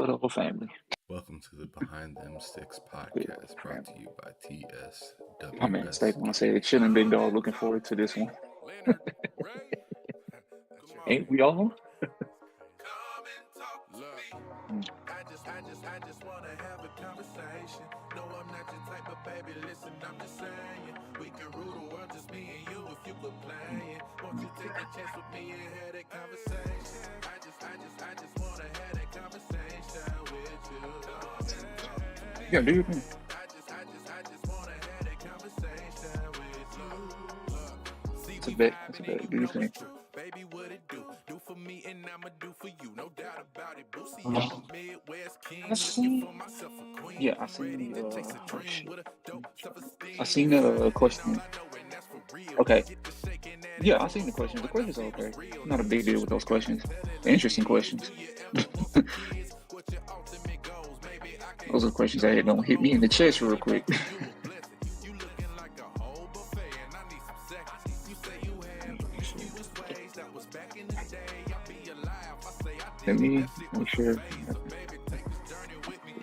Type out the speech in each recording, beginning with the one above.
for the whole family. Welcome to the Behind Them Sticks Good podcast, brought to you by My man TSWS Steak want to say Game. it chilling big dog. Looking forward to this one. Lennard Ray. Ain't we all? Look, Mm. I just wanna have a conversation. No, I'm not your type of baby. Listen, I'm just saying we can rule the world, just me and you, if you quit playing. Won't you take a chance with me and have that conversation? I just wanna have that conversation with you. Yeah, do your thing. I just wanna have that conversation with you. Look, see, It's a we bet. vibing It's a and bet. you Do your know thing. it's true. Baby, what it do? Do for me and I'ma do for you. No doubt about it. Boosie, Uh, I'm a Midwest king. I Looking seen. for myself a queen. Yeah, I seen Ready the. to chase a Oh dream shit. with a dope self-esteem. I seen And the saying all question. I know, and that's for real. Okay. Get to shaking that Yeah, I ass seen the so questions. The I know questions are it okay. was real. Not a Now big deal with those questions. They're interesting questions. do you ever want some kids? What your ultimate goals? Maybe I can Those are the questions that gonna hit me in the chest real quick. you a blessing. You looking like a whole buffet, and I need some seconds. You say you have promiscuous ways. That was back in the day. I'll be alive. I say I Let did me it. That shit make was sure. a phase. So baby, take this journey with me.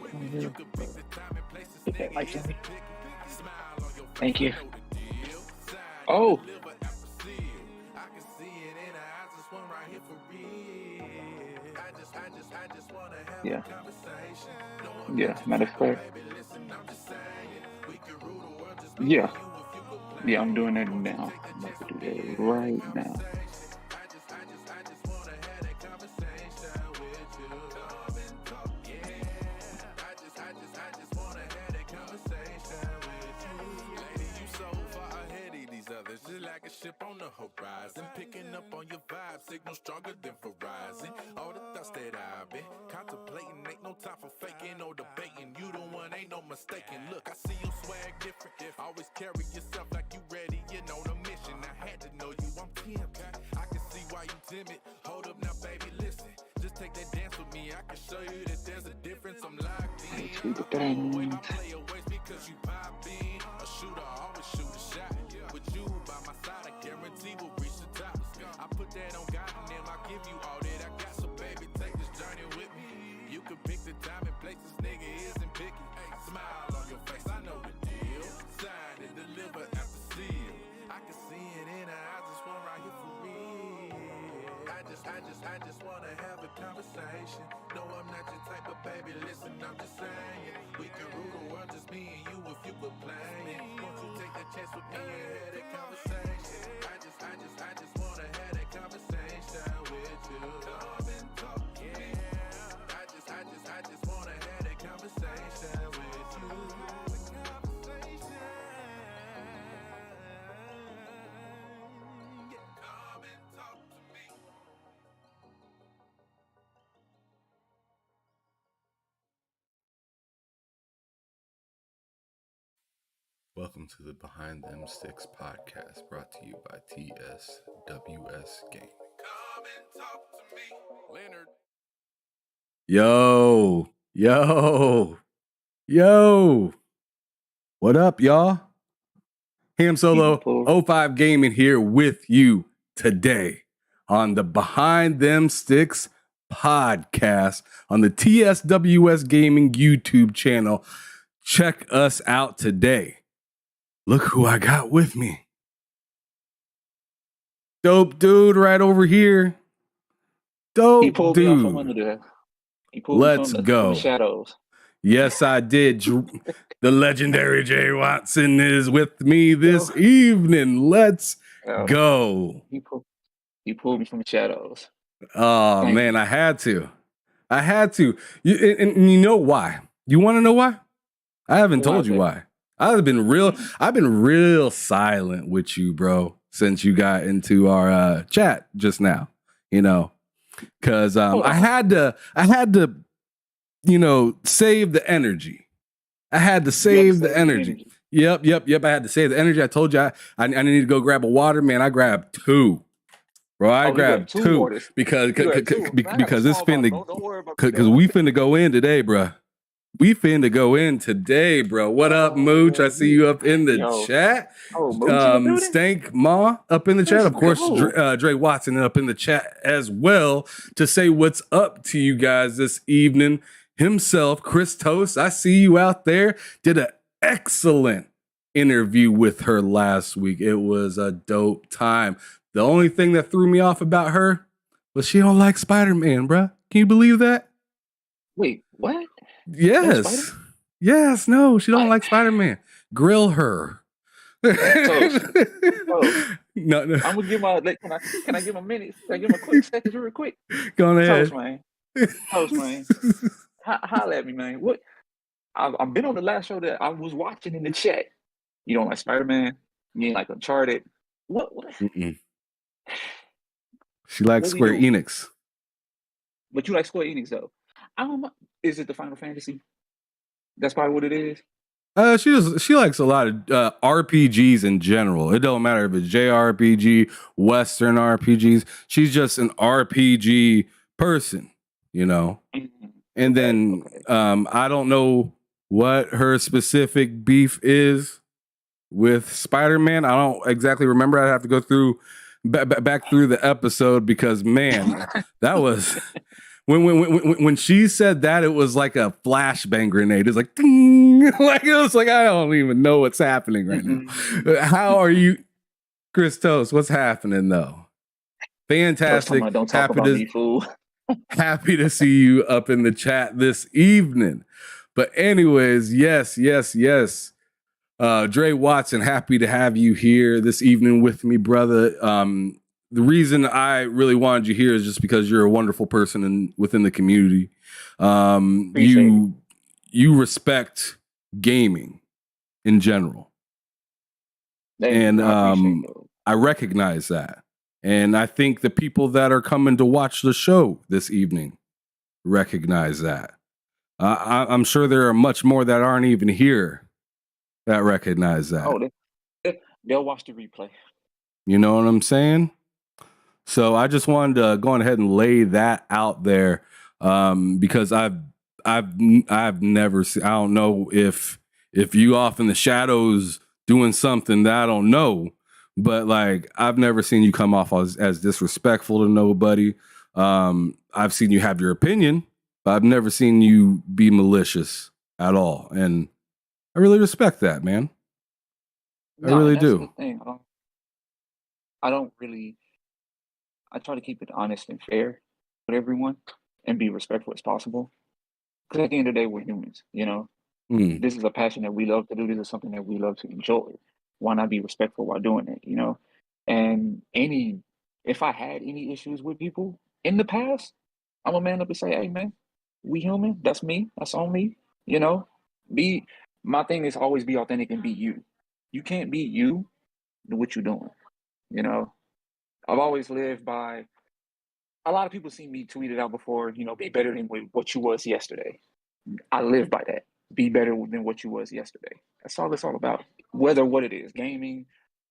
You could pick the time and place. This Get that nigga mic isn't for me. picky. Smile on your face. Thank you. I know the deal. Sign and Oh, deliver after seal. I can see it in her eyes. This one right here for real. I just wanna have yeah, a conversation. No, I'm yeah. not your Matter of type of fact, baby. Listen, I'm just saying we can rule the world, just me yeah, and you, if you could yeah. I'm play. doing that Won't you now. take I'm that about chance to with do me that and have that right now. conversation? I just wanna have that conversation with you. Come and talk, yeah. I just wanna have that conversation with you. Lady, you so far ahead of these others, just like a ship on the horizon. Picking up on your vibe, signal stronger than Verizon. All the thoughts that I've been contemplating, ain't no time for faking or debating. You the one, ain't no mistaking. Look, I see you swag different. Always carry yourself like you ready, you know the mission. I had to know you, I'm tempted. I can see why you timid. Hold up now, baby, listen. Just take that dance with me. I can show you that there's a difference. I'm locked in. Let's do the I throw away thing. my play ways because you pop in. A shooter always shoot a shot. With you by my side, I guarantee we'll reach the top. I put that on God and then I'll give you all that I got. So baby, take this journey with me. You can pick the time and place. This nigga isn't picky. Smile on your face, I know the deal. Sign and deliver after seal. I can see it in her eyes. This one right here for real. I just wanna have a conversation. No, I'm not your type of baby. Listen, I'm just saying we can rule the world, just me and you, if you quit playing. Won't you take a chance with me and have that conversation? I just wanna have that conversation with you. Come and talk, yeah. I just wanna have that conversation with you. Come and talk to me. Welcome to the Behind Them Sticks podcast, brought to you by TSWS Game. Come and talk to me. Lennard. Yo. What up, y'all? Ham Keep it Solo pulled. 05 Gaming here with you today on the Behind Them Sticks podcast on the TSWS Gaming YouTube channel. Check us out today. Look who I got with me. Dope dude right over here. He Dope pulled me out from under dude. there. He pulled me Let's from the go. shadows. Yes, I did. The legendary Drey Watson is with me Yo, this evening. Let's yo, go. he pulled me from the shadows. Oh, Thank man, you. I had to. And you know why? You want to know why? I haven't Why told is you that? why. I've been real silent with you, bro, since you got into our chat just now, because Hold I on. had to, save the energy. I had to You had to save the save the energy. energy. Yep. I had to save the energy. I told you I need to go grab a water, man. I grabbed two. Bro, I Oh, he grabbed grabbed two two waters. because You grabbed two. Man, I got a because it's small bottle. finna Don't worry about me, because dog. we finna go in today, bro. We finna go in today, bro. What up, Mooch? I see you up in the Yo. chat. Oh, Mooch in the building? Stank Ma up in the chat. Of course, go. Drey Watson up in the chat as well to say what's up to you guys this evening. himself, Chris Toast. I see you out there. Did an excellent interview with her last week. It was a dope time. The only thing that threw me off about her was she don't like Spider-Man, bruh. Can you believe that? Wait, what? Yes. Yes, no, she don't like Spider-Man. Grill her. No. I'm gonna give my. Can I give a minute? Can I give him a quick second, real quick? Go ahead. Toast, man. Holla at me, man. What? I've been on the last show that I was watching in the chat. You don't like Spider-Man? You ain't like Uncharted? What? She likes Square Enix. But you like Square Enix, though. I don't know. Is it the Final Fantasy? That's probably what it is. She likes a lot of RPGs in general. It don't matter if it's JRPG, Western RPGs. She's just an RPG person, you know. Mm-hmm. And then I don't know what her specific beef is with Spider-Man. I don't exactly remember. I have to go through back through the episode because man, that was when she said that, it was like a flashbang grenade. It's like ding, like it was like I don't even know what's happening right now. How are you, Chris Toast? What's happening though? Fantastic. Don't talk about me, fool. Happy to see you up in the chat this evening. But anyways, yes. Drey Watson, happy to have you here this evening with me, brother. The reason I really wanted you here is just because you're a wonderful person within the community. You respect gaming in general. And I recognize that. And I think the people that are coming to watch the show this evening recognize that. I'm sure there are much more that aren't even here that recognize that. Oh, they'll watch the replay. You know what I'm saying? So I just wanted to go ahead and lay that out there because I've never seen. I don't know if you off in the shadows doing something that I don't know. But like, I've never seen you come off as disrespectful to nobody. I've seen you have your opinion, but I've never seen you be malicious at all. And I really respect that, man. I really do. That's the thing. I try to keep it honest and fair with everyone and be respectful as possible. Because at the end of the day, we're humans, you know? This is a passion that we love to do. This is something that we love to enjoy. Why not be respectful while doing it, you know? And if I had any issues with people in the past, I'm a man up and say, hey man, we human, that's me, that's on me, you know? My thing is always be authentic and be you. You can't be you, do what you're doing, you know? I've always lived by, a lot of people see me tweet it out before, you know, be better than what you was yesterday. I live by that. Be better than what you was yesterday. That's all it's all about. Whether what it is, gaming,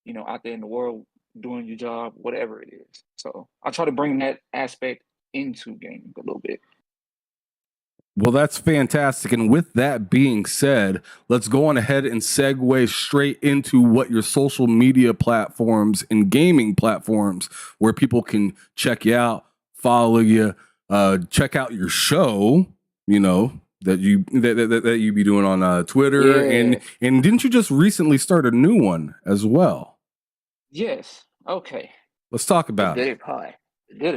you know, out there in the world, doing your job, whatever it is. So I try to bring that aspect into gaming a little bit. Well, that's fantastic. And with that being said, let's go on ahead and segue straight into what your social media platforms and gaming platforms where people can check you out, follow you, check out your show, you know, that you be doing on Twitter. Yeah. And didn't you just recently start a new one as well? Yes. Okay. Let's talk about it. Good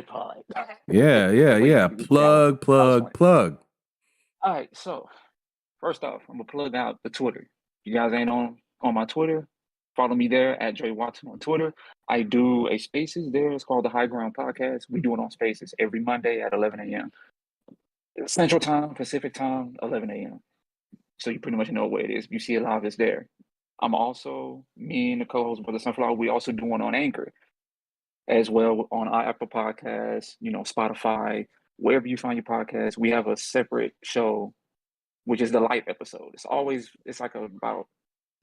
pie. Yeah. Plug. All right, so first off, I'm gonna plug out the Twitter. You guys ain't on my Twitter, follow me there at Drey Watson on Twitter. I do a Spaces there. It's called the High Ground Podcast. We do it on Spaces every Monday at 11 a.m. Central Time, Pacific Time, 11 a.m. So you pretty much know where it is. If you see it live, it's there. I'm also, me and the co-host, Brother Sunflower, we also do one on Anchor as well on our Apple Podcasts, you know, Spotify, wherever you find your podcast. We have a separate show, which is the light episode. It's like about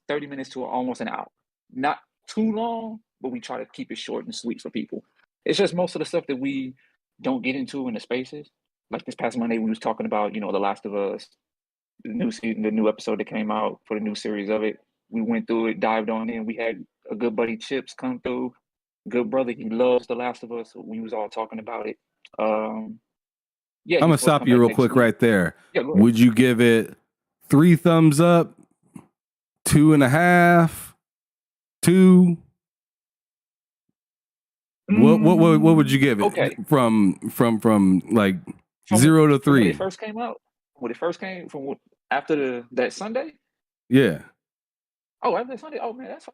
30 minutes to almost an hour. Not too long, but we try to keep it short and sweet for people. It's just most of the stuff that we don't get into in the Spaces. Like this past Monday, we was talking about, you know, The Last of Us, the new season, the new episode that came out for the new series of it. We went through it, dived on in. We had a good buddy, Chips, come through. Good brother, he loves The Last of Us. So we was all talking about it. Yeah, I'm he's gonna supposed to stop come you back real next quick week. right there. Yeah, go ahead. Would you give it 3 thumbs up, 2.5, 2? What would you give it? Okay. From like From 0 to when 3? it first came out, after that Sunday. Yeah. Oh, after that Sunday. Oh man, that's 5.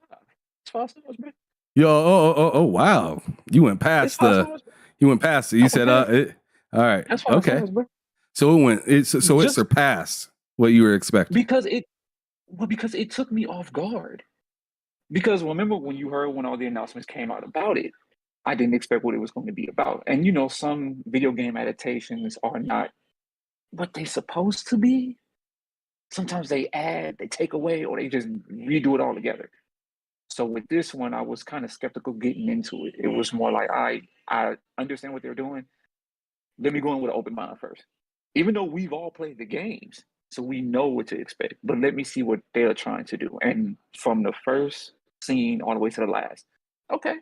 It's 5 stars, man. Yo, oh, wow. You went It's past 5 the. stars, man. You went past it. You said, all right, That's 5 okay. stars, bro. So it Just surpassed what you were expecting. because it took me off guard. Because remember when you heard when all the announcements came out about it, I didn't expect what it was going to be about. And some video game adaptations are not what they're supposed to be. Sometimes they add, they take away, or they just redo it all together. So with this one, I was kind of skeptical getting into it. It was more like I understand what they're doing. Let me go in with an open mind first. Even though we've all played the games, so we know what to expect. But let me see what they're trying to do. And from the first scene all the way to the last, okay,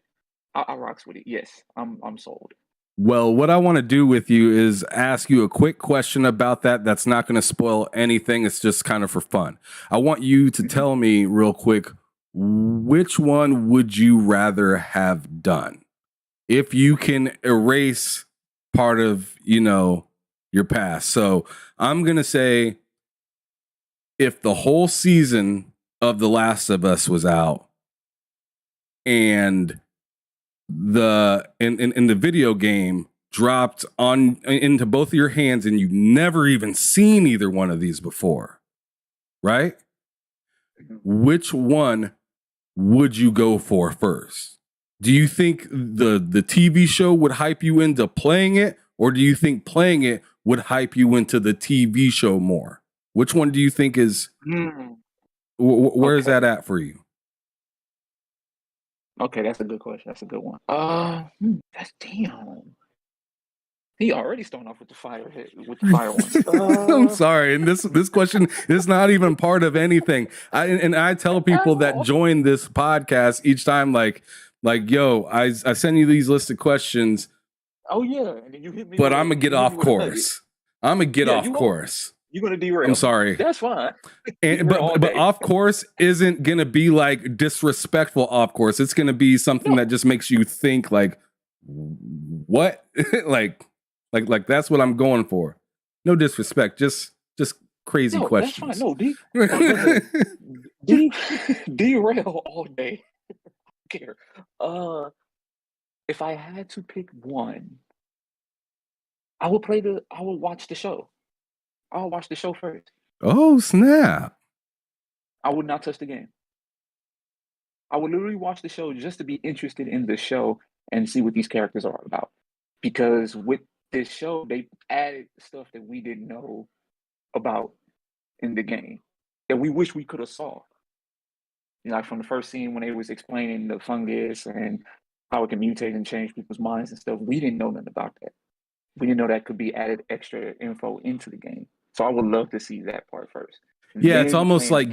I rocks with it. Yes, I'm sold. Well, what I want to do with you is ask you a quick question about that. That's not going to spoil anything. It's just kind of for fun. I want you to tell me real quick, which one would you rather have done? If you can erase part of, your past. So I'm going to say if the whole season of The Last of Us was out and in the video game dropped into both of your hands and you've never even seen either one of these before, right? Which one would you go for first? Do you think the TV show would hype you into playing it, or do you think playing it would hype you into the TV show more? Which one do you think is where is that at for you? Okay, that's a good question. That's a good one. That's damn. He already starting off with the fire ones. I'm sorry, and this question is not even part of anything. I tell people that join this podcast each time, like, yo, I send you these list of questions. Oh yeah, and then you hit me. But I'm gonna get off course. I'm gonna get off course. You're gonna derail. I'm sorry. That's fine. But off course isn't gonna be like disrespectful off course. It's gonna be something that just makes you think like, what? like that's what I'm going for. No disrespect, just crazy questions. That's fine. No, derail all day. I don't care. If I had to pick one, I would watch the show. I'll watch the show first. Oh, snap. I would not touch the game. I would literally watch the show just to be interested in the show and see what these characters are about. Because with this show, they added stuff that we didn't know about in the game that we wish we could have saw. Like from the first scene when they was explaining the fungus and how it can mutate and change people's minds and stuff, we didn't know nothing about that. We didn't know that could be added extra info into the game. So I would love to see that part first. Yeah, it's almost like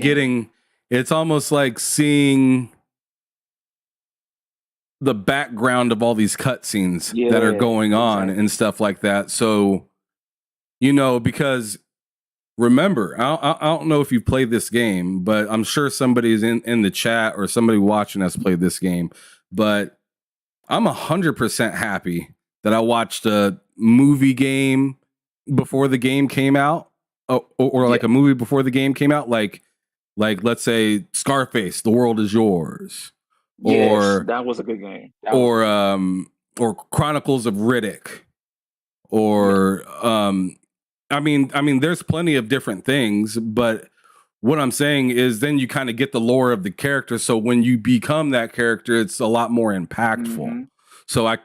seeing the background of all these cutscenes that are going on and stuff like that. So, because remember, I don't know if you've played this game, but I'm sure somebody's in the chat or somebody watching us play this game. But I'm 100% happy that I watched a movie game before the game came out, or like a movie before the game came out, like let's say Scarface, The World Is Yours, or that was a good game, or Chronicles of Riddick, or I mean, there's plenty of different things, but what I'm saying is then you kind of get the lore of the character. So when you become that character, it's a lot more impactful. Mm-hmm. So I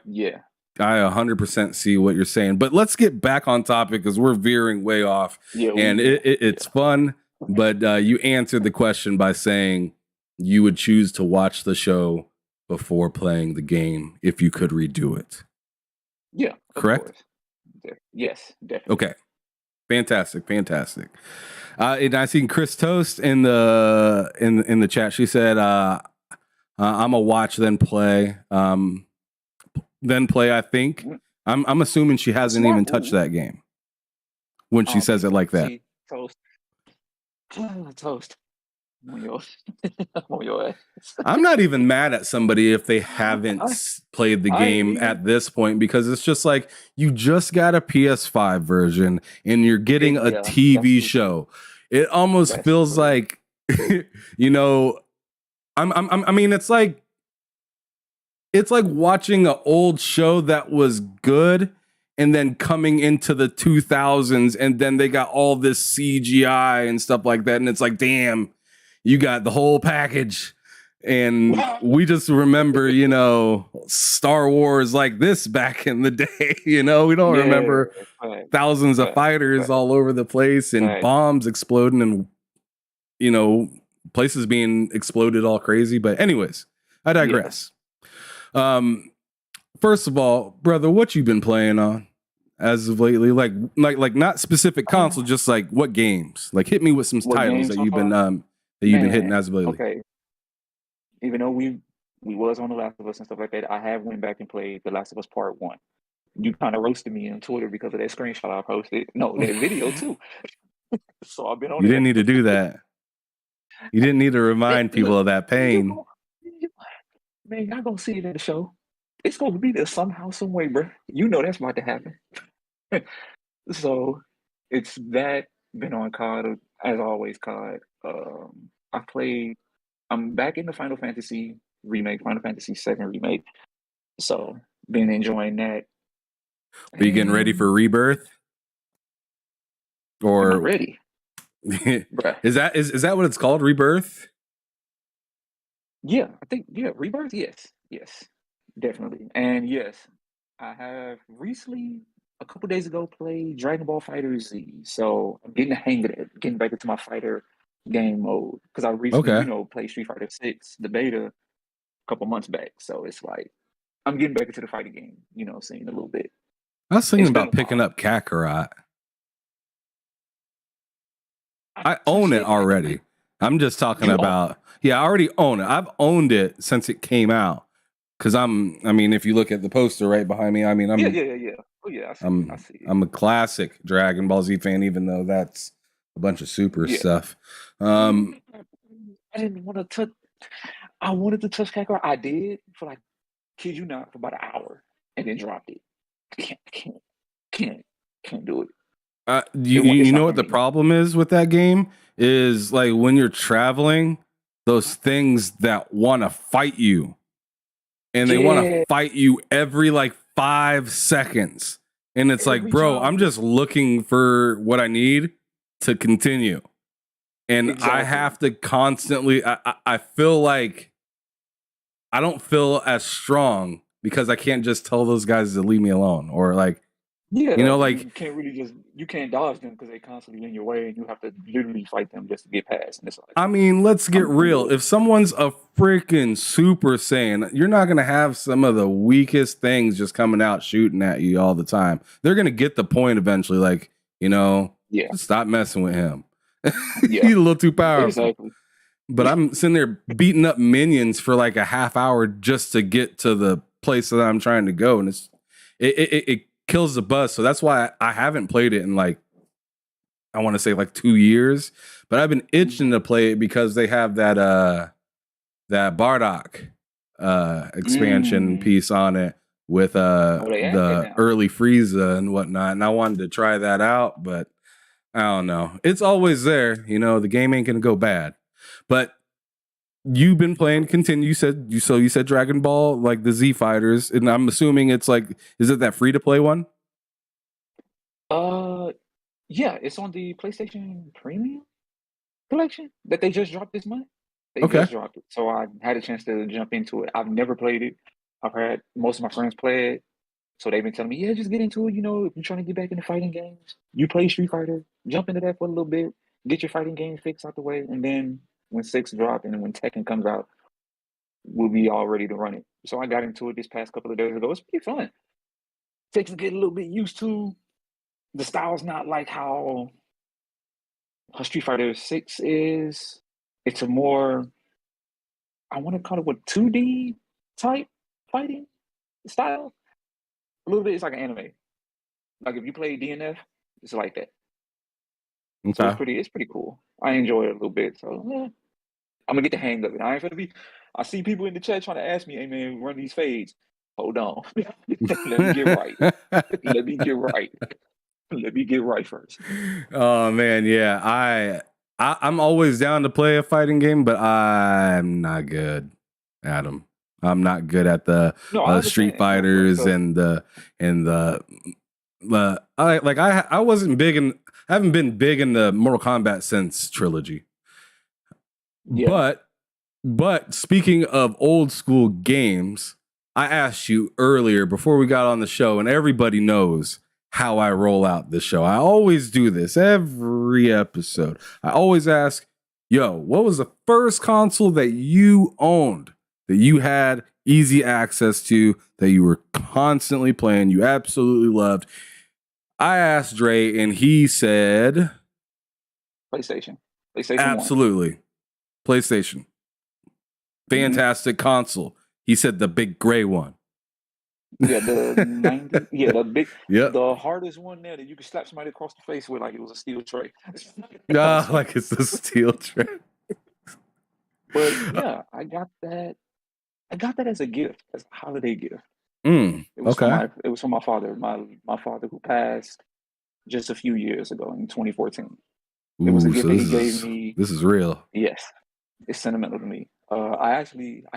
100% see what you're saying, but let's get back on topic because we're veering way off and it's fun. But you answered the question by saying you would choose to watch the show before playing the game if you could redo it. Yeah. Correct? Yes, definitely. Okay. Fantastic. And I seen Chris Toast in the chat. She said, I'm a watch then play. I think. I'm assuming she hasn't even touched that game. when she says it like that. See, toast. Toast. I'm on your, I'm on your ass. I'm not even mad at somebody if they haven't played the I ain't game either. at this point, because it's just like you just got a PS5 version and you're getting a Yeah, TV that's show. It almost That's feels true. like, you know, I mean, it's like watching an old show that was good and then coming into the 2000s and then they got all this CGI and stuff like that. And it's like, damn, you got the whole package. And we just remember, you know, Star Wars like this back in the day. You know, we don't remember thousands of fighters all over the place and bombs exploding and, you know, places being exploded all crazy. But anyways, I digress. First of all, brother, what you been playing on as of lately? Like not specific console, just like what games? Like hit me with some titles that you've been hitting as of lately. Okay. Even though we was on The Last of Us and stuff like that, I have went back and played The Last of Us Part 1. You kind of roasted me on Twitter because of that screenshot I posted. No, that video too. So I've been on. You didn't need to do that. You didn't need to remind people of that pain. Man, y'all gonna see it at the show. It's gonna be there somehow, some way, bro. You know that's about to happen. So it's that. Been on COD as always. COD. I'm back in the Final Fantasy remake, Final Fantasy VII remake. So been enjoying that. Are you getting ready for Rebirth? Or am I ready? Is that what it's called? Rebirth? Yeah, I think Rebirth. Yes, definitely. And yes, I have recently, a couple days ago, played Dragon Ball Fighter Z. So I'm getting the hang of it, getting back into my fighter game mode because I recently, played Street Fighter 6, the beta, a couple months back. So it's like I'm getting back into the fighting game. You know, seeing a little bit. I was thinking about picking up Kakarot. I own it already. I'm just talking about. Yeah, I already own it. I've owned it since it came out. Because I mean, if you look at the poster right behind me, I mean, I'm Oh yeah, I see. I'm a classic Dragon Ball Z fan, even though that's a bunch of super stuff. I didn't want to touch. I wanted to touch Kakarot. I did for like, kid you not, for about an hour, and then dropped it. Can't do it. You know what the problem is with that game is, like, when you're traveling, those things that want to fight you, and they want to fight you every like 5 seconds, and it's like, bro, I'm just looking for what I need to continue, and I have to constantly. I feel like I don't feel as strong because I can't just tell those guys to leave me alone, or like. Yeah, you know, like you can't dodge them because they constantly in your way, and you have to literally fight them just to get past. And it's like, I mean, let's get real. If someone's a freaking Super Saiyan, you're not gonna have some of the weakest things just coming out shooting at you all the time. They're gonna get the point eventually, like, stop messing with him. He's a little too powerful. Exactly. But I'm sitting there beating up minions for like a half hour just to get to the place that I'm trying to go, and it kills the buzz. So that's why I haven't played it in like, I want to say like 2 years, but I've been itching to play it because they have that Bardock expansion piece on it with the early Frieza and whatnot. And I wanted to try that out, but I don't know. It's always there. The game ain't gonna go bad. But you've been playing, continue. You said Dragon Ball, like the Z Fighters, and I'm assuming it's like, is it that free to play one? Yeah, it's on the PlayStation Premium collection that they just dropped this month. They just dropped it, so I had a chance to jump into it. I've never played it. I've had most of my friends play it, so they've been telling me, yeah, just get into it. If you're trying to get back into fighting games, you play Street Fighter, jump into that for a little bit, get your fighting game fix out the way, and then when 6 drops and when Tekken comes out, we'll be all ready to run it. So I got into it this past couple of days ago. It's pretty fun. Takes to get a little bit used to. The style's not like how Street Fighter 6 is. It's a more, I want to call it 2D type fighting style. A little bit, it's like an anime. Like if you play DNF, it's like that. So Okay. it's pretty cool. I enjoy it a little bit. So I'm gonna get the hang of it. I ain't gonna be. I see people in the chat trying to ask me, "Hey man, run these fades." Hold on, let me get right. Let me get right. Let me get right first. Oh man, yeah. I'm always down to play a fighting game, but I'm not good at them. I'm not good at the No, I Street understand. No, bro. Fighters So and I wasn't big in I haven't been big in the Mortal Kombat since trilogy. yeah, But speaking of old school games, I asked you earlier before we got on the show, and everybody knows how I roll out this show. I always do this every episode. I always ask, yo, what was the first console that you owned, that you had easy access to, that you were constantly playing, you absolutely loved? I asked Drey, and he said, PlayStation 1. absolutely, PlayStation. Fantastic console. He said the big gray one. Yeah, the 90. Yeah, the big, Yep. the hardest one there that you could slap somebody across the face with like it was a steel tray. Like it's a steel tray. But yeah, I got that. I got that as a gift, as a holiday gift. It was Okay. from my father, my father who passed just a few years ago in 2014. It was a Ooh, gift so that this he gave is me. this is real. Yes, it's sentimental to me. I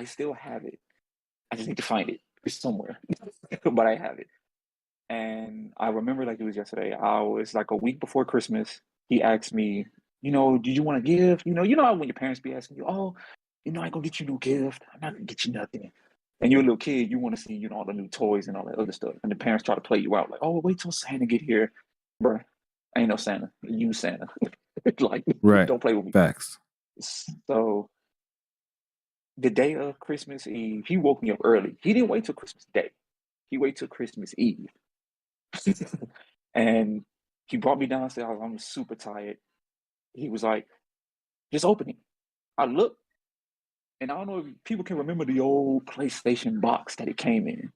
still have it. I just need to find it. It's somewhere, but I have it. And I remember like it was yesterday. I was like a week before Christmas. He asked me, did you want a gift? How when your parents be asking you, oh, I ain't gonna get you no gift. I'm not gonna get you nothing. And you're a little kid, you want to see, all the new toys and all that other stuff. And the parents try to play you out, like, oh, wait till Santa get here, bruh. Ain't no Santa. You Santa. Like, Right. don't play with me. Facts. So the day of Christmas Eve, he woke me up early. He didn't wait till Christmas Day. He waited till Christmas Eve. And he brought me downstairs. I'm super tired. He was like, just open it. I looked, and I don't know if people can remember the old PlayStation box that it came in.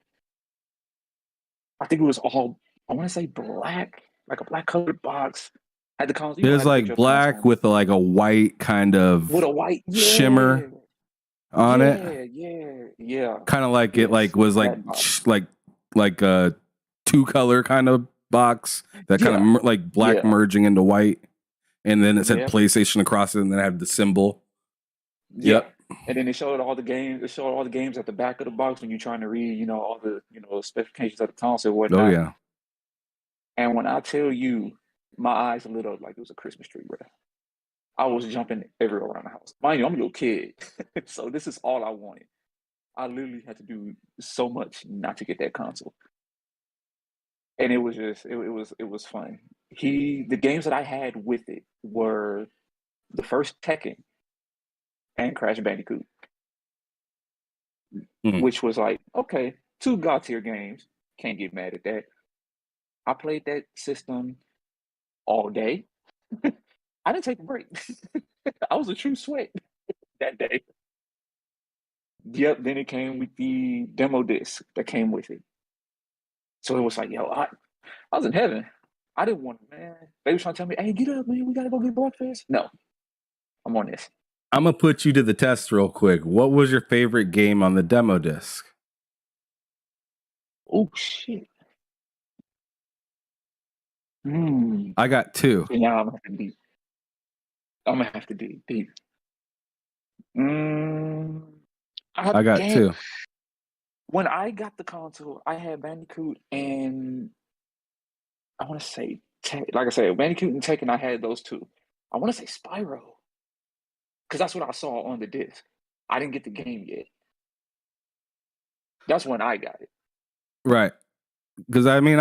I think it was all, I want to say black, like a black colored box. Had the console. It was like black with like a white kind of with a white shimmer on it. Yeah. Kind of like it like was like like a 2-color kind of box that kind of like black merging into white, and then it said PlayStation across it, and then it had the symbol. Yep. And then it showed all the games. It showed all the games at the back of the box when you're trying to read, all the specifications of the console and whatnot. Oh yeah. And when I tell you, my eyes lit up like it was a Christmas tree, bro. I was jumping everywhere around the house. Mind you, I'm a little kid, so this is all I wanted. I literally had to do so much not to get that console. And it was just it was fun. The games that I had with it were the first Tekken and Crash Bandicoot, which was like, okay, 2 God tier games. Can't get mad at that. I played that system all day. I didn't take a break. I was a true sweat that day. Yep, then it came with the demo disc that came with it. So it was like, yo, I was in heaven. I didn't want, man. They was trying to tell me, hey, get up, man. We got to go get breakfast. No, I'm on this. I'm going to put you to the test real quick. What was your favorite game on the demo disc? Oh, shit. I got 2. So now I'm going to have to dig deep. I got 2. When I got the console, I had Bandicoot and I want to say, like I said, Bandicoot and Tekken, I had those 2. I want to say Spyro, because that's what I saw on the disc. I didn't get the game yet. That's when I got it. Right. Because I mean,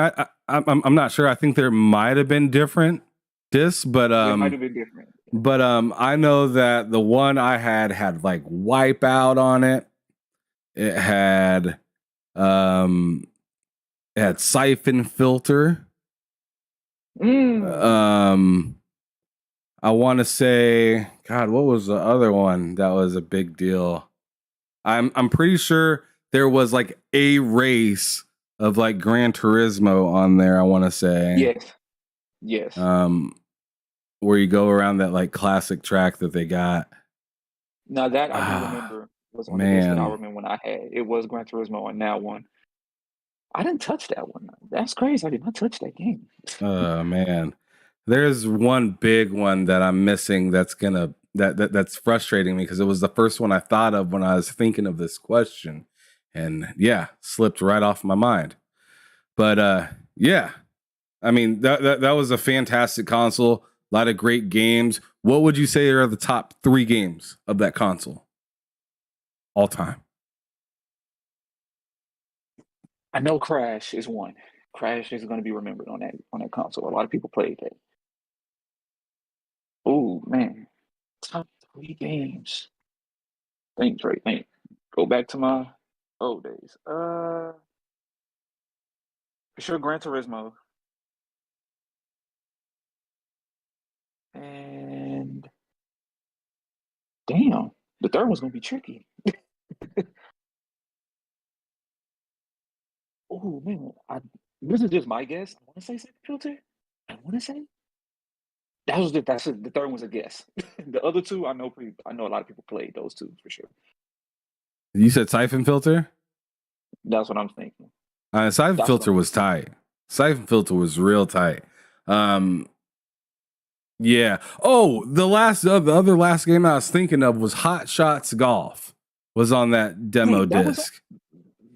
I'm not sure. I think there might have been different discs, but it might have been different. But I know that the one I had like Wipeout on it. It had Siphon Filter. I want to say, God, what was the other one that was a big deal? I'm pretty sure there was like a race of like Gran Turismo on there. I want to say, yes. where you go around that like classic track that they got. Now that I do remember was on the list that I remember when I had. It was Gran Turismo on that one. I didn't touch that one. That's crazy. I did not touch that game. Man. There's one big one that I'm missing that's that's frustrating me because it was the first one I thought of when I was thinking of this question. And yeah, slipped right off my mind. But yeah. I mean, that was a fantastic console. A lot of great games. What would you say are the top 3 games of that console? All time. I know Crash is one. Crash is going to be remembered on that console. A lot of people played that. Oh man, top 3 games. Think, Drey. Think. Go back to my old days. For sure, Gran Turismo. And damn, the third one's gonna be tricky. Oh man, this is just my guess. I want to say Second Filter. I want to say that's the third one's a guess. The other 2, I know a lot of people played those 2 for sure. You said Siphon Filter? That's what I'm thinking. Siphon Filter was tight. Siphon Filter was real tight. Yeah. Oh, the other last game I was thinking of was Hot Shots Golf. Was on that demo disc.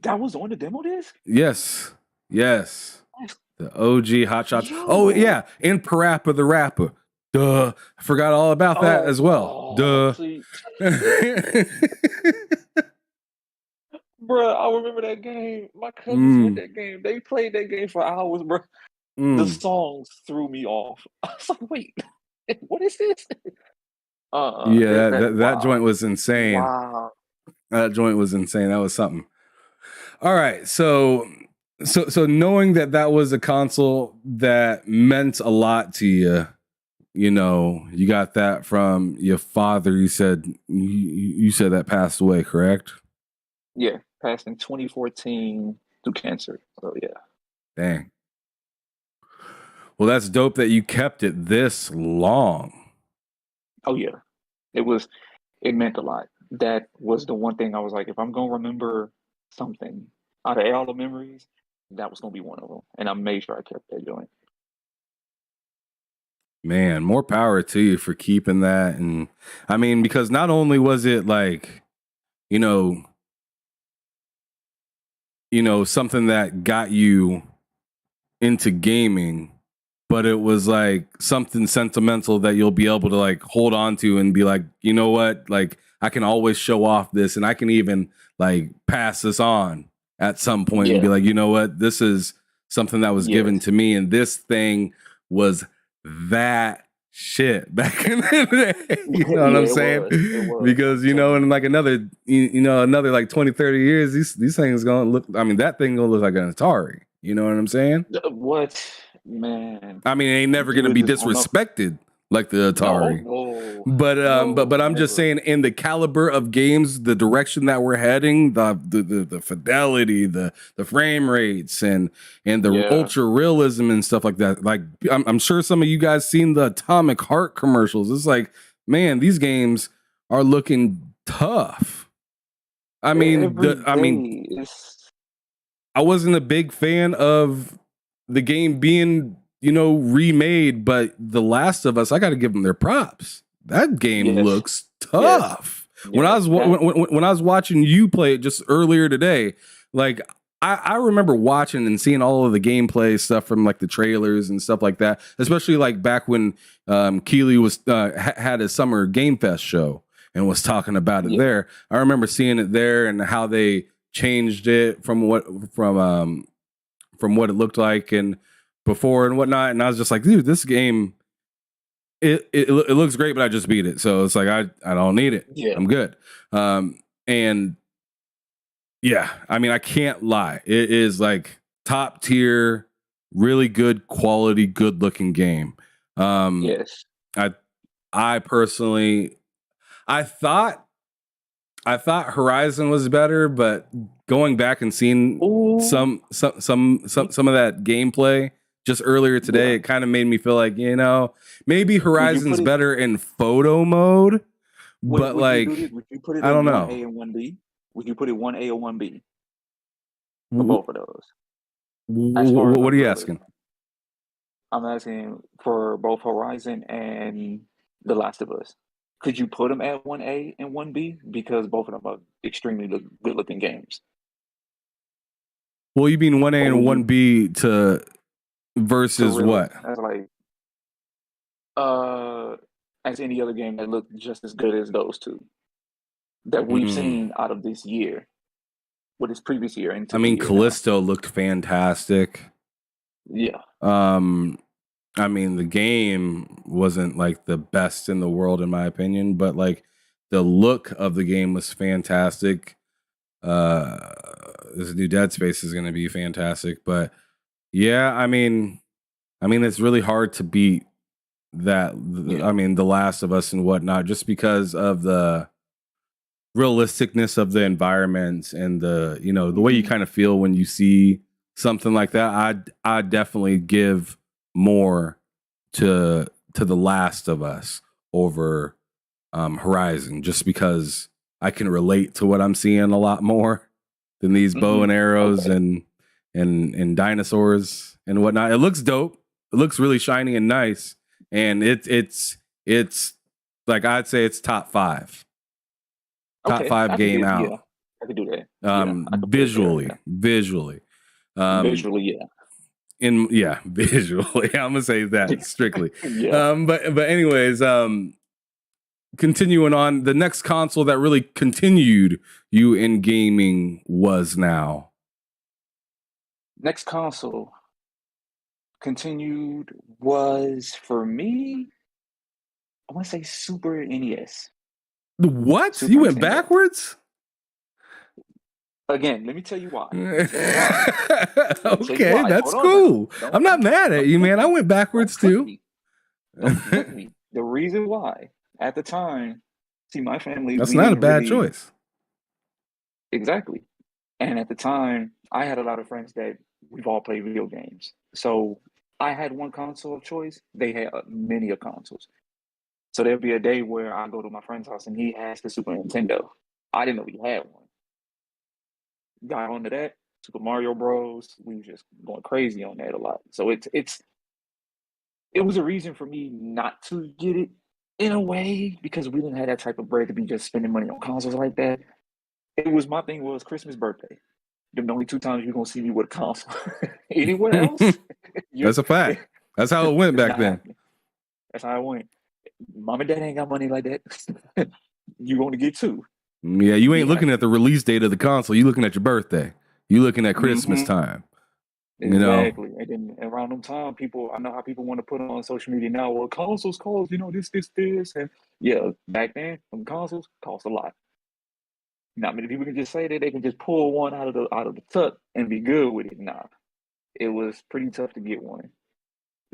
That was on the demo disc? Yes. The OG Hot Shots. Yo. Oh yeah, and Parappa the Rapper. Duh. I forgot all about that as well. Duh. Bruh, I remember that game. My cousins went that game. They played that game for hours, bro. The songs threw me off. I was like, wait, what is this? Yeah, that joint was insane. Wow. That joint was insane. That was something. All right, so knowing that was a console that meant a lot to you, you know, you got that from your father. You said that passed away, correct? Yeah, passed in 2014 through cancer. So yeah. Dang. Well, that's dope that you kept it this long. Oh yeah, it meant a lot. That was the one thing I was like, if I'm gonna remember something out of all the memories, that was gonna be one of them, and I made sure I kept that joint. Man, more power to you for keeping that. And I mean, because not only was it like, you know, something that got you into gaming, but it was like something sentimental that you'll be able to like hold on to and be like, you know what, like I can always show off this, and I can even like pass this on at some point and be like, you know what, this is something that was given to me, and this thing was that shit back in the day. You know what I'm saying? It was. Because in like another like 20, 30 years, these things gonna look, I mean, that thing gonna look like an Atari. You know what I'm saying? What, man? I mean, it ain't never gonna be disrespected like the Atari. But I'm just saying, in the caliber of games, the direction that we're heading, the fidelity, the frame rates, and the ultra realism and stuff like that. Like, I'm sure some of you guys seen the Atomic Heart commercials. It's like, man, these games are looking tough. I wasn't a big fan of the game being, remade, but The Last of Us, I got to give them their props. That game looks tough. Yes. When I was watching you play it just earlier today, like I remember watching and seeing all of the gameplay stuff from like the trailers and stuff like that, especially like back when Keeley was had his summer Game Fest show and was talking about it there. I remember seeing it there and how they changed it from what it looked like and before and whatnot. And I was just like, dude, this game, it looks great, but I just beat it. So it's like, I don't need it. Yeah. I'm good. And yeah, I mean, I can't lie. It is like top tier, really good quality, good looking game. Yes. I personally, I thought Horizon was better, but going back and seeing some of that gameplay just earlier today, it kind of made me feel like, maybe Horizon's better in photo mode, but like, would you put it I don't know. 1A and 1B? Would you put it 1A or 1B for both of those? What are you asking? I'm asking for both Horizon and The Last of Us. Could you put them at 1A and 1B? Because both of them are extremely good-looking games. Well, you mean 1A and 1B to versus really, what? As like, as any other game that looked just as good as those two that we've seen out of this year, with this previous year. I mean, Callisto looked fantastic. Yeah. I mean, the game wasn't like the best in the world, in my opinion, but like the look of the game was fantastic. This new Dead Space is going to be fantastic, but yeah, I mean, it's really hard to beat that. I mean, The Last of Us and whatnot, just because of the realisticness of the environments and the the way you kind of feel when you see something like that. I'd definitely give more to The Last of Us over Horizon, just because I can relate to what I'm seeing a lot more than these bow and arrows and dinosaurs and whatnot. It looks dope. It looks really shiny and nice, and it's like, I'd say it's top 5. Top 5 game out. Yeah, I could do that. Visually. Visually, yeah. Visually. I'm gonna say that strictly. Yeah. But anyways, continuing on, the next console that really continued you in gaming was now. Next console continued was, for me, I want to say Super NES. What? Super you went Nintendo. Backwards? Again, let me tell you why. Okay, that's cool. I'm not mad at you, man. I went backwards too. The reason why, at the time, see, my family... That's not a bad choice. Exactly. And at the time, I had a lot of friends that we've all played video games. So I had one console of choice. They had many of consoles. So there'd be a day where I go to my friend's house and he has the Super Nintendo. I didn't know he had one. Got onto that, Super Mario Bros. We were just going crazy on that a lot. So it was a reason for me not to get it in a way, because we didn't have that type of bread to be just spending money on consoles like that. My thing was Christmas, birthday. The only 2 times you're gonna see me with a console. Anywhere else? That's a fact. That's how it went back then. That's how it went. Mom and dad ain't got money like that. You want to get 2. Yeah, you ain't looking at the release date of the console. You looking at your birthday. You looking at Christmas time. Exactly. And then around them time, I know how people want to put on social media now, well, consoles cost, this. And yeah, back then, them consoles cost a lot. Not many people can just say that they can just pull one out of the tuck and be good with it. Nah, it was pretty tough to get one.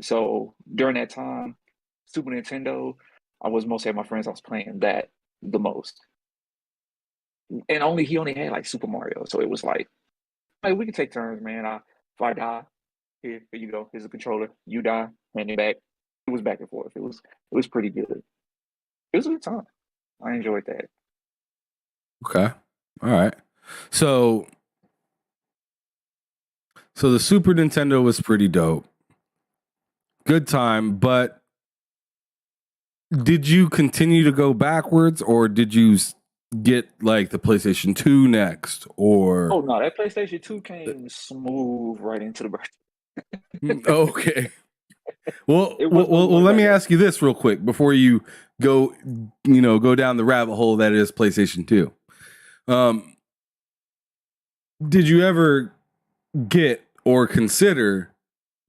So during that time, Super Nintendo, I was mostly at my friend's house playing that the most. And he only had like Super Mario. So it was like, hey, we can take turns, man. If I die, here you go. Here's a controller. You die, hand it back. It was back and forth. It was pretty good. It was a good time. I enjoyed that. Okay. All right. So the Super Nintendo was pretty dope. Good time, but did you continue to go backwards, or did you get like the PlayStation 2 next? Or oh no, that PlayStation 2 came smooth right into the birthday. Okay. Well, let me ask you this real quick before you go down the rabbit hole that is PlayStation 2. Did you ever get or consider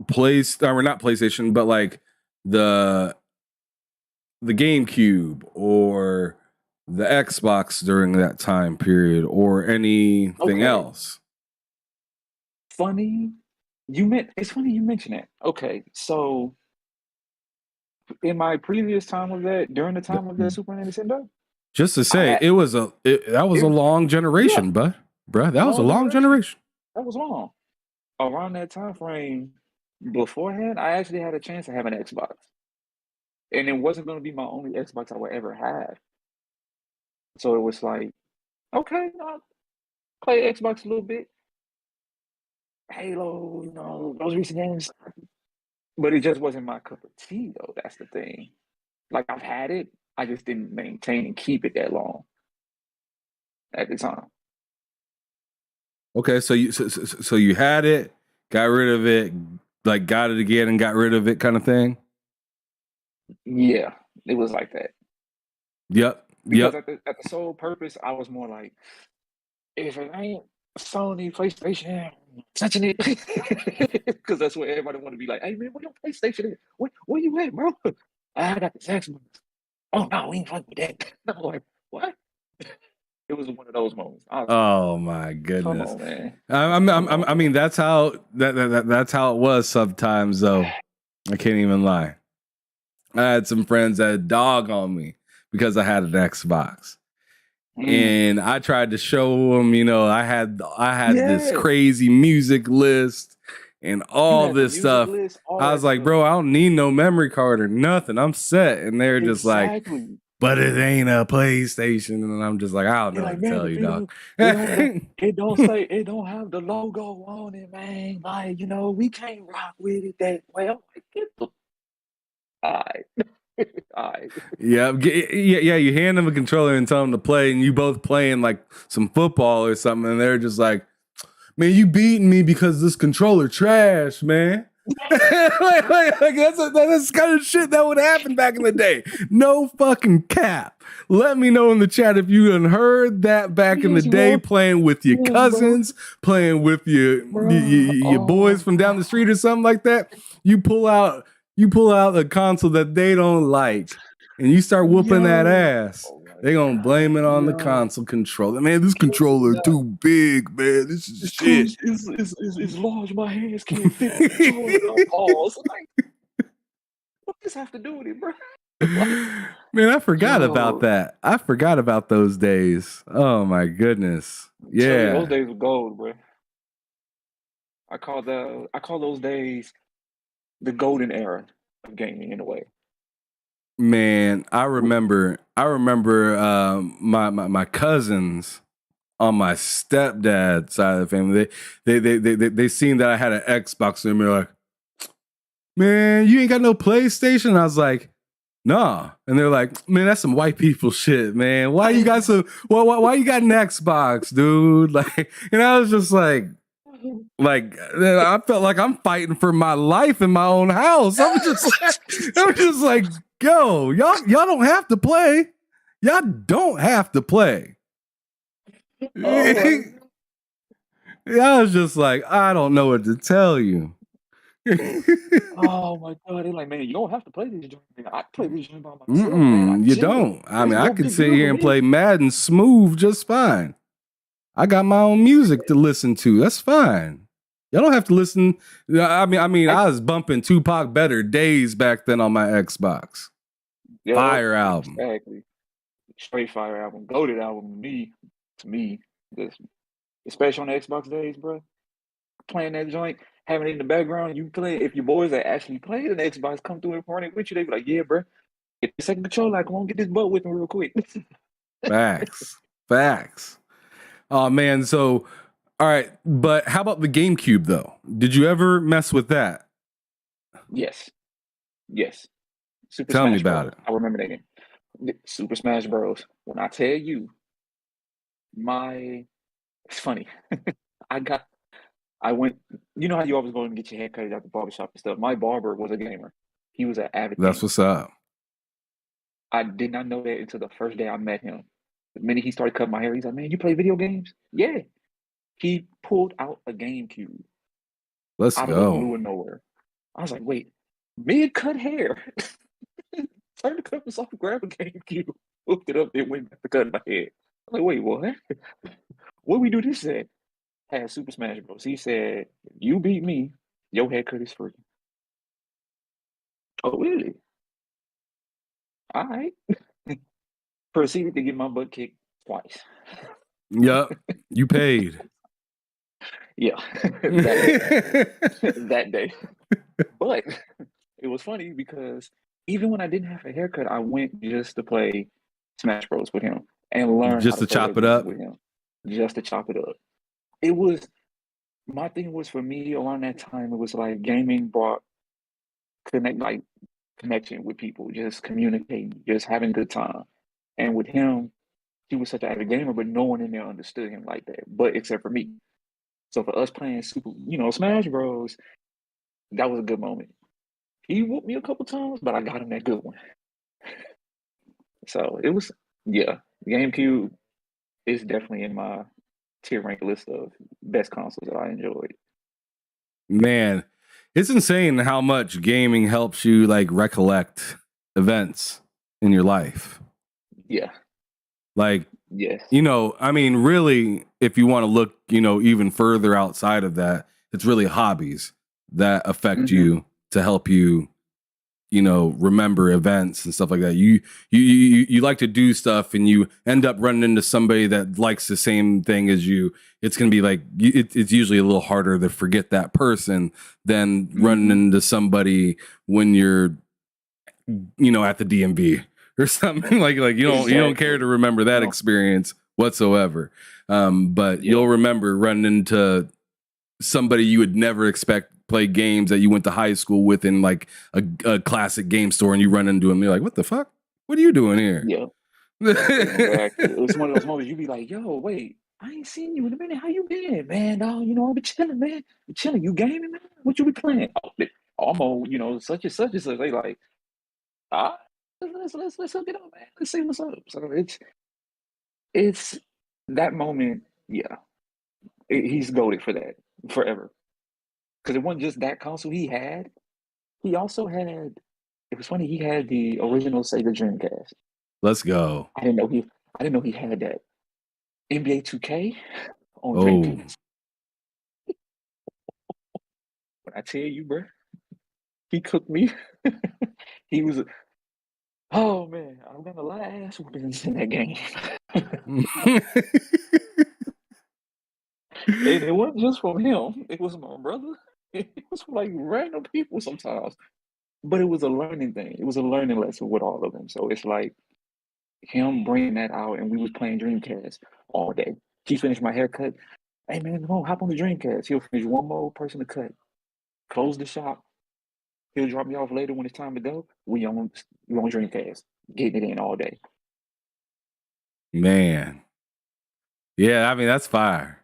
not PlayStation, but like the GameCube or the Xbox during that time period, or anything else? It's funny you mention that. Okay, so in my previous time of that, during the time of that Super Nintendo, just to say, that was a long generation, bruh. That was a long generation. That was long. Around that time frame, beforehand, I actually had a chance to have an Xbox, and it wasn't going to be my only Xbox I would ever have. So it was like, okay, I'll play Xbox a little bit, Halo, those recent games, but it just wasn't my cup of tea, though. That's the thing. Like, I've had it, I just didn't maintain and keep it that long at the time. Okay, so you had it, got rid of it, like got it again and got rid of it, kind of thing. Yeah, it was like that. Yep. Because at the sole purpose, I was more like, if it ain't Sony, PlayStation, touching it, because that's what everybody want to be like. Hey man, where your PlayStation at? Where you at, bro? I got this Xbox. Oh no, we ain't fucking with that. I'm like, what? It was one of those moments. Oh my goodness! Come on, man. I mean, that's how that's how it was sometimes, though. I can't even lie. I had some friends that dog on me because I had an Xbox, and I tried to show them, I had this crazy music list and all this stuff. I was like, bro, I don't need no memory card or nothing. I'm set, and they're just like, but it ain't a PlayStation, and I'm just like, I don't know what to tell you, dog. It don't have the logo on it, man. Like, we can't rock with it that well. All right. All right. Yeah. You hand them a controller and tell them to play, and you both playing like some football or something, and they're just like, man, you beating me because this controller trash, man. like that's the kind of shit that would happen back in the day. No fucking cap. Let me know in the chat if you done heard that back in the day, playing with your cousins, playing with your boys from down the street or something like that. You pull out a console that they don't like, and you start whooping that ass. They gonna blame it on the console controller. Man, this controller too big, man. This is shit. It's large. My hands can't fit the controller. Pause. Like, what does this have to do with it, bro? Man, I forgot about that. I forgot about those days. Oh my goodness. Yeah, those days were gold, bro. I call those days the golden era of gaming in a way. Man, I remember my cousins on my stepdad's side of the family. They seen that I had an Xbox, and they're like, man, you ain't got no PlayStation? And I was like, nah. And they're like, man, that's some white people shit, man. Why you got why you got an Xbox, dude? Like, and I was just like I felt like I'm fighting for my life in my own house. I was just like, yo, y'all don't have to play. Y'all don't have to play. I was just like, I don't know what to tell you. Oh my god! They're like, man, you don't have to play this joint. I play this joint by myself. Man. You don't. I mean, I can sit here and play Madden smooth just fine. I got my own music to listen to. That's fine. Y'all don't have to listen. I mean, I was bumping Tupac Better days back then on my Xbox. Fire album. Exactly. Straight fire album. Goated album to me. Especially on the Xbox days, bro. Playing that joint, having it in the background, you play. If your boys that actually played an Xbox come through and party with you, they be like, yeah, bro. Get the second controller. Come on, get this butt with me real quick. Facts. Oh man, so all right, but how about the GameCube though? Did you ever mess with that? Yes. Tell me about it. I remember that game. Super Smash Bros. When I tell you, it's funny. I went, you know how you always go and get your hair cut at the barbershop and stuff. My barber was a gamer. He was an avid gamer. That's what's up. I did not know that until the first day I met him. The minute he started cutting my hair, he's like, man, you play video games? Yeah. He pulled out a GameCube. Let's out go. Out of the blue and nowhere. I was like, wait, mid-cut hair. Turned the covers off, grabbed a GameCube, hooked it up, then went back to cutting my hair. I'm like, wait, what? What we do this at? Had Super Smash Bros. He said, you beat me, your haircut is free. Oh, really? All right. Proceeded to get my butt kicked twice. Yep, you paid. Yeah, that day. But it was funny because even when I didn't have a haircut, I went just to play Smash Bros with him and learn how Just to to play chop that it game up. with him, just to chop it up. It was my thing was for me around that time. It was like gaming brought connection with people, just communicating, just having a good time. And with him, he was such an avid gamer, but no one in there understood him like that, but except for me. So for us playing Smash Bros, that was a good moment. He whooped me a couple times, but I got him that good one. So it was, yeah, GameCube is definitely in my tier rank list of best consoles that I enjoyed. Man, it's insane how much gaming helps you like recollect events in your life. Yeah. Like, yes. I mean, really, if you want to look, even further outside of that, it's really hobbies that affect you to help you, remember events and stuff like that. You like to do stuff and you end up running into somebody that likes the same thing as you. It's going to be like, it's usually a little harder to forget that person than running into somebody when you're, at the DMV or something like you don't care to remember that experience whatsoever. But you'll remember running into somebody you would never expect play games that you went to high school with in like a classic game store, and you run into them. You're like, what the fuck? What are you doing here? Yeah. Exactly. It was one of those moments you'd be like, yo, wait, I ain't seen you in a minute. How you been, man? Dog, I've been chilling, man. You chilling. You gaming, man? What you be playing? Oh, almost, such and such and such. They like, let's hook it up, man. Let's see what's up. So it's that moment, yeah. He's goated for that forever. Because it wasn't just that console he had. He also had, it was funny, he had the original Sega Dreamcast. Let's go. I didn't know he had that. NBA 2K on Dreamcast. When I tell you, bro, he cooked me. He was, oh man, I'm gonna lie, ass whoopings in that game. And it wasn't just from him. It was my brother. It was from like random people sometimes. But it was a learning thing. It was a learning lesson with all of them. So it's like him bringing that out, and we was playing Dreamcast all day. He finished my haircut. Hey man, come on, hop on the Dreamcast. He'll finish one more person to cut. Close the shop. He'll drop me off later when it's time to go. We on Dreamcast, getting it in all day. Man. Yeah, I mean, that's fire.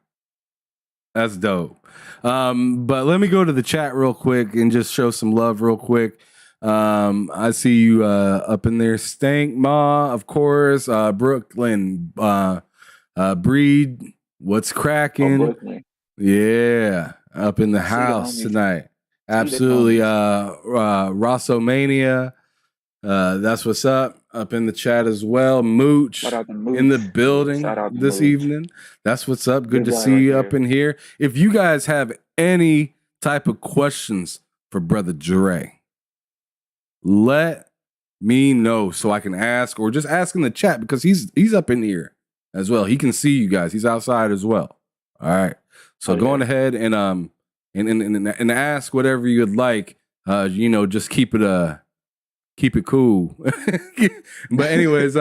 That's dope. But let me go to the chat real quick and just show some love real quick. I see you up in there. Stank Ma, of course. Brooklyn. Breed. What's cracking? Yeah. Up in the house tonight. Absolutely. Rossomania. That's what's up in the chat as well. Mooch in the building this evening. That's what's up. Good to see you up in here. If you guys have any type of questions for Brother Drey, let me know so I can ask, or just ask in the chat, because he's up in here as well. He can see you guys. He's outside as well. All right. So go on ahead and ask whatever you'd like. Just keep it cool. But anyways,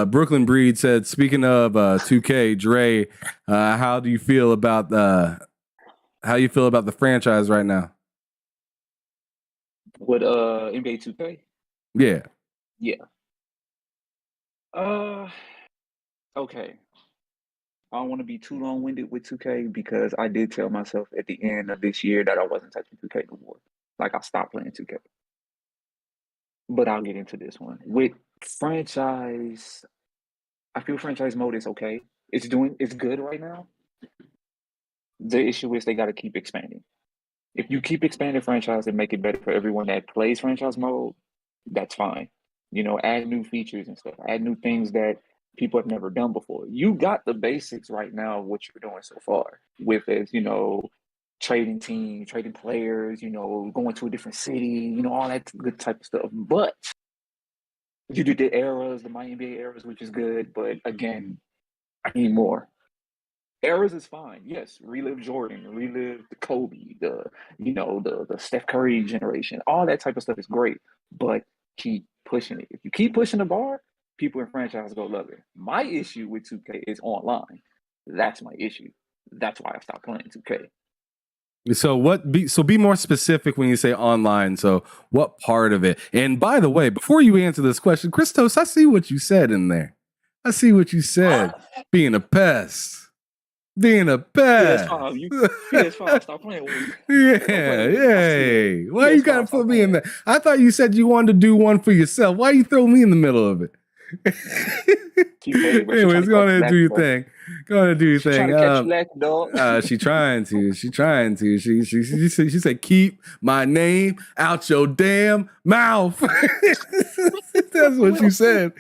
Brooklyn Breed said, speaking of 2K, Drey, how do you feel about the franchise right now? With NBA 2K? Yeah. Okay. I don't want to be too long-winded with 2K, because I did tell myself at the end of this year that I wasn't touching 2K no more. Like, I stopped playing 2K. But I'll get into this one. With franchise, I feel franchise mode is okay. It's good right now. The issue is they got to keep expanding. If you keep expanding franchise and make it better for everyone that plays franchise mode, that's fine. Add new features and stuff. Add new things that people have never done before. You got the basics right now of what you're doing so far, with it, trading teams, trading players, going to a different city, all that good type of stuff. But you did the eras, the My NBA eras, which is good. But again, I need more. Eras is fine. Yes, relive Jordan, relive the Kobe, the Steph Curry generation. All that type of stuff is great, but keep pushing it. If you keep pushing the bar, people in franchise go love it. My issue with 2K is online. That's my issue. That's why I stopped playing 2K. So be more specific when you say online. So what part of it? And by the way, before you answer this question, Christos, I see what you said in there. I see what you said. Being a pest. PS5, stop playing with me. Yeah. Why you gotta put me in there? I thought you said you wanted to do one for yourself. Why you throw me in the middle of it? Anyways, go ahead and do your thing. Go ahead and do your thing. She trying to. She said, "Keep my name out your damn mouth." That's what she said.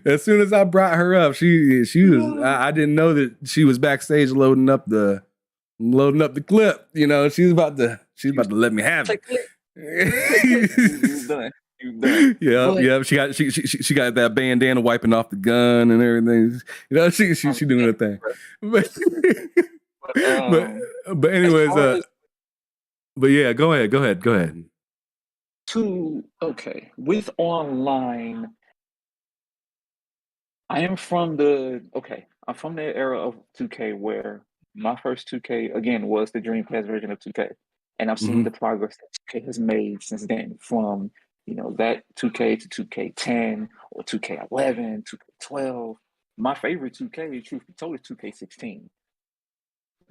As soon as I brought her up, she was. I didn't know that she was backstage loading up the clip. You know, she's about to let me have it. You done. Yeah. She got that bandana wiping off the gun and everything. You know, she doing her thing. But anyways, but yeah, go ahead. With online, I'm from the era of 2K where my first 2K again was the Dreamcast version of 2K, and I've seen the progress that 2K has made since then, from that 2K to 2K10 or 2K11, 2K12. My favorite 2K, truth be told, is 2K16.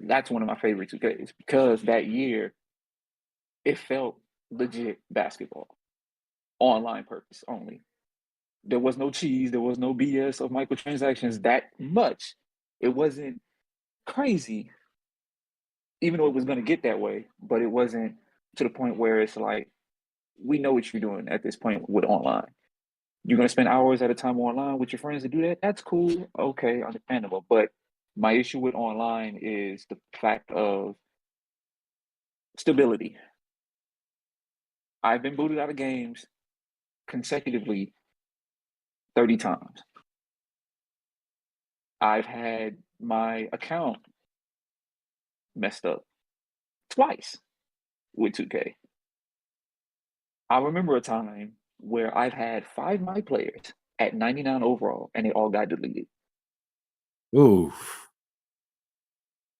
That's one of my favorite 2Ks because that year it felt legit basketball, online purpose only. There was no cheese, there was no BS of microtransactions that much. It wasn't crazy, even though it was going to get that way, but it wasn't to the point where it's like, we know what you're doing at this point with online. You're going to spend hours at a time online with your friends to do that? That's cool. Okay, understandable. But my issue with online is the fact of stability. I've been booted out of games consecutively 30 times. I've had my account messed up twice with 2K. I remember a time where I've had 5 my players at 99 overall and they all got deleted. Ooh.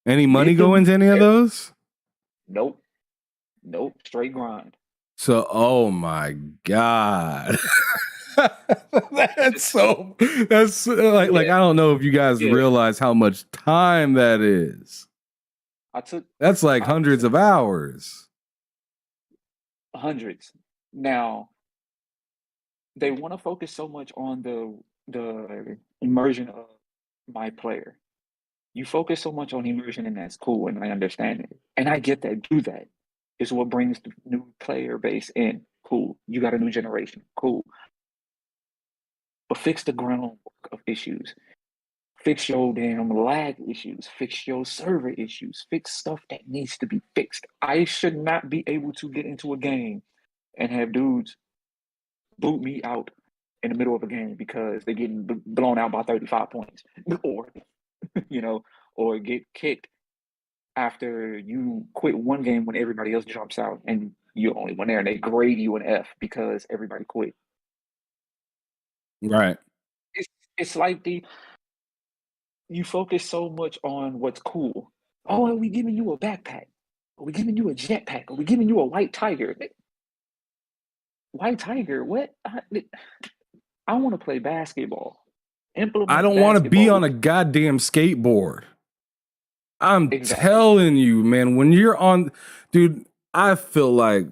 Any money go into any of those? Nope. Straight grind. So, oh my God. That's like I don't know if you guys realize how much time that is. That's like hundreds of hours. Hundreds. Now, they want to focus so much on the immersion of my player. You focus so much on immersion, and that's cool, and I understand it. And I get that. Do that. It's what brings the new player base in. Cool. You got a new generation. Cool. But fix the groundwork of issues. Fix your damn lag issues. Fix your server issues. Fix stuff that needs to be fixed. I should not be able to get into a game and have dudes boot me out in the middle of a game because they're getting blown out by 35 points, or get kicked after you quit one game when everybody else jumps out and you're the only one there, and they grade you an F because everybody quit. Right. It's like you focus so much on what's cool. Oh, are we giving you a backpack? Are we giving you a jetpack? Are we giving you a white tiger? White tiger? What? I want to play basketball. I don't want to be on a goddamn skateboard. I'm telling you, man, when you're on, dude, I feel like,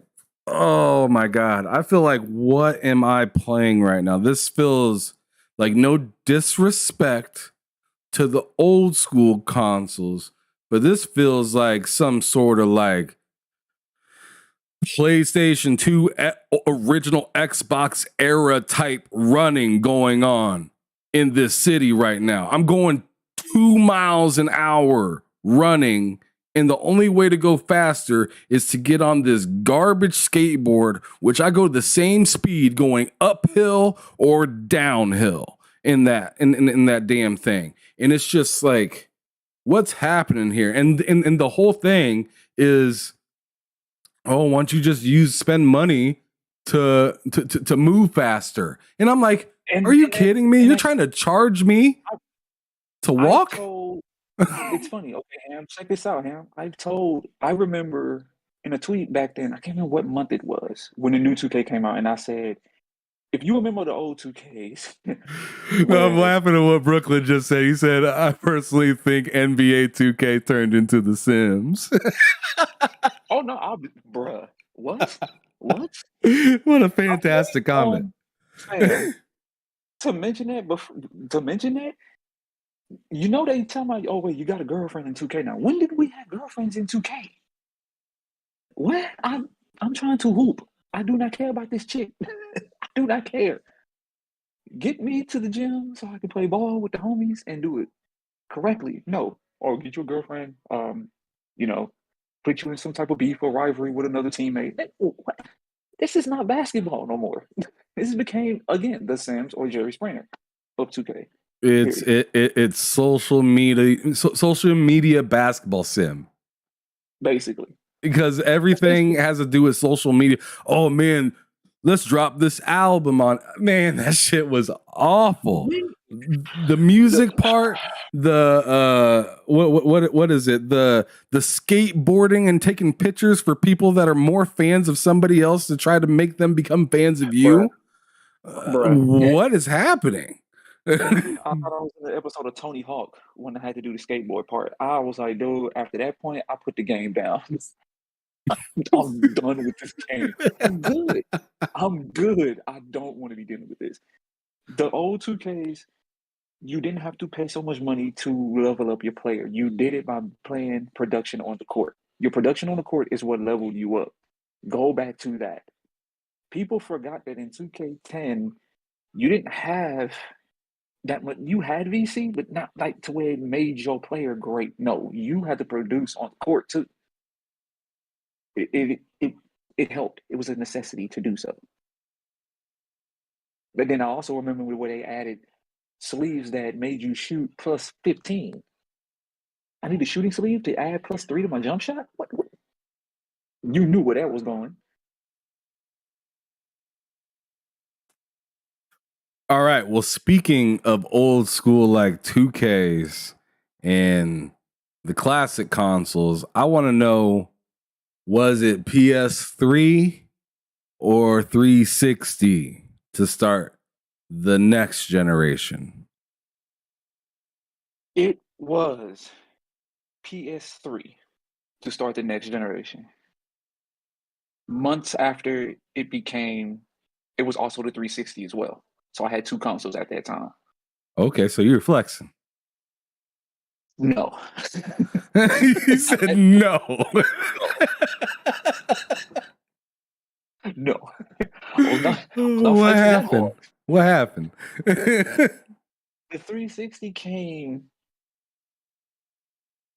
oh my God, I feel like, what am I playing right now? This feels like, no disrespect to the old school consoles, but this feels like some sort of like PlayStation 2 original Xbox era type running going on in this city right now. I'm going 2 miles an hour running, and the only way to go faster is to get on this garbage skateboard, which I go the same speed going uphill or downhill in that damn thing. And it's just like, what's happening here? And the whole thing is, oh, why don't you just spend money to move faster? And I'm like, are you kidding me? You're trying to charge me to walk? It's funny. Okay, Ham, check this out, Ham. I remember in a tweet back then, I can't remember what month it was, when the new 2K came out, and I said, if you remember the old 2Ks. No, I'm laughing at what Brooklyn just said. He said, I personally think NBA 2K turned into The Sims. Oh, no, bruh. What? What? What a fantastic comment. To mention that, you know they tell me, oh, wait, you got a girlfriend in 2K now. When did we have girlfriends in 2K? What? I'm trying to hoop. I do not care about this chick. I do not care. Get me to the gym so I can play ball with the homies and do it correctly. No. Or get your girlfriend, put you in some type of beef or rivalry with another teammate. What? This is not basketball no more. This became, again, The Sims or Jerry Springer of 2K. It's social media basketball sim. Basically. Because everything has to do with social media. Oh man, let's drop this album on. Man, that shit was awful. The music part, the what is it? The skateboarding and taking pictures for people that are more fans of somebody else to try to make them become fans of you. What is happening? I thought I was in the episode of Tony Hawk when I had to do the skateboard part. I was like, dude, after that point, I put the game down. I'm done with this game. I'm good. I don't want to be dealing with this. The old 2Ks, you didn't have to pay so much money to level up your player. You did it by playing production on the court. Your production on the court is what leveled you up. Go back to that. People forgot that in 2K10, you didn't have that much. You had VC, but not like to where it made your player great. No, you had to produce on the court too. It helped. It was a necessity to do so. But then I also remember where they added sleeves that made you shoot plus 15. I need a shooting sleeve to add plus 3 to my jump shot? What? You knew where that was going. All right. Well, speaking of old school like 2Ks and the classic consoles, I want to know, was it PS3 or 360 to start the next generation? It was PS3 to start the next generation. Months after it was also the 360 as well. So I had 2 consoles at that time. Okay, so you're flexing. No. He said no. No. What happened? What happened? The 360 came.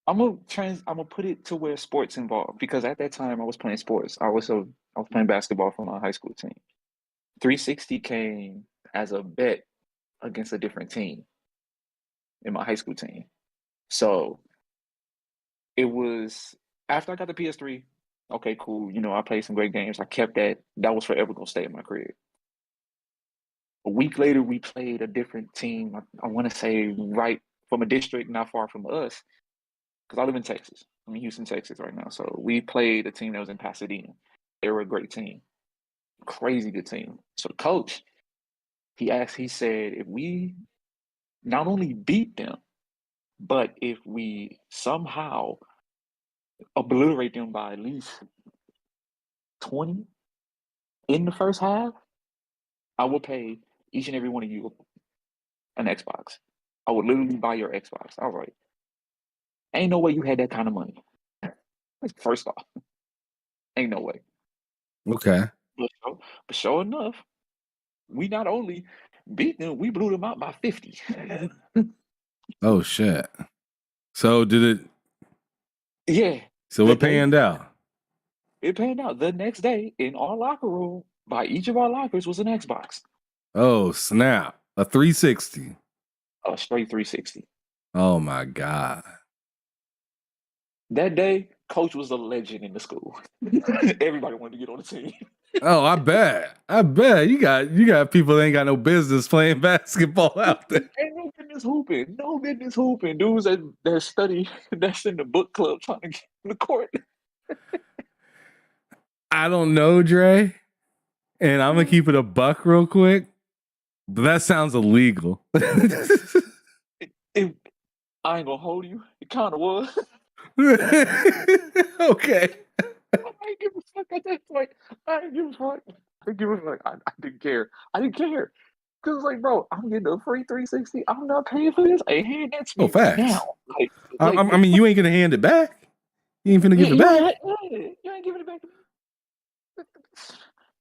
I'm gonna put it to where sports involved, because at that time I was playing sports. I was playing basketball for my high school team. 360 came as a bet against a different team in my high school team. So it was after I got the PS3. Okay, cool. I played some great games. I kept that. That was forever gonna stay in my crib. A week later, we played a different team. I want to say right from a district not far from us, because I live in Texas. I'm in Houston, Texas right now. So we played a team that was in Pasadena. They were a great team, crazy good team. So the coach, he said, if we not only beat them, but if we somehow obliterate them by at least 20 in the first half, I will pay each and every one of you an Xbox. I would literally buy your Xbox. I was like, ain't no way you had that kind of money. First off, ain't no way. Okay. But sure enough, we not only beat them, we blew them out by 50. Oh shit. So did it? Yeah. So it panned out. It panned out. The next day in our locker room, by each of our lockers was an Xbox. Oh snap! A 360. A straight 360. Oh my god. That day, coach was a legend in the school. Everybody wanted to get on the team. Oh, I bet. You got people that ain't got no business playing basketball out there. Ain't no business hooping. No business hooping. Dudes that study, that's in the book club trying to get in the court. I don't know, Drey, and I'm gonna keep it a buck real quick, but that sounds illegal. I ain't gonna hold you. It kind of was. Okay. I didn't give a fuck at that point. I didn't give a fuck. I didn't care. I didn't care. Because, like, bro, I'm getting a free 360. I'm not paying for this. Hey, hand that to me facts. now. I mean, you ain't gonna hand it back. You ain't finna give it back. You ain't giving it back to me.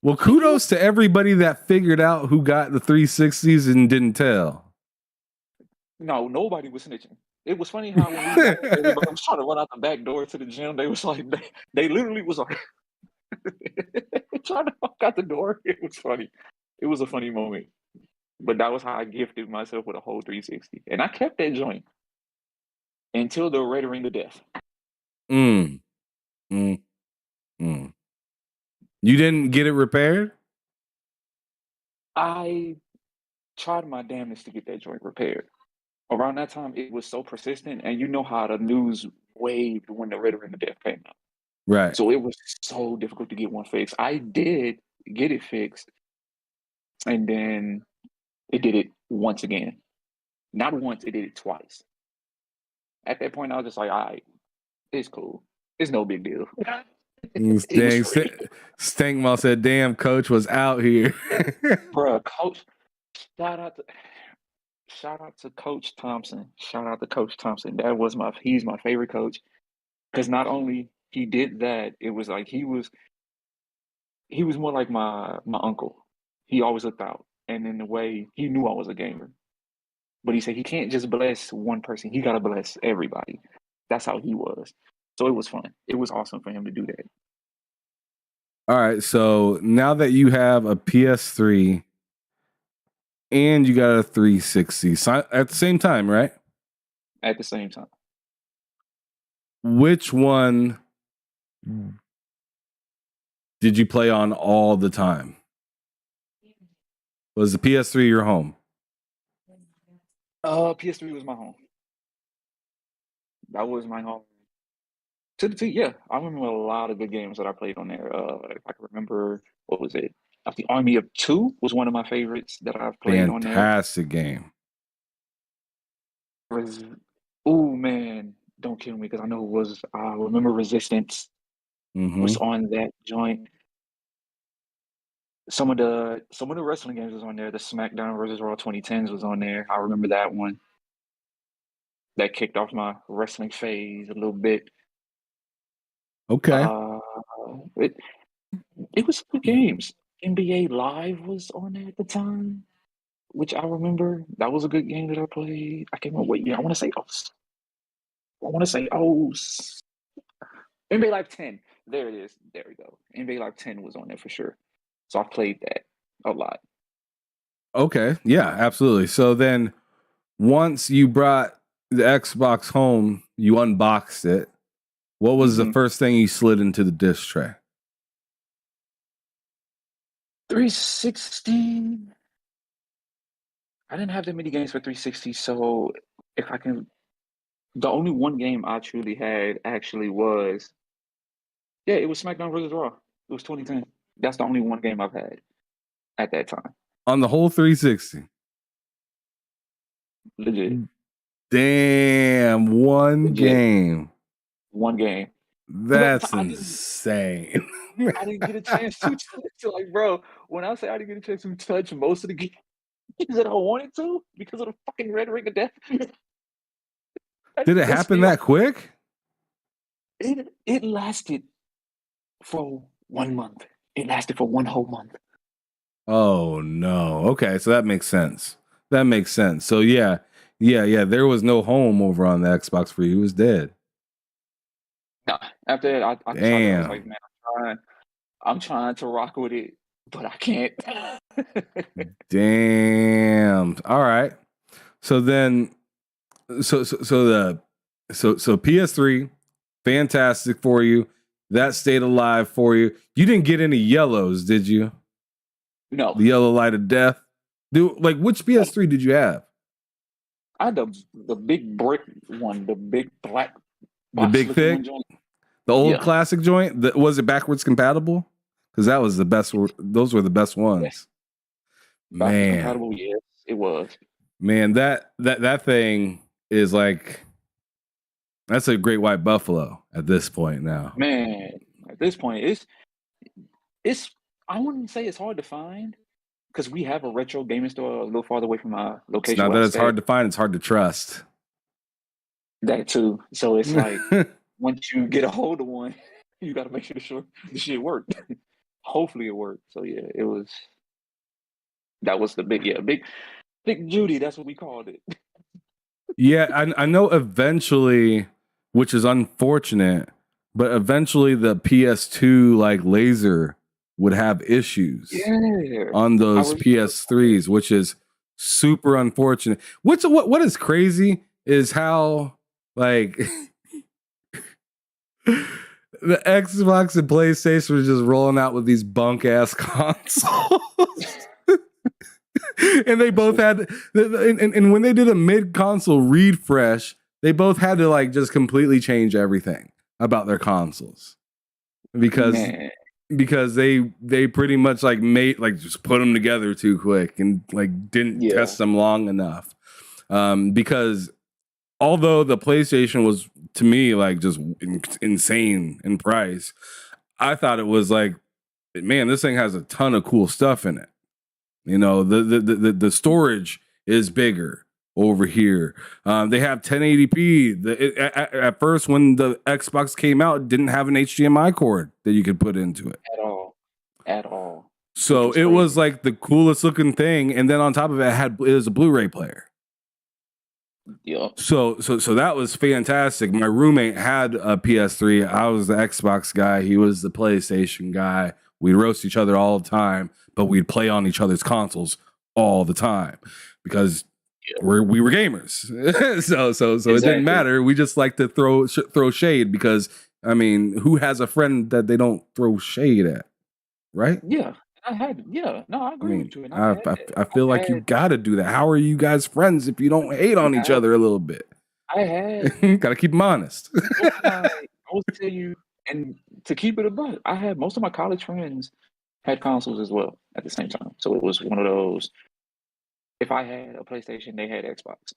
Well, kudos to everybody that figured out who got the 360s and didn't tell. No, nobody was snitching. It was funny how when we got, everybody was trying to run out the back door to the gym. They was like, they literally was like trying to walk out the door. It was funny. It was a funny moment. But that was how I gifted myself with a whole 360. And I kept that joint until the red ring of death. You didn't get it repaired? I tried my damnedest to get that joint repaired. Around that time, it was so persistent, and you know how the news waved when the red ring of death came out. Right. So it was so difficult to get one fixed. I did get it fixed, and then it did it once again. Not once, it did it twice. At that point, I was just like, all right, it's cool. It's no big deal. Dang, Stankmal said, damn, coach was out here. Bruh, coach, shout out to Coach Thompson. Shout out to Coach Thompson. He's my favorite coach. Because not only he did that, it was like he was more like my uncle. He always looked out. And in a way, he knew I was a gamer. But he said he can't just bless one person. He gotta bless everybody. That's how he was. So it was fun. It was awesome for him to do that. All right, so now that you have a PS3 and you got a 360 at the same time, right? At the same time. Which one did you play on all the time? Was the PS3 your home? PS3 was my home. That was my home. To the T, yeah. I remember a lot of good games that I played on there. If I can remember, what was it? The Army of Two was one of my favorites that I've played on there. Fantastic game. Oh man, don't kill me because I know it was. I remember Resistance was on that joint. Some of the wrestling games was on there. The SmackDown versus Raw 2010s was on there. I remember that one. That kicked off my wrestling phase a little bit. Okay. It was good games. NBA Live was on there at the time, which I remember. That was a good game that I played. I can't remember what year. I want to say NBA Live 10. There it is. There we go. NBA Live 10 was on there for sure. So I played that a lot. Okay. Yeah, absolutely. So then once you brought the Xbox home, you unboxed it. What was the first thing you slid into the disc tray? 360. I didn't have that many games for 360, so the only one game I truly had actually was, it was SmackDown vs. Raw. It was 2010. That's the only one game I've had at that time. On the whole 360? Legit. Damn, one game. One game. That's insane. I didn't get a chance to like, bro, when I say I didn't get a chance to touch most of the games that I wanted to because of the fucking red ring of death. Did it happen that quick? It lasted for 1 month. It lasted for one whole month. Oh no. Okay, so that makes sense. So yeah. There was no home over on the Xbox for you. It was dead. Nah, after that, I was like, man, I'm trying to rock with it, but I can't. Damn. All right. So then, so PS3, fantastic for you. That stayed alive for you. You didn't get any yellows, did you? No. The yellow light of death. Dude, like, which PS3 did you have? I had the big brick one, the big black, The big thick, the old classic joint. Was it backwards compatible? Because that was the best. Those were the best ones. Yeah. Backwards compatible, yes, it was. Man, that thing is like, that's a great white buffalo at this point now. Man, at this point, it's I wouldn't say it's hard to find because we have a retro gaming store a little farther away from our location. It's not that it's hard to find; it's hard to trust. That too. So it's like once you get a hold of one, you got to make sure the shit worked. Hopefully it worked. So yeah, that was the big Judy. That's what we called it. Yeah, I know eventually, which is unfortunate, but eventually the PS2 like laser would have issues on those PS3s, which is super unfortunate. What is crazy is how like the Xbox and PlayStation was just rolling out with these bunk ass consoles. And they both had, and when they did a mid console refresh, they both had to like just completely change everything about their consoles because they pretty much like made like just put them together too quick and like didn't test them long enough. Because although the PlayStation was to me like just insane in price, I thought it was like, man, this thing has a ton of cool stuff in it. You know, the storage is bigger over here. They have 1080p. At first, when the Xbox came out, it didn't have an HDMI cord that you could put into it. At all. So it was like the coolest looking thing. And then on top of it, it was a Blu-ray player. Yeah. So that was fantastic. My roommate had a PS3. I was the Xbox guy. He was the PlayStation guy. We'd roast each other all the time, but we'd play on each other's consoles all the time because we were gamers. so exactly. It didn't matter. We just like to throw shade because, I mean, who has a friend that they don't throw shade at, right? Yeah. I agree with you. I feel like you got to do that. How are you guys friends if you don't hate on each other a little bit? Got to keep them honest. I will tell you, and to keep it above, I had most of my college friends had consoles as well at the same time. So it was one of those, if I had a PlayStation, they had Xbox.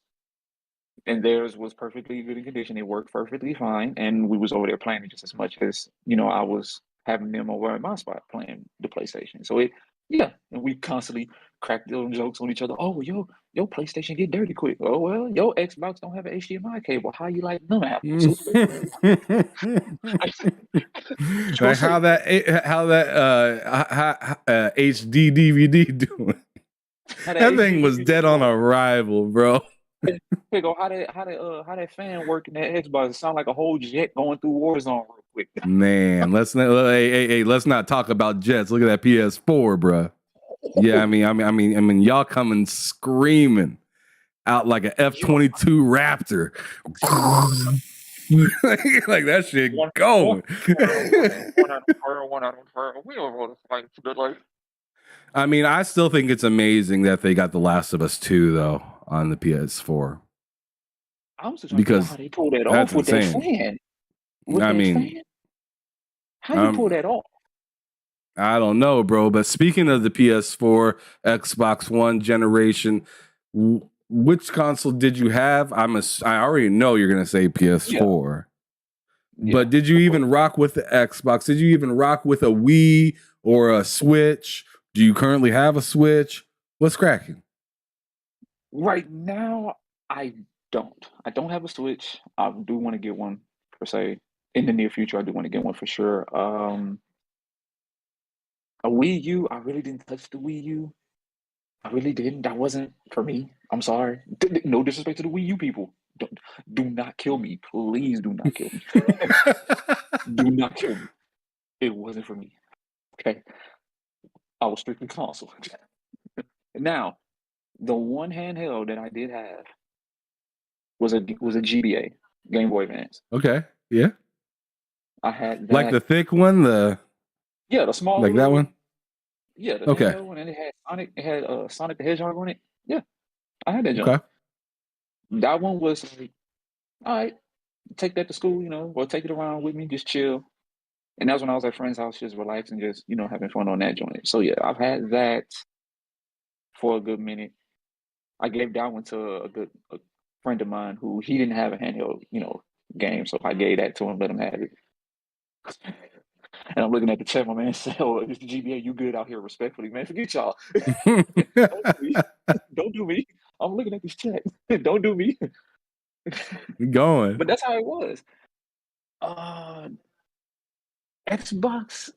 And theirs was perfectly good in condition. It worked perfectly fine. And we was over there playing it just as much as, I was having them over at my spot playing the PlayStation. So and we constantly cracked those jokes on each other. Oh, your PlayStation get dirty quick. Oh, well, your Xbox don't have an HDMI cable. How you like them apples? Like how that HD DVD doing? That thing was dead on arrival, bro. Hey, go how that fan working that Xbox? It sound like a whole jet going through Warzone real quick. Man, let's not talk about jets. Look at that PS4, bro. Yeah, I mean, y'all coming screaming out like an F-22 Raptor, like that shit going. I mean, I still think it's amazing that they got The Last of Us 2 though on the PS4. I'm still trying to figure out how they pulled that off with that fan. How you pull that off? I don't know, bro. But speaking of the PS4, Xbox One generation, which console did you have? I already know you're gonna say PS4. Yeah. But did you even rock with the Xbox? Did you even rock with a Wii or a Switch? Do you currently have a Switch? What's cracking? Right now, I don't. I don't have a Switch. I do want to get one, per se. In the near future, I do want to get one for sure. A Wii U, I really didn't touch the Wii U. I really didn't. That wasn't for me. I'm sorry. No disrespect to the Wii U people. Do not kill me. Please do not kill me. Do not kill me. It wasn't for me. Okay. I was strictly console. Now, the one handheld that I did have was a GBA, Game Boy Advance. Okay. Yeah. I had that. Like the thick one, the small like that one. Yeah, the Okay. handheld one, and it had Sonic. It had Sonic the Hedgehog on it. Yeah, I had that jump. Okay. That one was like, all right, take that to school, or take it around with me, just chill. And that's when I was at friend's house, just relaxing, just having fun on that joint. So yeah, I've had that for a good minute. I gave that one to a friend of mine who he didn't have a handheld, game, so I gave that to him, let him have it. And I'm looking at the chat, my man said, "Oh, it's the GBA. You good out here, respectfully, man? Forget y'all. Don't do me. I'm looking at this chat. Don't do me." Going. But that's how it was. Xbox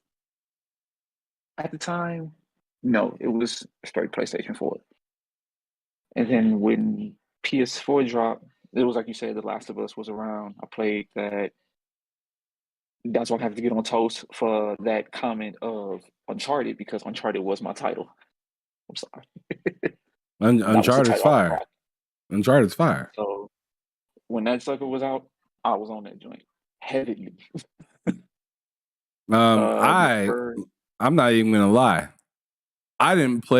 at the time, no, it was straight PlayStation 4. And then when PS4 dropped, it was like you said, The Last of Us was around. I played that. That's why I have to get on toast for that comment of Uncharted, because Uncharted was my title. I'm sorry. Uncharted's fire. Uncharted's fire. So when that sucker was out, I was on that joint heavily. I'm not even gonna lie. I didn't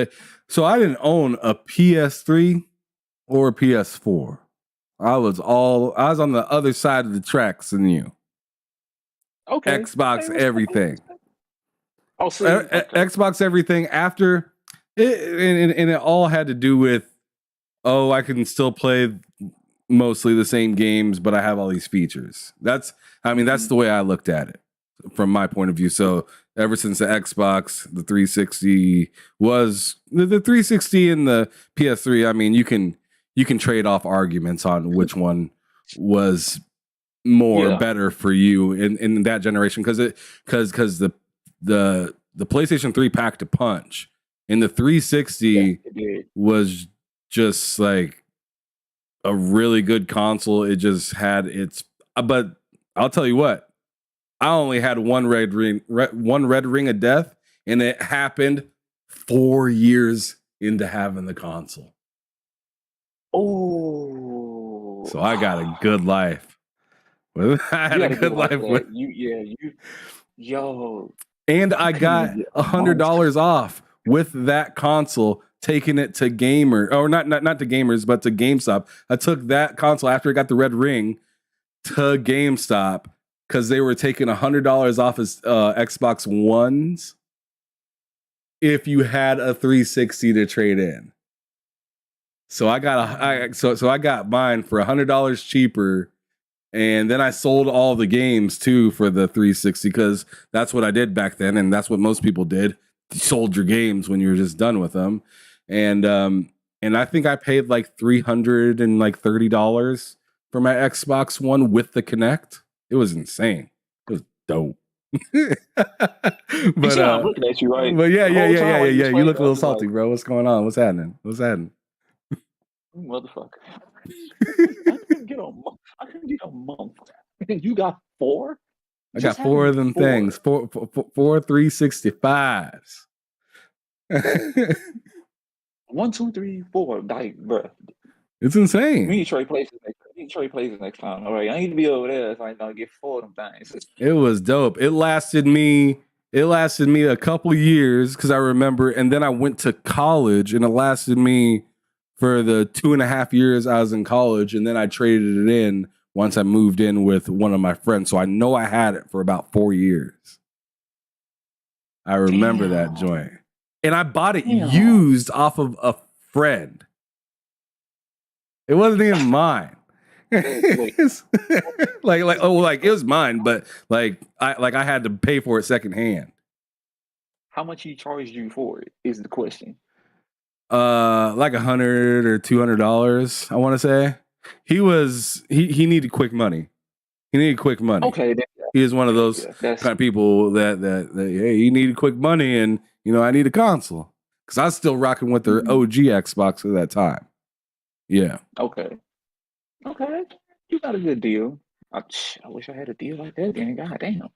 own a PS3 or a PS4. I was on the other side of the tracks than you. Okay. Xbox everything. Oh, see, okay. Xbox everything after it, and it all had to do with, I can still play mostly the same games, but I have all these features. That's the way I looked at it from my point of view. So ever since the Xbox, the 360 was the 360 and the PS3, I mean, you can trade off arguments on which one was better for you in that generation, because the PlayStation 3 packed a punch, and the 360 was just like a really good console. It just had but I'll tell you what, I only had one red ring of death, and it happened 4 years into having the console. Oh, so I got a good life. I had a good life with and I got $100 off with that console, taking it to not to gamers, but to GameStop. I took that console after I got the red ring to GameStop because they were taking $100 off as Xbox Ones if you had a 360 to trade in. So I got mine for $100 cheaper. And then I sold all the games too for the 360, because that's what I did back then, and that's what most people did. You sold your games when you were just done with them. And I think I paid like $330 for my Xbox One with the Kinect. It was insane. It was dope. But I'm looking at you, right? But yeah. You look a little salty, bro. What's going on? What's happening? Motherfucker. I couldn't get a month. You got 4? I got 4 of them things. 4 365s. 1, 2, 3, 4. Like, bro. It's insane. We need to trade places next time. All right, I need to be over there so I don't get 4 of them things. It was dope. It lasted me a couple years, because I remember, and then I went to college, and it lasted me for the 2.5 years I was in college, and then I traded it in once I moved in with one of my friends. So I know I had it for about 4 years. I remember that joint. And I bought it used off of a friend. It wasn't even mine. It was mine, but I had to pay for it secondhand. How much he charged you for it is the question. Like $100 or $200, I want to say. He needed quick money. Okay. He is one of those kind of people that hey, he needed quick money, and I need a console, because I was still rocking with their OG Xbox at that time. Yeah. Okay. You got a good deal. I wish I had a deal like that. Then, God damn.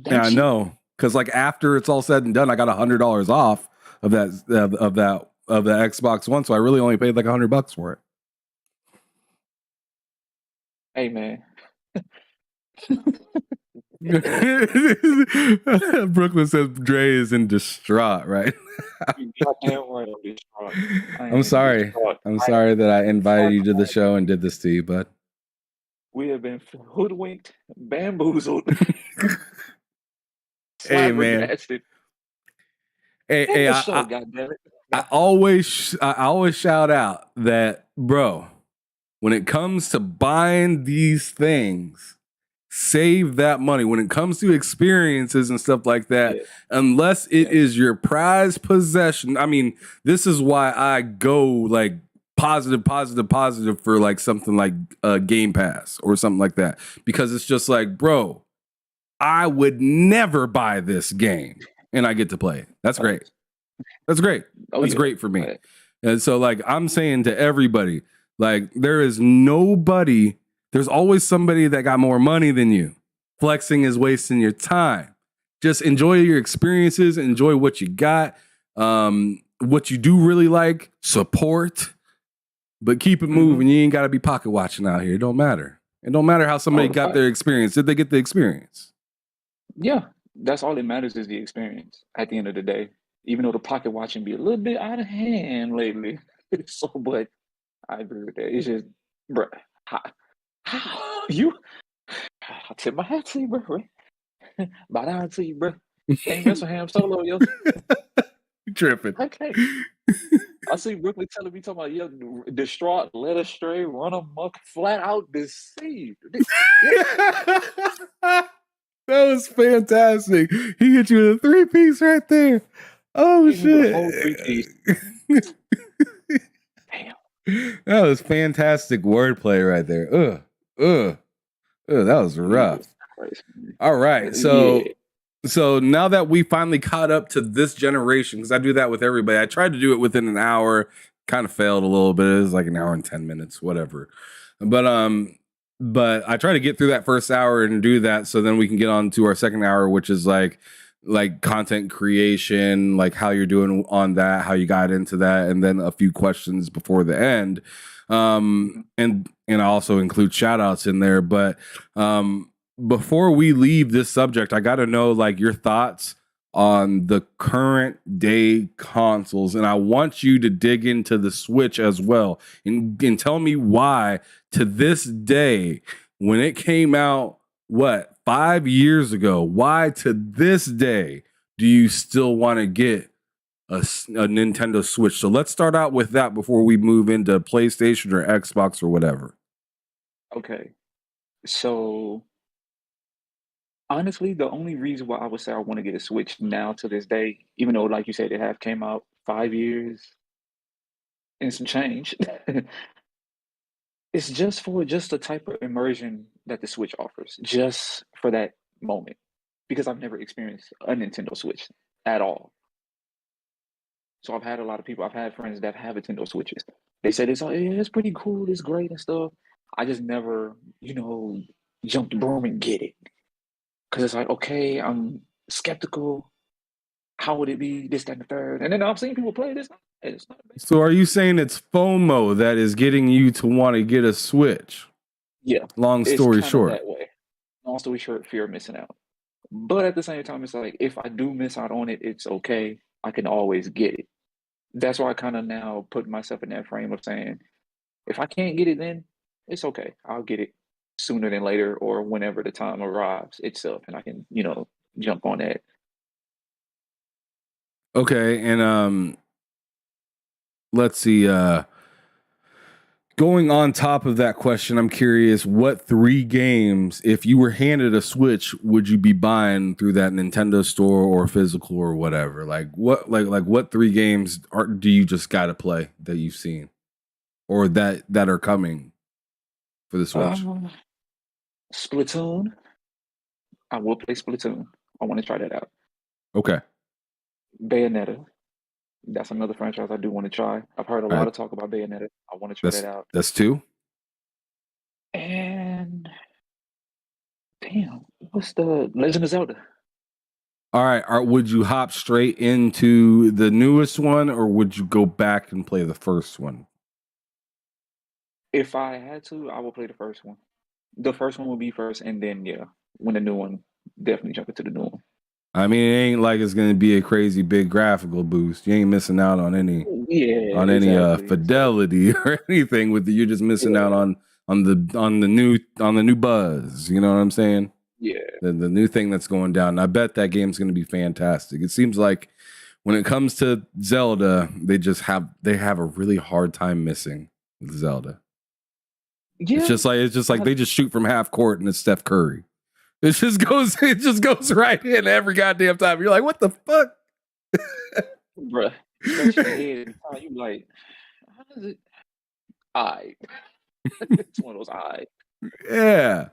I know, because like after it's all said and done, I got $100 off of the Xbox One, so I really only paid like $100 for it. Hey man, Brooklyn says Drey is in distraught, right? Goddamn right, I'm distraught. I I'm am sorry. distraught. I'm sorry that I invited you to the show and did this to you, bud. We have been hoodwinked, bamboozled, Hey, man. flabbergasted. Hey, Goddammit. I always shout out that, bro, when it comes to buying these things, save that money. When it comes to experiences and stuff like that, Yeah. unless it is your prized possession. I mean, this is why I go like positive for like something like Game Pass or something like that. Because it's just like, bro, I would never buy this game and I get to play it. That's great. That's great. That's great for me. And so like I'm saying to everybody, like there's always somebody that got more money than you. Flexing is wasting your time. Just enjoy your experiences, enjoy what you got, what you do really like, support, but keep it moving. You ain't got to be pocket watching out here. It don't matter. It don't matter how somebody got their experience. Did they get the experience? Yeah, that's all that matters is the experience at the end of the day. Even though the pocket watching be a little bit out of hand lately. So, but I agree with that. It's just, bro, how you? I tip my hat to you, bro. Bow down to you, bro. Can't mess with Ham Solo, yo. You tripping. Okay. I see Brooklyn talking about, yo, distraught, led astray, run amok, flat out deceived. That was fantastic. He hit you with a 3-piece right there. Oh, shit. Whole 3-piece. Damn. That was fantastic wordplay right there. That was rough. All right. So now that we finally caught up to this generation, because I do that with everybody. I tried to do it within an hour, kind of failed a little bit. It was like an hour and 10 minutes, whatever. But I try to get through that first hour and do that so then we can get on to our second hour, which is like content creation, like how you're doing on that, how you got into that, and then a few questions before the end. And I also include shout outs in there. But before we leave this subject, I got to know like your thoughts on the current day consoles. And I want you to dig into the Switch as well and tell me why to this day, when it came out, 5 years ago, why to this day do you still want to get a Nintendo Switch? So let's start out with that before we move into PlayStation or Xbox or whatever. Okay. So honestly, the only reason why I would say I want to get a Switch now to this day, even though, like you said, it have came out 5 years and some change, it's just for the type of immersion that the Switch offers, just for that moment. Because I've never experienced a Nintendo Switch at all. So I've had a lot of people, I've had friends that have Nintendo Switches. They said it's pretty cool, it's great and stuff. I just never, jump the broom and get it. Because it's like, okay, I'm skeptical. How would it be? This, that, and the third. And then I've seen people play this. It's not bad. So are you saying it's FOMO that is getting you to want to get a Switch? Yeah. Long story short. That way. Long story short, fear of missing out. But at the same time, it's like, if I do miss out on it, it's okay. I can always get it. That's why I kind of now put myself in that frame of saying, if I can't get it then, it's okay. I'll get it sooner than later or whenever the time arrives itself, and I can, jump on that. Okay, and let's see. Going on top of that question, I'm curious, what 3 games, if you were handed a Switch, would you be buying through that Nintendo store or physical or whatever? Like what 3 games do you just got to play that you've seen or that are coming for the Switch? Splatoon. I will play Splatoon. I want to try that out. Okay. Bayonetta. That's another franchise I do want to try. I've heard a lot of talk about Bayonetta. I want to try that out. That's 2. And damn, what's the Legend of Zelda? All right. Would you hop straight into the newest one, or would you go back and play the first one? If I had to, I will play the first one. The first one will be first, and then when the new one, definitely jump into the new one. I mean, it ain't like it's gonna be a crazy big graphical boost. You ain't missing out on any Exactly. fidelity or anything with it. You're just missing out on the new buzz. You know what I'm saying? Yeah. The new thing that's going down. And I bet that game's gonna be fantastic. It seems like when it comes to Zelda, they have a really hard time missing with Zelda. Yeah. It's just like they just shoot from half court and it's Steph Curry. It just goes right in every goddamn time. You're like, what the fuck? Bruh. You like, how does it? It's one of those Yeah.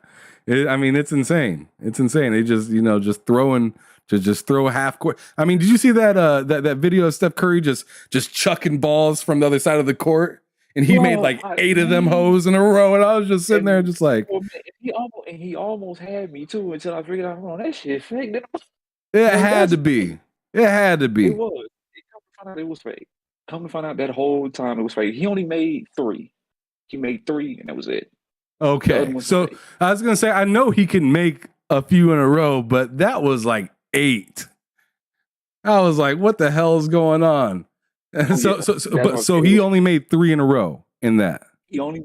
I mean, it's insane. It's insane. They just, just throw half court. I mean, did you see that that video of Steph Curry just chucking balls from the other side of the court? And he made like 8 of them hoes in a row, and I was just sitting there, just like, he almost had me too until I figured out, that shit fake. It had to be. It was. It was fake. Come to find out that whole time it was fake. He only made 3. He made 3, and that was it. Okay, so I was gonna say I know he can make a few in a row, but that was like 8. I was like, what the hell is going on? So he only made 3 in a row in that. He only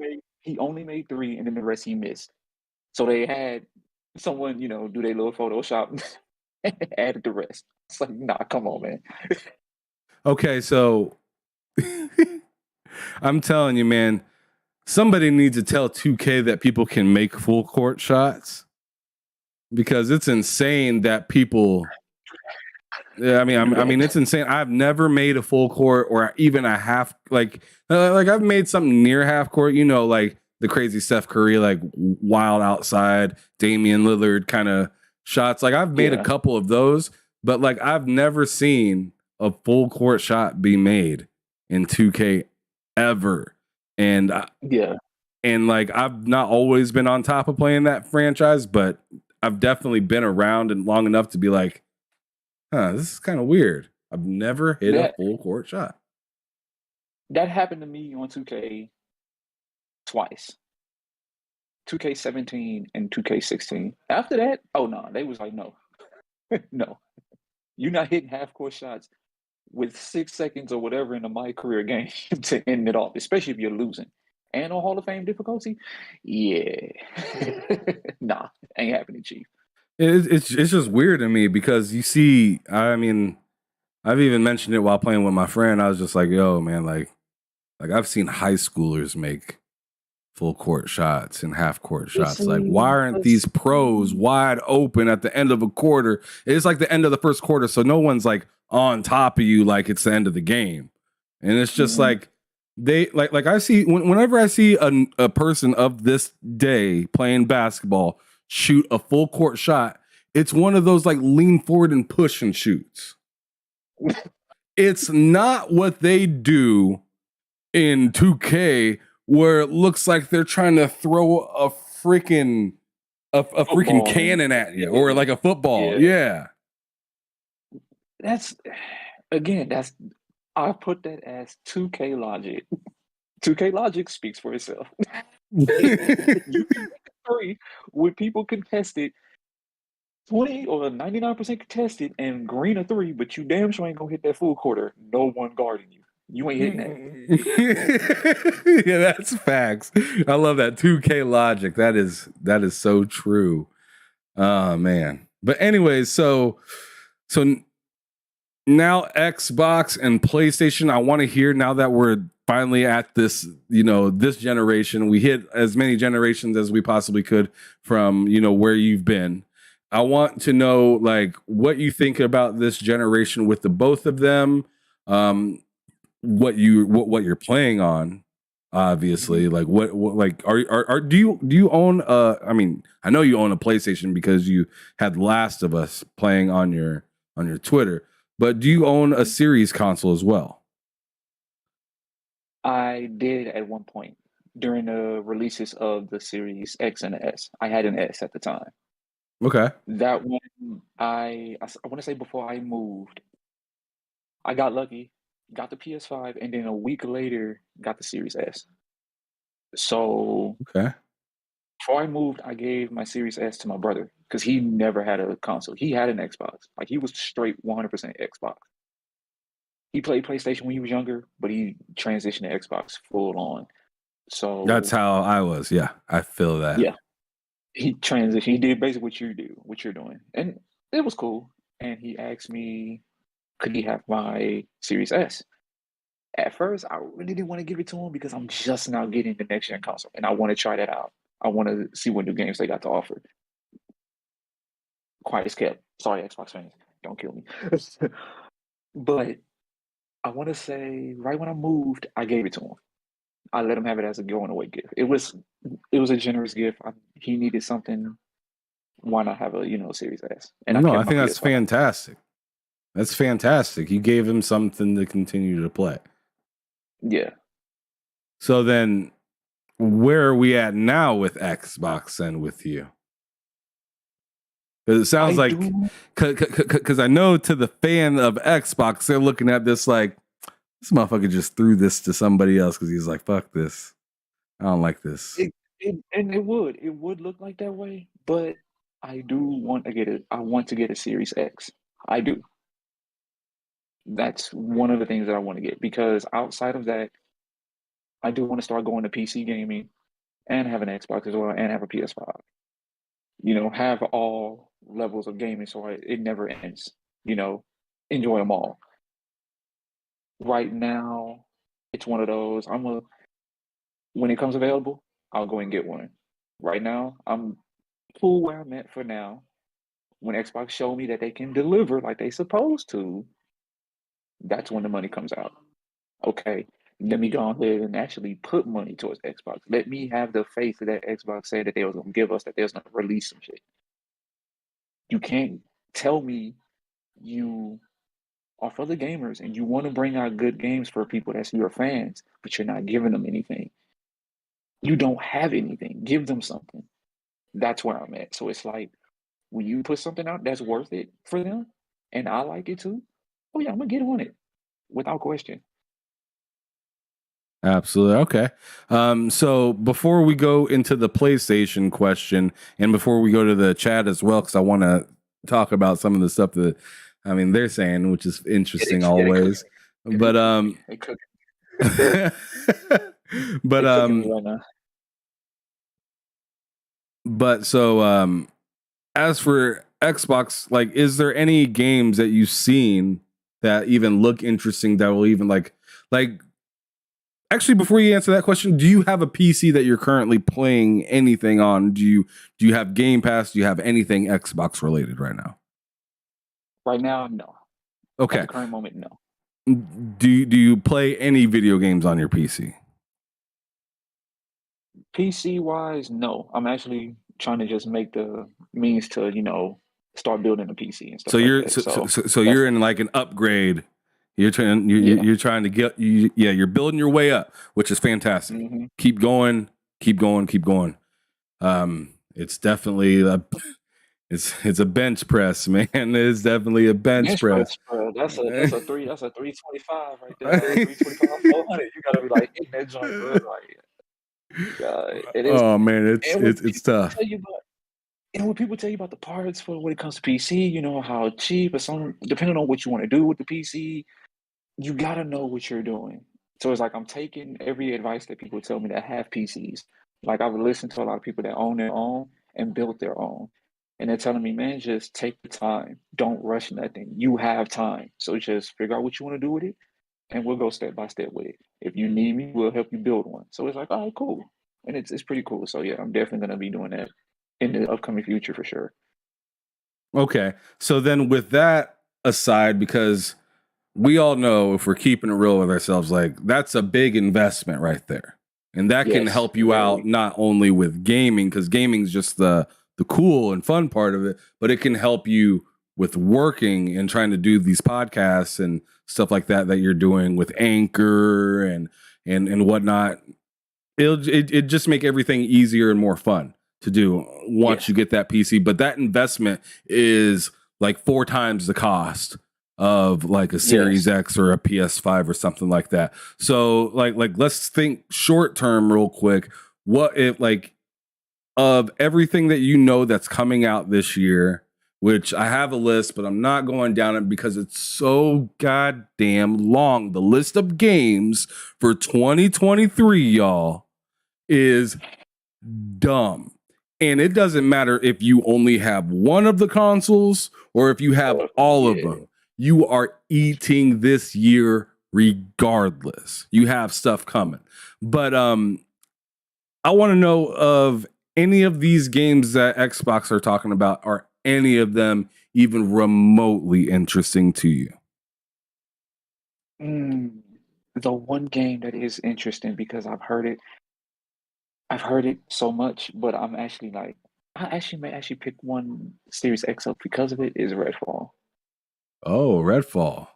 made 3, and then the rest he missed. So they had someone, do their little Photoshop and added the rest. It's like, nah, come on, man. Okay, so I'm telling you, man, somebody needs to tell 2K that people can make full court shots, because it's insane that people. Yeah, I mean, it's insane. I've never made a full court or even a half. Like I've made something near half court. Like the crazy Steph Curry, like wild outside Damian Lillard kind of shots. Like I've made a couple of those, but like I've never seen a full court shot be made in 2K ever. And and like I've not always been on top of playing that franchise, but I've definitely been around and long enough to be like, this is kind of weird. I've never hit a full court shot. That happened to me on 2K twice. 2K17 and 2K16. After that, they was like, no. No. You're not hitting half court shots with 6 seconds or whatever in a My Career game to end it off, especially if you're losing. And on Hall of Fame difficulty? Yeah. Nah, ain't happening, Chief. It's just weird to me because you see, I mean, I've even mentioned it while playing with my friend. I was just like, yo, man, like I've seen high schoolers make full court shots and half court shots. Like, why aren't these pros wide open at the end of a quarter? It's like the end of the first quarter, so no one's like on top of you like it's the end of the game. And it's just like they like I see whenever I see a person of this day playing basketball shoot a full court shot, it's one of those like lean forward and push and shoots. It's not what they do in 2K where it looks like they're trying to throw a freaking cannon at you or like a football. Yeah. I put that as 2K logic. 2K logic speaks for itself. You can 3 with people contested 20 or 99% contested and green a 3, but you damn sure ain't gonna hit that full quarter. No one guarding you. You ain't hitting that. Yeah, that's facts. I love that 2K logic. That is so true. Oh man. But anyways, so now Xbox and PlayStation, I want to hear, now that we're finally at this, this generation, we hit as many generations as we possibly could from, where you've been. I want to know like what you think about this generation with the both of them. What you're playing on, obviously. Like what like are do you own I mean, I know you own a PlayStation because you had Last of Us playing on your Twitter, but do you own a series console as well? I did at one point during the releases of the Series X and the S. I had an S at the time. Okay. That one, I want to say before I moved, I got lucky, got the PS5, and then a week later got the Series S. So okay, before I moved, I gave my Series S to my brother because he never had a console. He had an Xbox. Like he was straight 100% Xbox. He played PlayStation when he was younger, but he transitioned to Xbox full on. So That's how I was. Yeah, I feel that. yeah, he transitioned. He did basically what you're doing, and it was cool. And he asked me, could he have my Series S? At first, I really didn't want to give it to him because I'm just now getting the next gen console, and I want to try that out. I want to see what new games they got to offer. Quiet as kept. Sorry, Xbox fans, don't kill me. But I want to say, right when I moved, I gave it to him. I let him have it as a going away gift. It was a generous gift. He needed something. Why not have a Series S? And No, kept I my think that's PS5. fantastic. That's fantastic. You gave him something to continue to play. Yeah. So then, where are we at now with Xbox and with you? Because it sounds like, because I know to the fan of Xbox, they're looking at this like, this motherfucker just threw this to somebody else because he's like, fuck this. I don't like this. It would look like that way, but I do want to get it. I want to get a Series X. I do. That's one of the things that I want to get, because outside of that, I do want to start going to PC gaming and have an Xbox as well and have a PS5. Have all levels of gaming so it never ends. Enjoy them all. Right now, it's one of those. When it comes available, I'll go and get one. Right now, I'm cool where I'm at for now. When Xbox show me that they can deliver like they supposed to, that's when the money comes out. Okay, let me go ahead and actually put money towards Xbox. Let me have the faith that Xbox said that they was gonna give us, that they was gonna release some shit. You can't tell me you are for the gamers and you want to bring out good games for people that's your fans, but you're not giving them anything. You don't have anything. Give them something. That's where I'm at. So it's like, when you put something out that's worth it for them, and I like it too, oh yeah, I'm gonna get on it without question. Absolutely. Okay. So before we go into the PlayStation question, and before we go to the chat as well, because I want to talk about some of the stuff that, they're saying, which is interesting always. But but so as for Xbox, like, is there any games that you've seen that even look interesting that will even like actually, before you answer that question, do you have a PC that you're currently playing anything on? Do you have Game Pass? Do you have anything Xbox related right now? Right now, no. Okay. At the current moment, no. Do you play any video games on your PC? PC wise, no. I'm actually trying to just make the means to, start building a PC and stuff. So you're like that. so you're in like an upgrade. You're trying to get you're building your way up, which is fantastic. Mm-hmm. Keep going. It's definitely it's a bench press, man. It's definitely a bench press. That's a 325 right there. 325, 400. You gotta be like hitting that joint, bro. Like, it is. Oh man, it's tough. And when people tell you about the parts for when it comes to PC, how cheap or something, depending on what you want to do with the PC, you gotta know what you're doing. So it's like I'm taking every advice that people tell me that have PCs. Like I've listened to a lot of people that own their own and built their own. And they're telling me, man, just take the time. Don't rush nothing. You have time. So just figure out what you want to do with it, and we'll go step by step with it. If you need me, we'll help you build one. So it's like, all right, cool. And it's pretty cool. So yeah, I'm definitely going to be doing that in the upcoming future for sure. Okay. So then with that aside, because we all know, if we're keeping it real with ourselves, like that's a big investment right there. And that can help you out not only with gaming, because gaming is just the cool and fun part of it, but it can help you with working and trying to do these podcasts and stuff like that you're doing with Anchor and whatnot. It just make everything easier and more fun to do once you get that PC. But that investment is like 4 times the cost of like a Series X or a PS5 or something like that. So like let's think short term real quick. What if, like, of everything that you know that's coming out this year, which I have a list, but I'm not going down it because it's so goddamn long. The list of games for 2023, y'all, is dumb. And it doesn't matter if you only have one of the consoles or if you have all of them. You are eating this year regardless. You have stuff coming. But I want to know of any of these games that Xbox are talking about, are any of them even remotely interesting to you? The one game that is interesting because I've heard it so much, but I'm actually like, I actually may actually pick one Series X up because of it is Redfall. Oh, Redfall.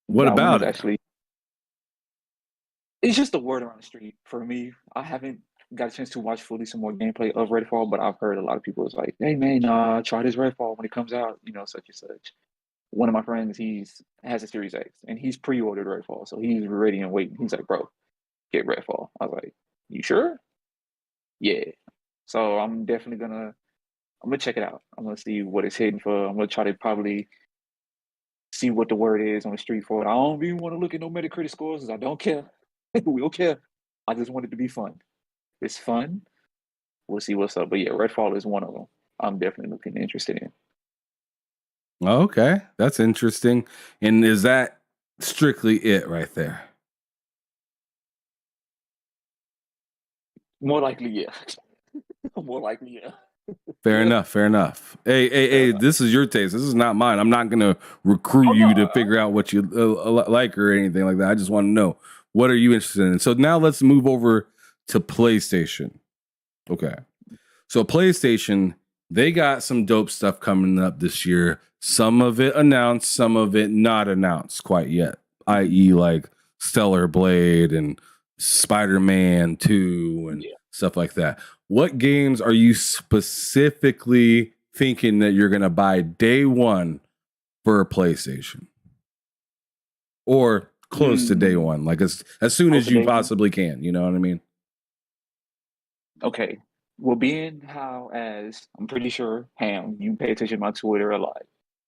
What That one about is it? actually, it's just the word around the street for me. I haven't got a chance to watch fully some more gameplay of Redfall, but I've heard a lot of people was like, "Hey man, try this Redfall when it comes out," such and such. One of my friends, has a Series X and he's pre-ordered Redfall, so he's ready and waiting. He's like, "Bro, get Redfall." I was like, "You sure?" Yeah. So I'm gonna check it out. I'm gonna see what it's hitting for. I'm gonna try to probably see what the word is on the street for it. I don't even want to look at no Metacritic scores because I don't care. We don't care. I just want it to be fun. It's fun. We'll see what's up. But yeah, Redfall is one of them. I'm definitely looking interested in. Okay, that's interesting. And is that strictly it right there? More likely, yeah. More likely, yeah. Fair enough. Hey, this is your taste. This is not mine. I'm not going to recruit you to figure out what you like or anything like that. I just want to know, what are you interested in? So now let's move over to PlayStation. Okay. So PlayStation, they got some dope stuff coming up this year. Some of it announced, some of it not announced quite yet, i.e. like Stellar Blade and Spider-Man 2 and stuff like that. What games are you specifically thinking that you're going to buy day one for a PlayStation? Or close to day one, like as soon as you possibly can, you know what I mean? Okay. Well, being how, as I'm pretty sure, Ham, you pay attention to my Twitter a lot.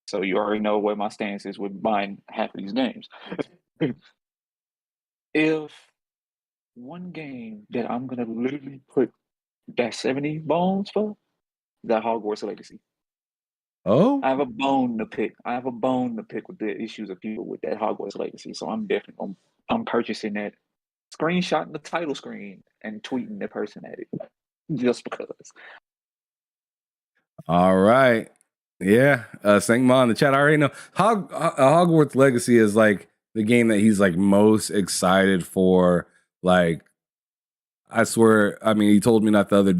So you already know what my stance is with buying half of these games. If one game that I'm going to literally put that 70 bones for, that Hogwarts Legacy. Oh? I have a bone to pick. With the issues of people with that Hogwarts Legacy. So I'm definitely I'm purchasing that, screenshotting the title screen and tweeting the person at it just because. All right. Yeah. Sankma in the chat. I already know. Hogwarts Legacy is like the game that he's like most excited for. Like, I swear, I mean, he told me not the other,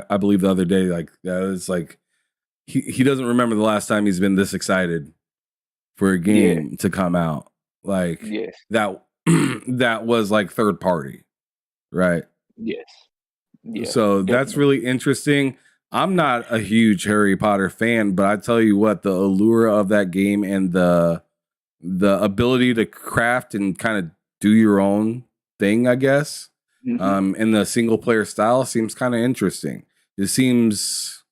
I believe the other day, like, it's like, he doesn't remember the last time he's been this excited for a game to come out. Like, that that was like third party, right? Yes. Yeah, so definitely. That's really interesting. I'm not a huge Harry Potter fan, but I tell you what, the allure of that game and the ability to craft and kind of do your own thing, I guess, in the single player style seems kind of interesting. It just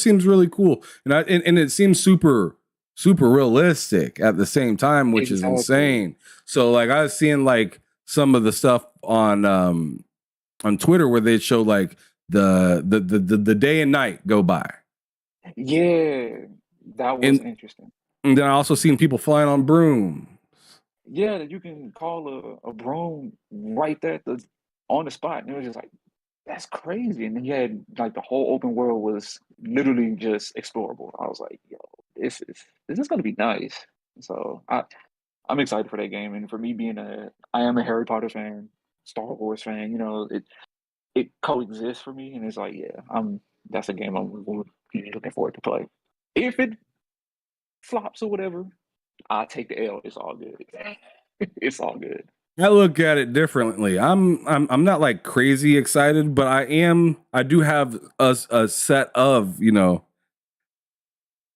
seems really cool, and it seems super realistic at the same time, which is insane. So like I was seeing like some of the stuff on Twitter where they show like the day and night go by. Yeah, that was interesting. And then I also seen people flying on brooms. Yeah, you can call a broom right there on the spot. And it was just like, that's crazy. And then you had like the whole open world was literally just explorable. I was like, yo, this is gonna be nice. So I'm excited for that game. And for me I am a Harry Potter fan, Star Wars fan, it coexists for me, and it's like, yeah, that's a game I'm looking forward to play. If it flops or whatever, I'll take the L. It's all good. It's all good. I look at it differently. I'm not like crazy excited, but I do have a set of,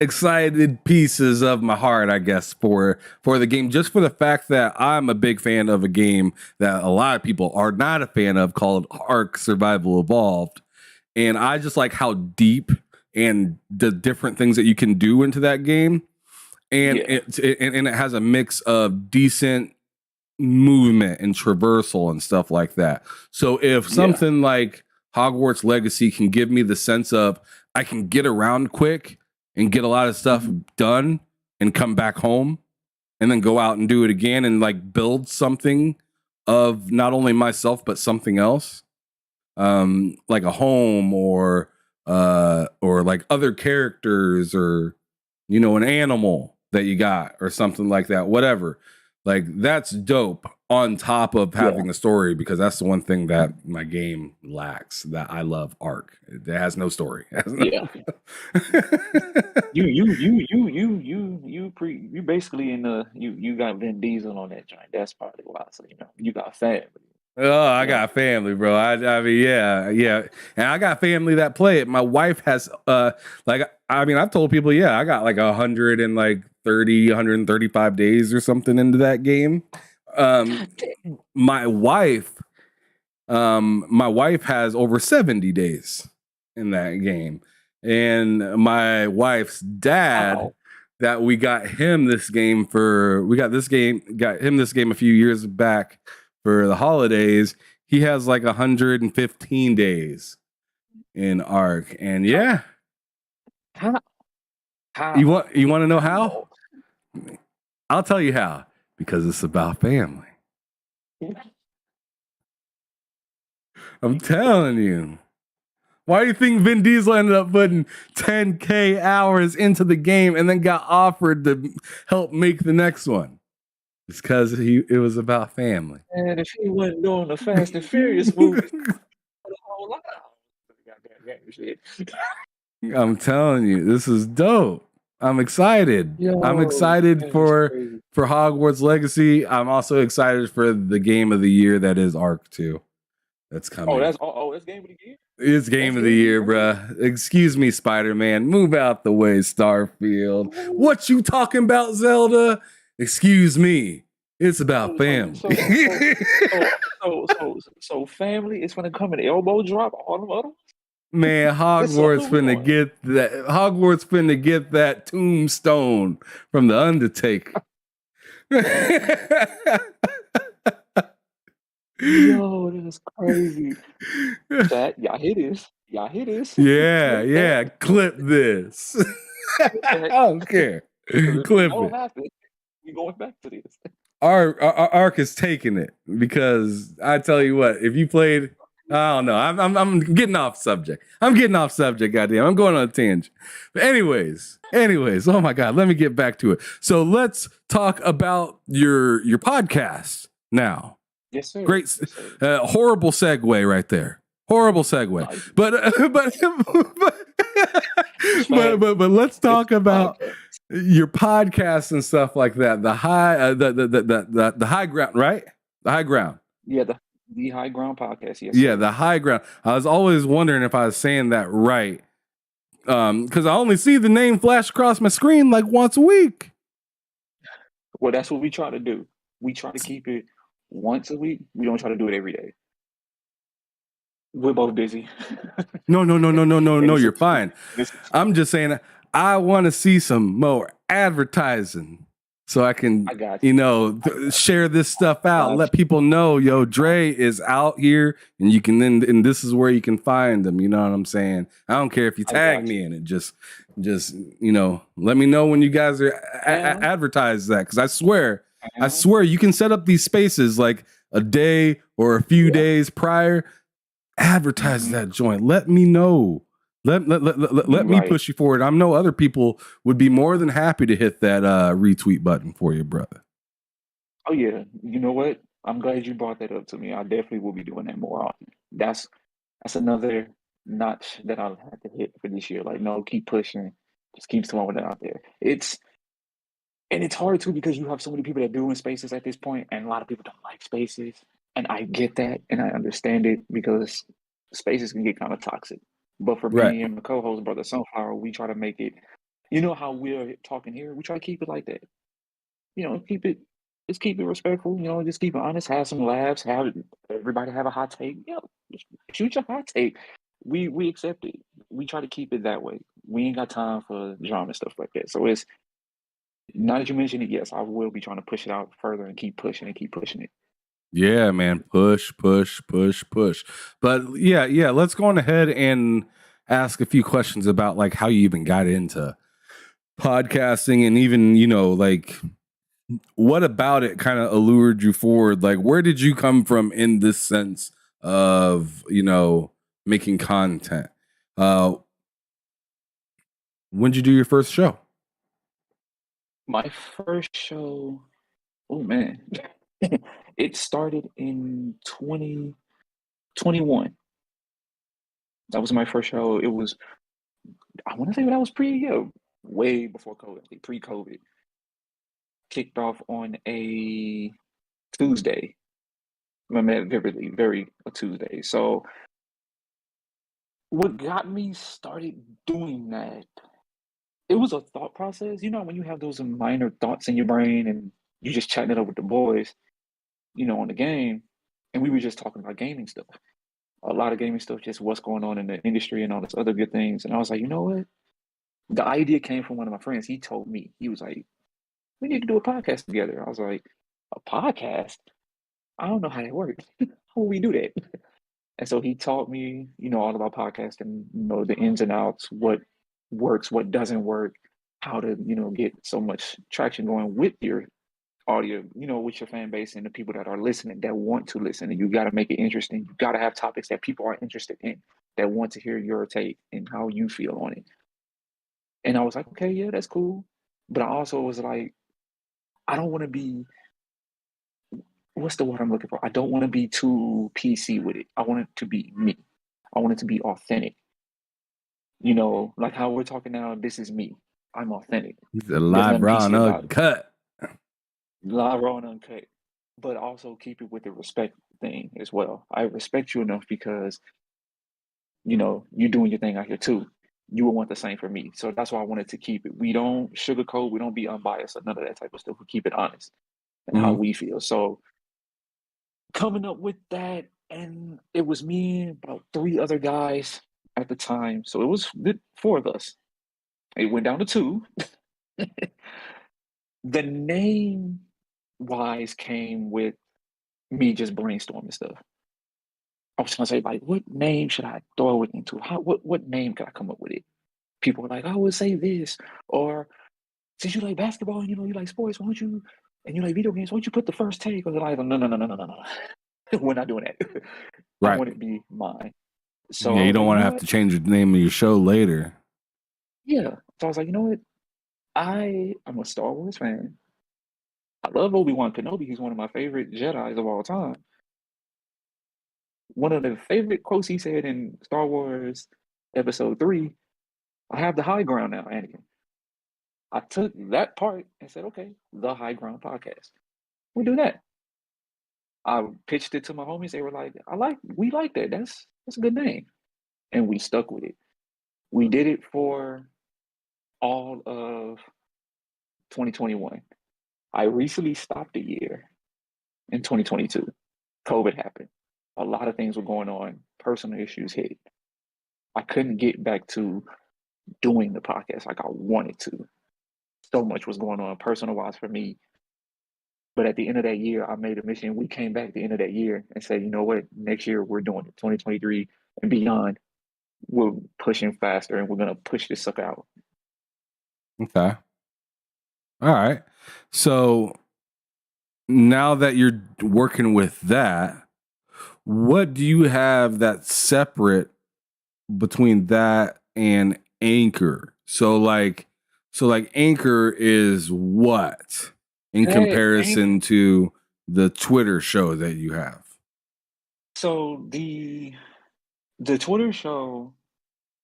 excited pieces of my heart, I guess, for the game, just for the fact that I'm a big fan of a game that a lot of people are not a fan of, called Ark Survival Evolved. And I just like how deep and the different things that you can do into that game. And it has a mix of decent movement and traversal and stuff like that. So if something like Hogwarts Legacy can give me the sense of I can get around quick and get a lot of stuff done and come back home and then go out and do it again and like build something of not only myself but something else, like a home or like other characters or, you know, an animal that you got or something like that, whatever. Like, that's dope on top of having a story, because that's the one thing that my game lacks, that I love Ark. It has no story. You basically you got Vin Diesel on that joint. That's probably why. So, you know, you got family. Oh, I got family, bro. I mean, yeah. And I got family that play it. My wife has, I've told people, I got like 135 days or something into that game. My wife has over 70 days in that game. And my wife's dad, that we got him this game a few years back for the holidays. He has like 115 days in Ark. And how? You want to know how? I'll tell you how. Because it's about family. I'm telling you. Why do you think Vin Diesel ended up putting 10K hours into the game and then got offered to help make the next one? It's because it was about family. And if he wasn't doing the Fast and Furious movie, a whole lot of shit. I'm telling you, this is dope. I'm excited. I'm excited for Hogwarts Legacy. I'm also excited for the game of the year that is Ark 2. That's coming. That's game of the year? It's game of the year, bruh. Excuse me, Spider-Man. Move out the way, Starfield. What you talking about, Zelda? Excuse me. It's about family. So family is going to come and elbow drop all them other ones? Man, Hogwarts finna get that tombstone from the Undertaker. Yo, that's crazy. Y'all hear this? Yeah. Clip this. I don't care. Clip it. We going back to this. Our Ark is taking it, because I tell you what, if you played, I don't know. I'm getting off subject. Goddamn, I'm going on a tangent. But anyways. Oh my God, let me get back to it. So let's talk about your podcast now. Yes, sir. Great, horrible segue right there. Horrible segue. But let's talk about your podcast and stuff like that. The high ground, right? The high ground. Yeah, the High Ground Podcast. Yes. Yeah, the High Ground. I was always wondering if I was saying that right, because I only see the name flash across my screen like once a week. Well, that's what we try to do. We try to keep it once a week. We don't try to do it every day. We're both busy. No. You're fine. I'm just saying I want to see some more advertising, so I can, share this stuff out. Let people know, Drey is out here, and you can and this is where you can find them. You know what I'm saying? I don't care if you tag me in it. Just let me know when you guys are advertise that, because I swear you can set up these spaces like a day or a few days prior. Advertise that joint. Let me know. Let me push you forward. I know other people would be more than happy to hit that retweet button for you, brother. Oh yeah, you know what? I'm glad you brought that up to me. I definitely will be doing that more often. That's another notch that I'll have to hit for this year. Like, no, keep pushing, just keep throwing it out there. It's hard too, because you have so many people that are doing spaces at this point, and a lot of people don't like spaces. And I get that, and I understand it, because spaces can get kind of toxic. But for me and my co-host, Brother Sunflower, we try to make it, You know how we're talking here? We try to keep it like that. You know, just keep it respectful. You know, just keep it honest. Have some laughs. Have everybody have a hot take. Yeah, shoot your hot take. We accept it. We try to keep it that way. We ain't got time for drama and stuff like that. So it's now that you mentioned it, yes, I will be trying to push it out further and keep pushing it. Yeah, man. Push, push, push, push. But yeah. Let's go on ahead and ask a few questions about like how you even got into podcasting, and even, like what about it kind of allured you forward? Like, where did you come from in this sense of, making content? When did you do your first show? My first show, oh man, it started in 2021. That was my first show. It was, I want to say that was way before COVID, pre-COVID. Kicked off on a Tuesday. I remember vividly, a Tuesday. So what got me started doing that, it was a thought process. You know, when you have those minor thoughts in your brain and you just chatting it up with the boys, on the game, and we were just talking about gaming stuff. A lot of gaming stuff, just what's going on in the industry and all this other good things. And I was like, you know what? The idea came from one of my friends. He told me, he was like, we need to do a podcast together. I was like, a podcast? I don't know how that works. How will we do that? And so he taught me, all about podcasting, the ins and outs, what works, what doesn't work, how to, get so much traction going with your audio, with your fan base and the people that are listening, that want to listen. And you got to make it interesting. You got to have topics that people are interested in, that want to hear your take and how you feel on it. And I was like, okay, yeah, that's cool. But I also was like, I don't want to be, what's the word I'm looking for? I don't want to be too PC with it. I want it to be me. I want it to be authentic. Like how we're talking now, this is me. I'm authentic. He's a live, raw, and uncut. Live, raw, and uncut. But also keep it with the respect thing as well. I respect you enough because, you're doing your thing out here too. You would want the same for me. So that's why I wanted to keep it. We don't sugarcoat. We don't be unbiased or none of that type of stuff. We keep it honest and how we feel. So coming up with that, and it was me and about 3 other guys at the time. So it was 4 of us. It went down to 2. The name wise came with me just brainstorming stuff. I was trying to say, like, what name should I throw it into? What name could I come up with it? People were like, I would say this. Or since you like basketball and you like sports, why don't you, and you like video games, why don't you put the first take? Or like, no. We're not doing that. Right. I want it to be mine. So yeah, you don't want to have to change the name of your show later. Yeah. So I was like, you know what? I'm a Star Wars fan. I love Obi-Wan Kenobi. He's one of my favorite Jedis of all time. One of the favorite quotes he said in Star Wars Episode 3, I have the high ground now, Anakin. I took that part and said, okay, the High Ground Podcast. We'll do that. I pitched it to my homies. They were like, we like that. That's a good name. And we stuck with it. We did it for all of 2021. I recently stopped a year in 2022. COVID happened. A lot of things were going on. Personal issues hit. I couldn't get back to doing the podcast like I wanted to. So much was going on personal-wise for me. But at the end of that year, I made a mission. We came back at the end of that year and said, you know what? Next year, we're doing it. 2023 and beyond. We're pushing faster and we're going to push this sucker out. Okay. All right. So now that you're working with that, what do you have that's separate between that and Anchor? So like Anchor is what in comparison to the Twitter show that you have? So the Twitter show,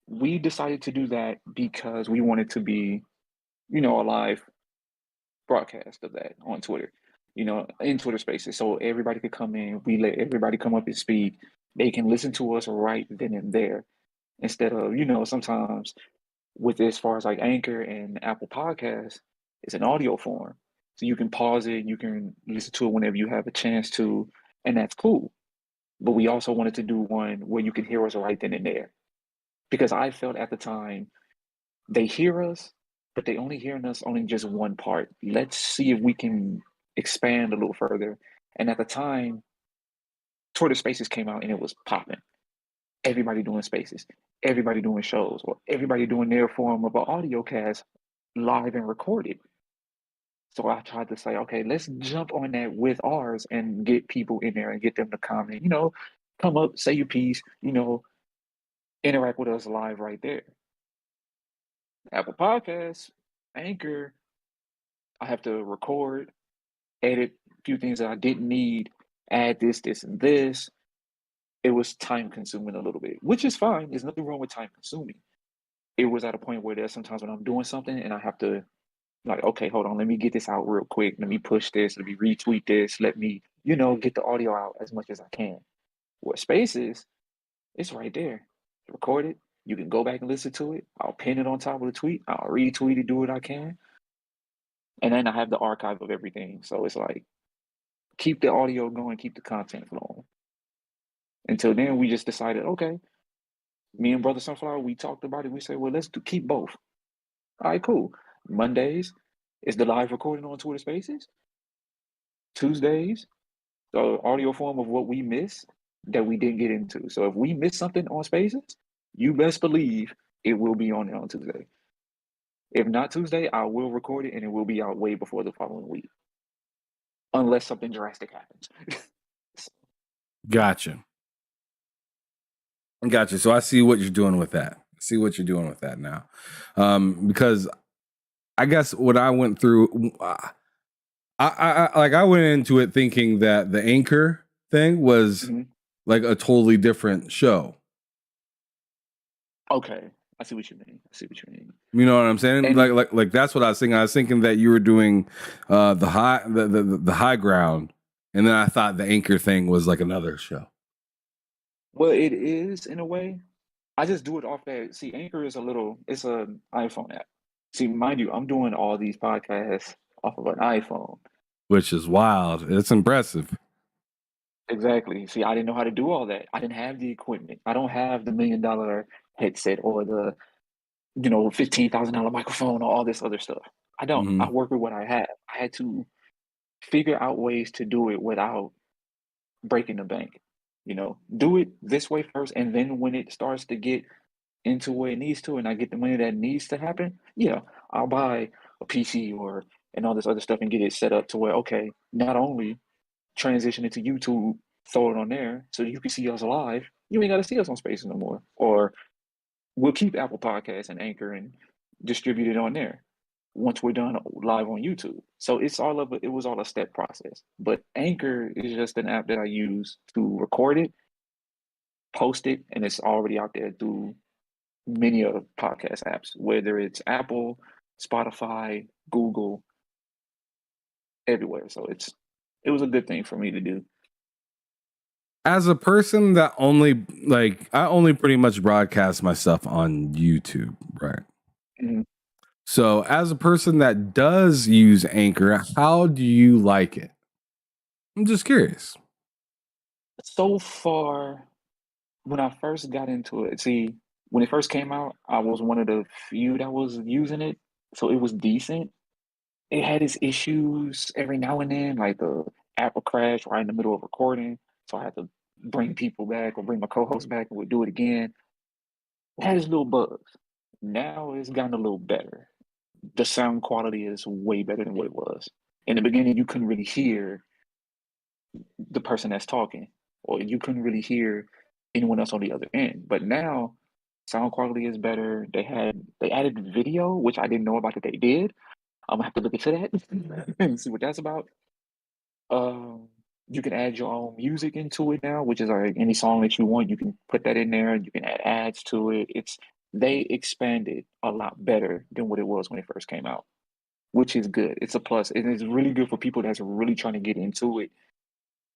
we decided to do that because we wanted to be, a live broadcast of that on Twitter, in Twitter Spaces. So everybody could come in. We let everybody come up and speak. They can listen to us right then and there instead of, sometimes with as far as like Anchor and Apple Podcasts, it's an audio form. So you can pause it, you can listen to it whenever you have a chance to, and that's cool. But we also wanted to do one where you can hear us right then and there. Because I felt at the time they hear us, but they only hearing us only just one part. Let's see if we can expand a little further. And at the time, Twitter Spaces came out and it was popping. Everybody doing spaces, everybody doing shows, or everybody doing their form of an audio cast live and recorded. So I tried to say, okay, let's jump on that with ours and get people in there and get them to comment, come up, say your piece, interact with us live right there. Apple Podcasts, Anchor, I have to record, edit a few things that I didn't need, add this, and this. It was time consuming a little bit, which is fine. There's nothing wrong with time consuming. It was at a point where there's sometimes when I'm doing something and I have to like, okay, hold on, let me get this out real quick. Let me push this, let me retweet this, let me, get the audio out as much as I can. With Spaces, it's right there. Record it. You can go back and listen to it. I'll pin it on top of the tweet. I'll retweet it, do what I can. And then I have the archive of everything. So it's like, keep the audio going, keep the content flowing. Until then, we just decided, okay, me and Brother Sunflower, we talked about it. We said, well, let's keep both. All right, cool. Mondays is the live recording on Twitter Spaces. Tuesdays, the audio form of what we missed that we didn't get into. So if we miss something on Spaces, you best believe it will be on there on Tuesday. If not Tuesday, I will record it and it will be out way before the following week. Unless something drastic happens. Gotcha. So I see what you're doing with that. Now. Because I guess what I went through, I went into it thinking that the Anchor thing was like a totally different show. Okay. I see what you mean. You know what I'm saying? And like that's what I was thinking. I was thinking that you were doing the high ground, and then I thought the Anchor thing was like another show. Well, it is in a way. I just do it off that. See, Anchor is it's an iPhone app. See, mind you, I'm doing all these podcasts off of an iPhone. Which is wild. It's impressive. Exactly. See, I didn't know how to do all that. I didn't have the equipment. I don't have the $1 million headset or the, $15,000 microphone or all this other stuff. I don't. Mm-hmm. I work with what I have. I had to figure out ways to do it without breaking the bank. Do it this way first, and then when it starts to get into where it needs to, and I get the money that needs to happen, yeah, I'll buy a PC and all this other stuff and get it set up to where, okay, not only transition into YouTube, throw it on there so you can see us live. You ain't got to see us on Spaces no more. Or we'll keep Apple Podcasts and Anchor and distribute it on there once we're done live on YouTube. So it was all a step process. But Anchor is just an app that I use to record it, post it, and it's already out there through many of podcast apps, whether it's Apple, Spotify, Google, everywhere. So it was a good thing for me to do. As a person that I only pretty much broadcast my stuff on YouTube, right? Mm-hmm. So as a person that does use Anchor, how do you like it? I'm just curious. So far, when I first got into it, see, when it first came out, I was one of the few that was using it. So it was decent. It had its issues every now and then, like the app would crash right in the middle of recording. So I had to bring people back or bring my co-host back and we'd do it again. It had its little bugs. Now it's gotten a little better. The sound quality is way better than what it was. In the beginning, you couldn't really hear the person that's talking, or you couldn't really hear anyone else on the other end. But now, sound quality is better. They added video, which I didn't know about that they did. I'm gonna have to look into that and see what that's about. You can add your own music into it now, which is like any song that you want. You can put that in there. You can add ads to it. They expanded a lot better than what it was when it first came out, which is good. It's a plus. And it's really good for people that's really trying to get into it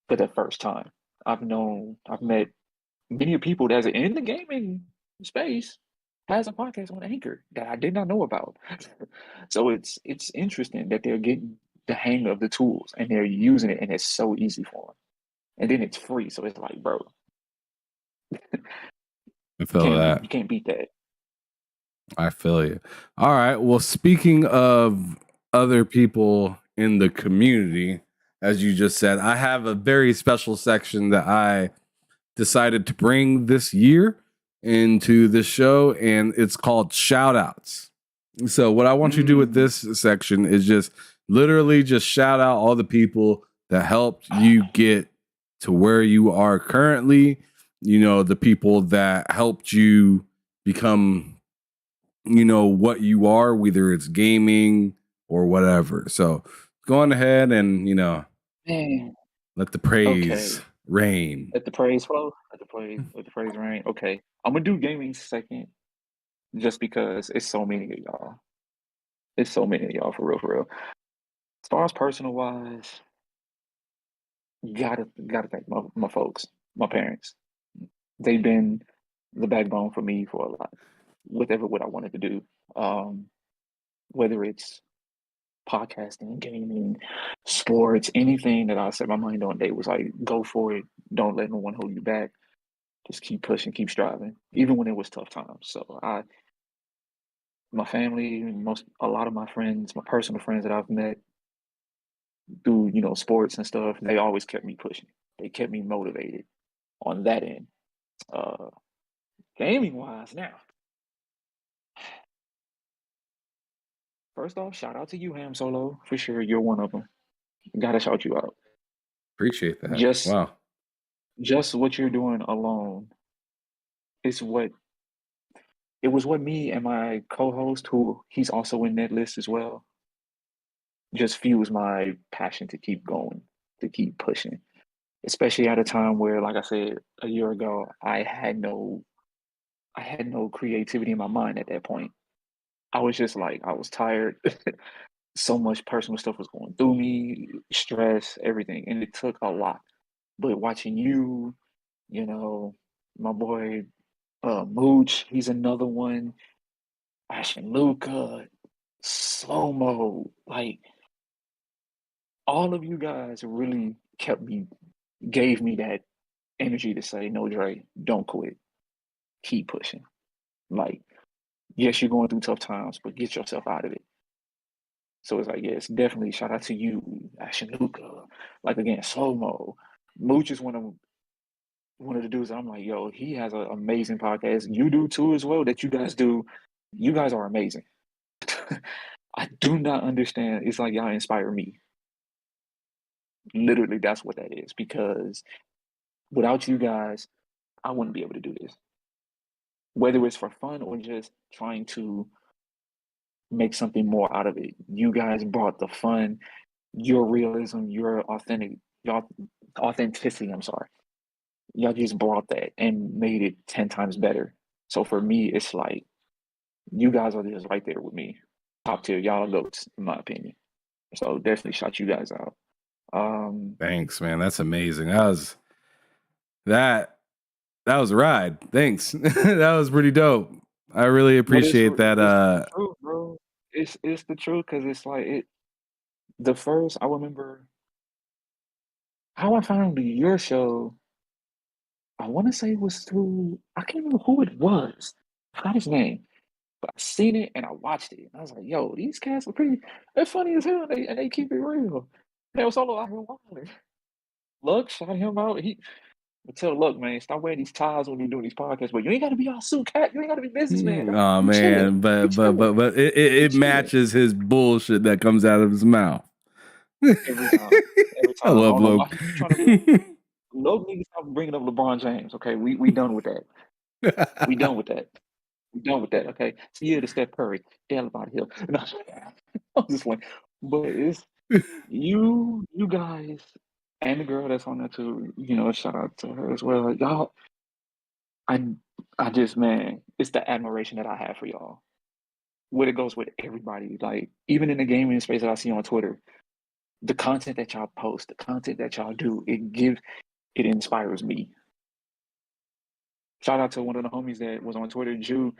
for the first time. I've met many people that's in the gaming space has a podcast on Anchor that I did not know about. So it's interesting that they're getting the hang of the tools and they're using it, and it's so easy for them. And then it's free, so it's like, bro, I feel that. you can't beat that. I feel you. All right. Well, speaking of other people in the community, as you just said, I have a very special section that I decided to bring this year into the show, and it's called shout outs. So what I want you to do with this section is just literally just shout out all the people that helped you get to where you are currently, you know, the people that helped you become, you know, what you are, whether it's gaming or whatever. So go on ahead and, you know, Man, let the praise rain. let the praise flow. Let the praise rain. Okay, I'm gonna do gaming second, just because it's so many of y'all. It's so many of y'all, for real, for real. As far as personal wise, gotta thank my folks, my parents. They've been the backbone for me for a lot, what I wanted to do. Whether it's podcasting, gaming, sports, anything that I set my mind on, they was like, go for it. Don't let no one hold you back. Just keep pushing, keep striving, even when it was tough times. So my family, a lot of my friends, my personal friends that I've met through, you know, sports and stuff, they always kept me pushing. They kept me motivated on that end. Gaming wise now. First off, shout out to you, Ham Solo, for sure. You're one of them. Gotta shout you out. Appreciate that. Just Wow. just what you're doing alone is what it was what me and my co-host, who he's also in that list as well, just fuels my passion to keep going, to keep pushing. Especially at a time where, like I said a year ago, I had no creativity in my mind at that point. I was just like, I was tired. So much personal stuff was going through me, stress, everything, and it took a lot. But watching you, you know, my boy Mooch, he's another one. Ashton Luca, Slow Mo, like all of you guys really gave me that energy to say, no, Drey, don't quit, keep pushing. Like, yes, you're going through tough times, but get yourself out of it. So it's like, yes, definitely shout out to you, Ashanuka. Like again, Slow Mo. Mooch is one of the dudes that I'm like, yo, he has an amazing podcast. You do too as well, that you guys do. You guys are amazing. I do not understand. It's like y'all inspire me. Literally, that's what that is. Because without you guys, I wouldn't be able to do this. Whether it's for fun or just trying to make something more out of it. You guys brought the fun, your realism, your authenticity. I'm sorry. Y'all just brought that and made it 10 times better. So for me, it's like you guys are just right there with me. Top tier, y'all are goats, in my opinion. So definitely shout you guys out. Thanks, man. That's amazing. That was a ride. Thanks. That was pretty dope. I really appreciate that. It's the truth, bro. It's the truth, because it's like the first I remember how I found your show. I want to say it was through, I can't remember who it was. I forgot his name, but I seen it and I watched it. And I was like, yo, these cats are they're funny as hell, and they keep it real. They was solo out here wilding. Luck, shout him out. Tell Luck, man, stop wearing these ties when you're doing these podcasts. But you ain't got to be all suit cat. You ain't got to be businessman. Oh man, but it matches his bullshit that comes out of his mouth. Every time. I love Luke. Luke needs to stop bringing up LeBron James. Okay, we done with that. We done with that. We done with that. Okay, see you to Steph Curry. Damn about here. No, I'm just like, but it's you guys and the girl that's on there too. You know, shout out to her as well. Y'all, I just, man, it's the admiration that I have for y'all. What it goes with everybody. Like even in the gaming space that I see on Twitter, the content that y'all post, the content that y'all do, it inspires me. Shout out to one of the homies that was on Twitter, Jew.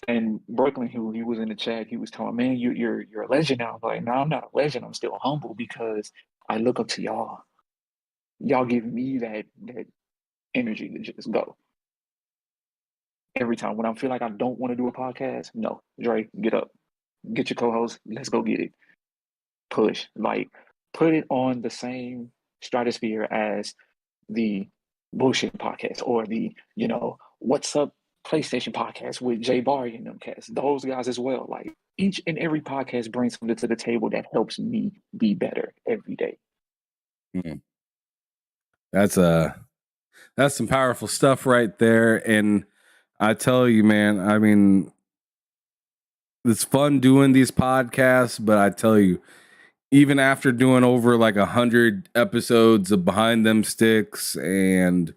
And Brooklyn, who he was in the chat, he was telling, man, you're a legend now. I'm like, no, I'm not a legend. I'm still humble because I look up to y'all. Y'all give me that energy to just go. Every time when I feel like I don't want to do a podcast, no, Drey, get up, get your co-host, let's go get it. Push, like, put it on the same stratosphere as the bullshit podcast or the, what's up PlayStation podcast with Jay Barry and them cats. Those guys as well. Like, each and every podcast brings something to the table that helps me be better every day. Mm-hmm. That's some powerful stuff right there. And I tell you, man, I mean, it's fun doing these podcasts, but I tell you, even after doing over like 100 episodes of Behind Them Sticks and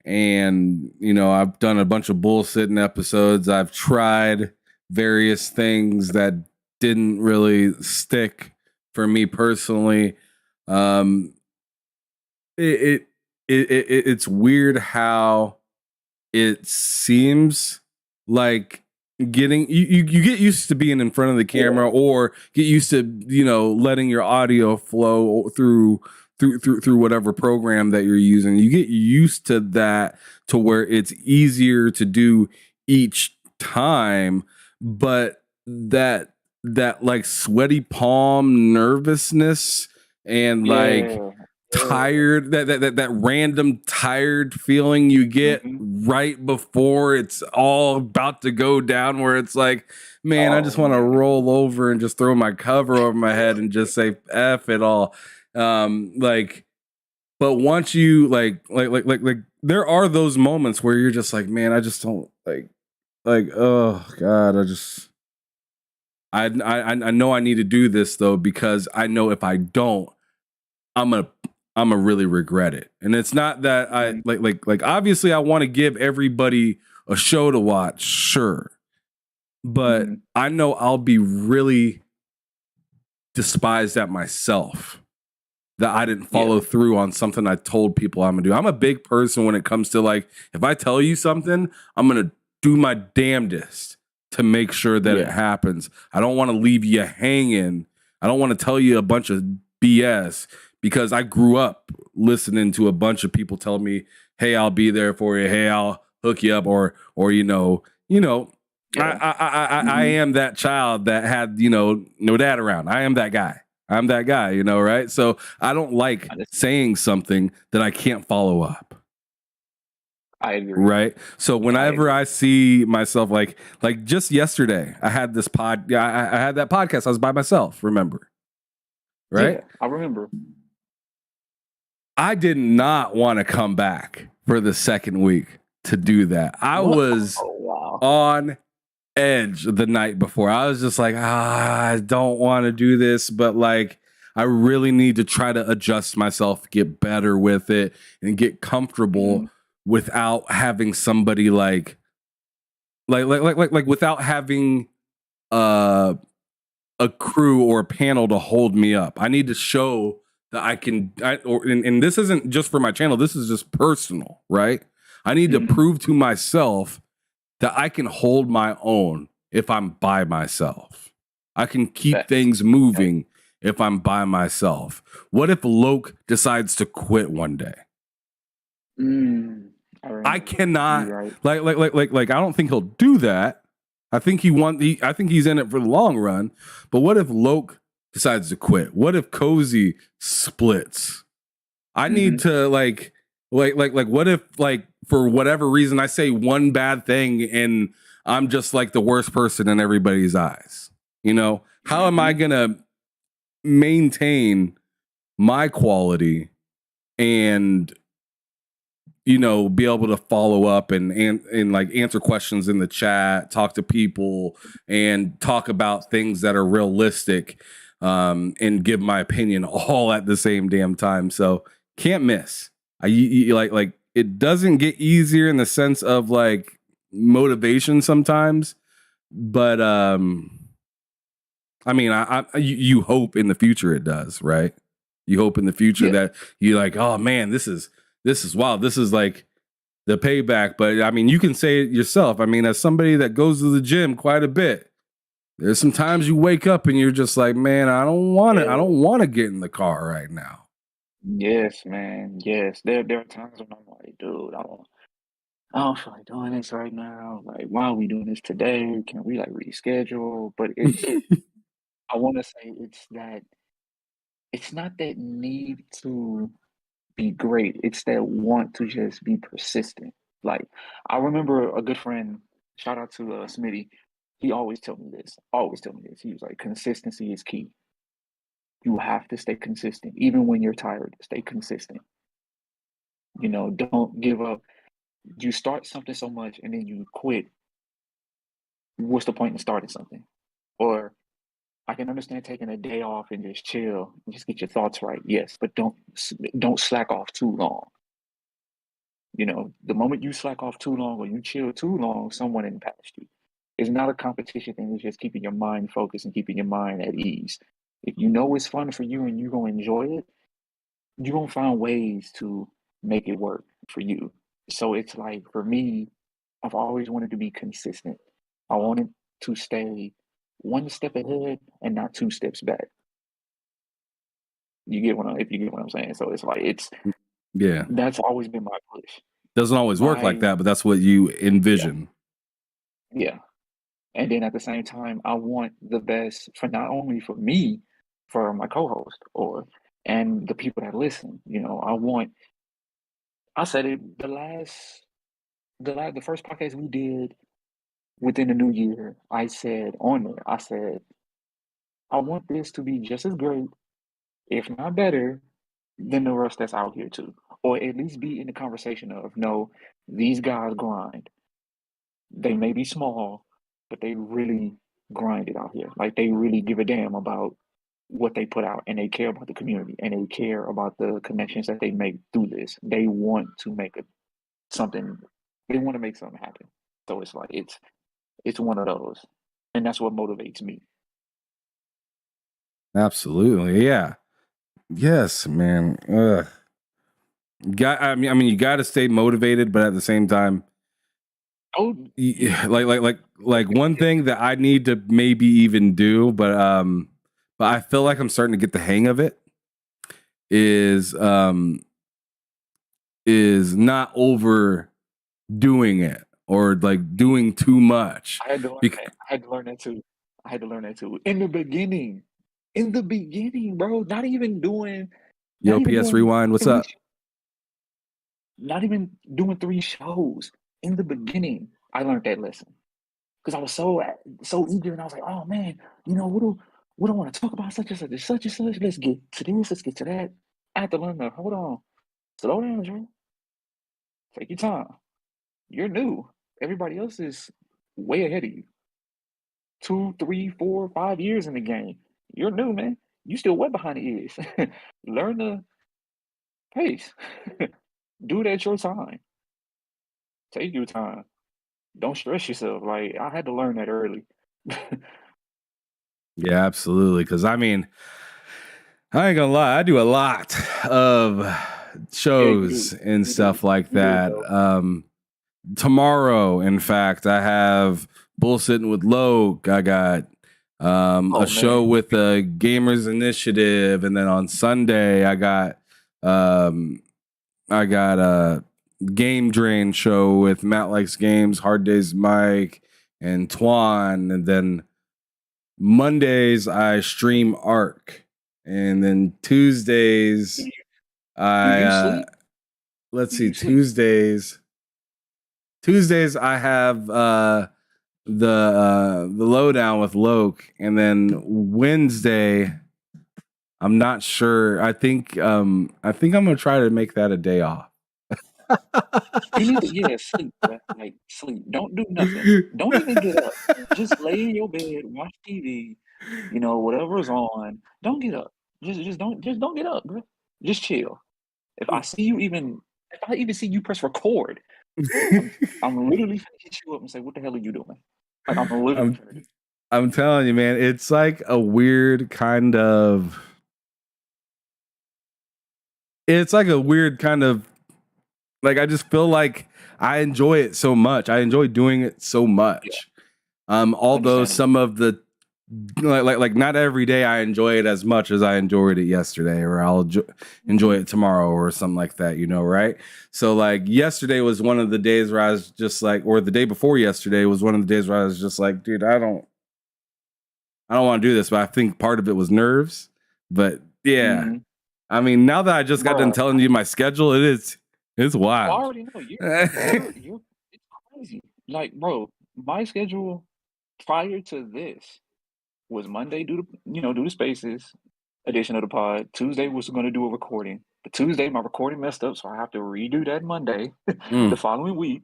I've done a bunch of bullshitting episodes, I've tried various things that didn't really stick for me personally. It's weird how it seems like getting you get used to being in front of the camera, or get used to letting your audio flow through whatever program that you're using. You get used to that, to where it's easier to do each time, but that like sweaty palm nervousness and like tired, that random tired feeling you get right before it's all about to go down, where it's like, man, I just want to roll over and just throw my cover over my head and just say F it all. But once you like there are those moments where you're just like, man, I just don't like oh God, I know I need to do this though, because I know if I don't, I'm gonna really regret it. And it's not that I like obviously I want to give everybody a show to watch, sure. But I know I'll be really despised at myself that I didn't follow through on something I told people I'm gonna do. I'm a big person when it comes to, like, if I tell you something, I'm gonna do my damnedest to make sure that it happens. I don't want to leave you hanging. I don't want to tell you a bunch of BS, because I grew up listening to a bunch of people tell me, hey, I'll be there for you. Hey, I'll hook you up. Or I am that child that had, no dad around. I am that guy. I'm that guy, right? So I don't like saying something that I can't follow up. I agree. Right. So whenever I see myself, like just yesterday, I had this I had that podcast. I was by myself, remember? Right? Yeah, I remember. I did not want to come back for the second week to do that. I was on edge the night before. I was just like, I don't want to do this, but like, I really need to try to adjust myself, get better with it, and get comfortable without having somebody like without having a crew or a panel to hold me up. I need to show that I can, and this isn't just for my channel. This is just personal, right? I need to prove to myself that I can hold my own if I'm by myself. I can keep things moving if I'm by myself. What if Loke decides to quit one day? I cannot, like, I don't think he'll do that. I think I think he's in it for the long run. But what if Loke decides to quit? What if Cozy splits? I need to like what if, like, for whatever reason I say one bad thing and I'm just like the worst person in everybody's eyes? How am I gonna maintain my quality and be able to follow up and like answer questions in the chat, talk to people, and talk about things that are realistic, and give my opinion all at the same damn time? So can't miss. Like it doesn't get easier in the sense of like motivation sometimes, but I mean, you hope in the future it does, right? You hope in the future that you're like, oh man, this is wild. This is like, the payback. But I mean, you can say it yourself. I mean, as somebody that goes to the gym quite a bit, there's some times you wake up and you're just like, man, I don't want to. I don't want to get in the car right now. Yes, man. Yes. There are times when I'm like, dude, I don't feel like doing this right now. Like, why are we doing this today? Can we like reschedule? But I want to say it's not that need to be great. It's that want to just be persistent. Like, I remember a good friend, shout out to Smitty. He always tell me this. Always tell me this. He was like, consistency is key. You have to stay consistent, even when you're tired. Stay consistent. Don't give up. You start something so much and then you quit. What's the point in starting something? Or I can understand taking a day off and just chill and just get your thoughts right. Yes, but don't slack off too long. The moment you slack off too long or you chill too long, someone in past you. It's not a competition thing. It's just keeping your mind focused and keeping your mind at ease. If you know it's fun for you and you're going to enjoy it, you're going to find ways to make it work for you. So it's like, for me, I've always wanted to be consistent. I wanted to stay one step ahead and not two steps back. If you get what I'm saying. So it's like, Yeah. that's always been my push. Doesn't always work like that, but that's what you envision. Yeah. And then at the same time, I want the best for not only for me, for my co-host and the people that listen. I said it the first podcast we did within the new year. I said I want this to be just as great, if not better, than the rest that's out here too, or at least be in the conversation of, no, these guys grind. They may be small, but they really grind it out here. Like, they really give a damn about what they put out, and they care about the community, and they care about the connections that they make through this. They want to make something. They want to make something happen. So it's like it's one of those, and that's what motivates me. Absolutely, yeah, yes, man. I mean, you got to stay motivated, but at the same time, like one thing that I need to maybe even do, but I feel like I'm starting to get the hang of it. Is not overdoing it or like doing too much. I had to learn that too. In the beginning, bro. Not even doing. Yo, PS Rewind, what's up? Not even doing 3 shows. In the beginning, I learned that lesson because I was so eager, and I was like, oh man, what do I want to talk about? Such and such, such and such. Let's get to this. Let's get to that. I had to learn that. Hold on, slow down, Joe. Take your time. You're new. Everybody else is way ahead of you. 2, 3, 4, 5 years in the game. You're new, man. You still way behind the ears. Learn the pace. Do it at your time. Take your time. Don't stress yourself. Like, I had to learn that early. Yeah, absolutely. Because I mean, I ain't gonna lie, I do a lot of shows and stuff like that. Tomorrow, in fact, I have Bullsitting with Loke. I got a show with the Gamers Initiative, and then on Sunday I got a Game Drain show with Matt Likes Games, Hard Days Mike, and Twan, and then Mondays I stream Arc, and then Tuesdays Tuesdays I have the lowdown with Loke, and then Wednesday I'm not sure. I think I'm gonna try to make that a day off. You need to, sleep, bro. Like, sleep. Don't do nothing. Don't even get up. Just lay in your bed, watch TV, whatever's on. Don't get up. Just don't get up, bro. Just chill. If I even see you press record, I'm literally gonna hit you up and say, "What the hell are you doing?" Like, I'm telling you, man, it's like a weird kind of. It's like a weird kind of Like, I just feel like I enjoy it so much. I enjoy doing it so much. Although some of the like not every day I enjoy it as much as I enjoyed it yesterday, or I'll enjoy it tomorrow or something like that, you know, right? So like yesterday was one of the days where I was just like, or the day before yesterday was one of the days where I was just like, dude, I don't want to do this, but I think part of it was nerves. But yeah, I mean, now that I just got done telling you my schedule, it's wild. I already know you're it's crazy. Like, bro, my schedule prior to this was Monday do the spaces edition of the pod. Tuesday was going to do a recording, but Tuesday my recording messed up, so I have to redo that Monday the following week.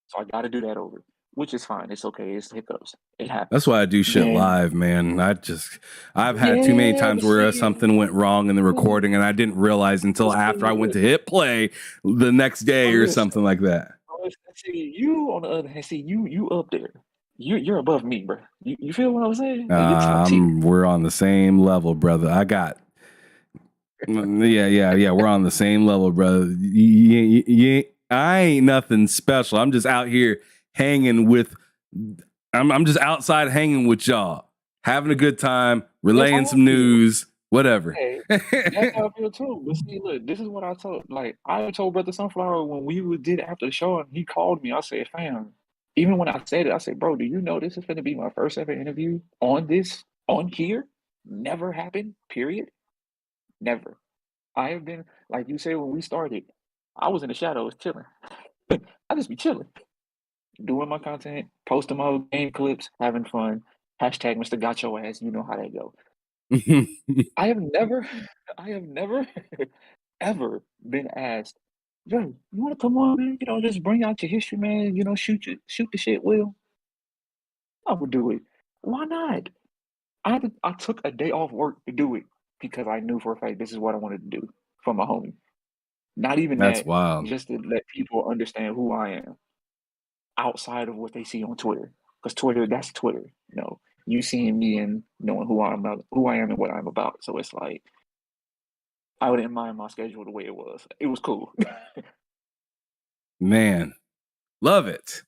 So I got to do that over, which is fine. It's okay. It's hiccups. It happens. That's why I do shit live, man. I've had too many times where something went wrong in the recording and I didn't realize until after I went to hit play the next day or something like that. See, you on the other hand, you up there. You're above me, bro. You feel what I'm saying? We're on the same level, brother. Yeah. We're on the same level, brother. I ain't nothing special. I'm just out here hanging with. I'm just outside hanging with y'all, having a good time, relaying some news, whatever. Hey, that's how I feel too. But see, look, this is what I told. Like I told Brother Sunflower when we did after the show, and he called me. I said, "Fam." Even when I said it, I said, "Bro, do you know this is going to be my first ever interview on here? Never happened. Period. Never. I have been, like you said when we started, I was in the shadows chilling. I just be chilling, doing my content, posting my game clips, having fun. Hashtag Mr. Got Your Ass. You know how that go. I have never ever been asked, "Yo, you want to come on, man? Just bring out your history, man. Shoot the shit, Will." I would do it. Why not? I took a day off work to do it because I knew for a fact this is what I wanted to do for my homie. Not even That's that, wild. just to let people understand who I am outside of what they see on Twitter. Because Twitter, that's Twitter. You seeing me and knowing who I am and what I'm about. So it's like I didn't mind my schedule the way it was. It was cool. Man, love it.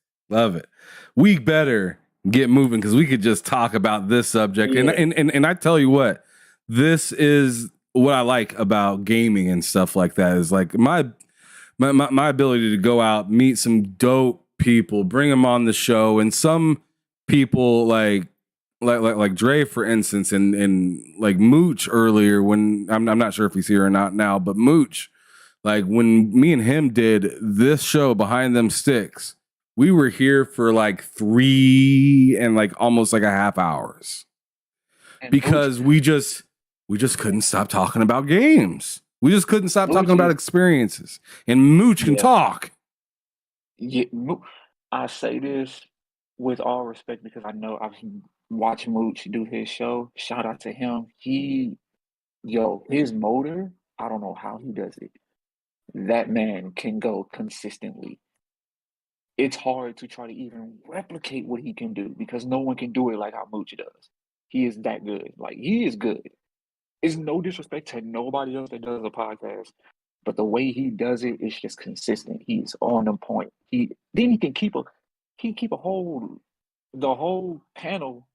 We better get moving because we could just talk about this subject. Yeah. And I tell you what, this is what I like about gaming and stuff like that is like my ability to go out, meet some dope people, bring them on the show, and some people like Drey, for instance, and like Mooch earlier when I'm not sure if he's here or not now, but Mooch, like when me and him did this show Behind Them Sticks, we were here for like 3 and like almost like a half hours because we just couldn't stop talking about games. We just couldn't stop talking about experiences. And Mooch can talk. Yeah, I say this with all respect because I know I've watched Mooch do his show. Shout out to him. His motor, I don't know how he does it. That man can go consistently. It's hard to try to even replicate what he can do because no one can do it like how Mooch does. He is that good. Like, he is good. It's no disrespect to nobody else that does a podcast, but the way he does it is just consistent. He's on the point. He can keep the whole panel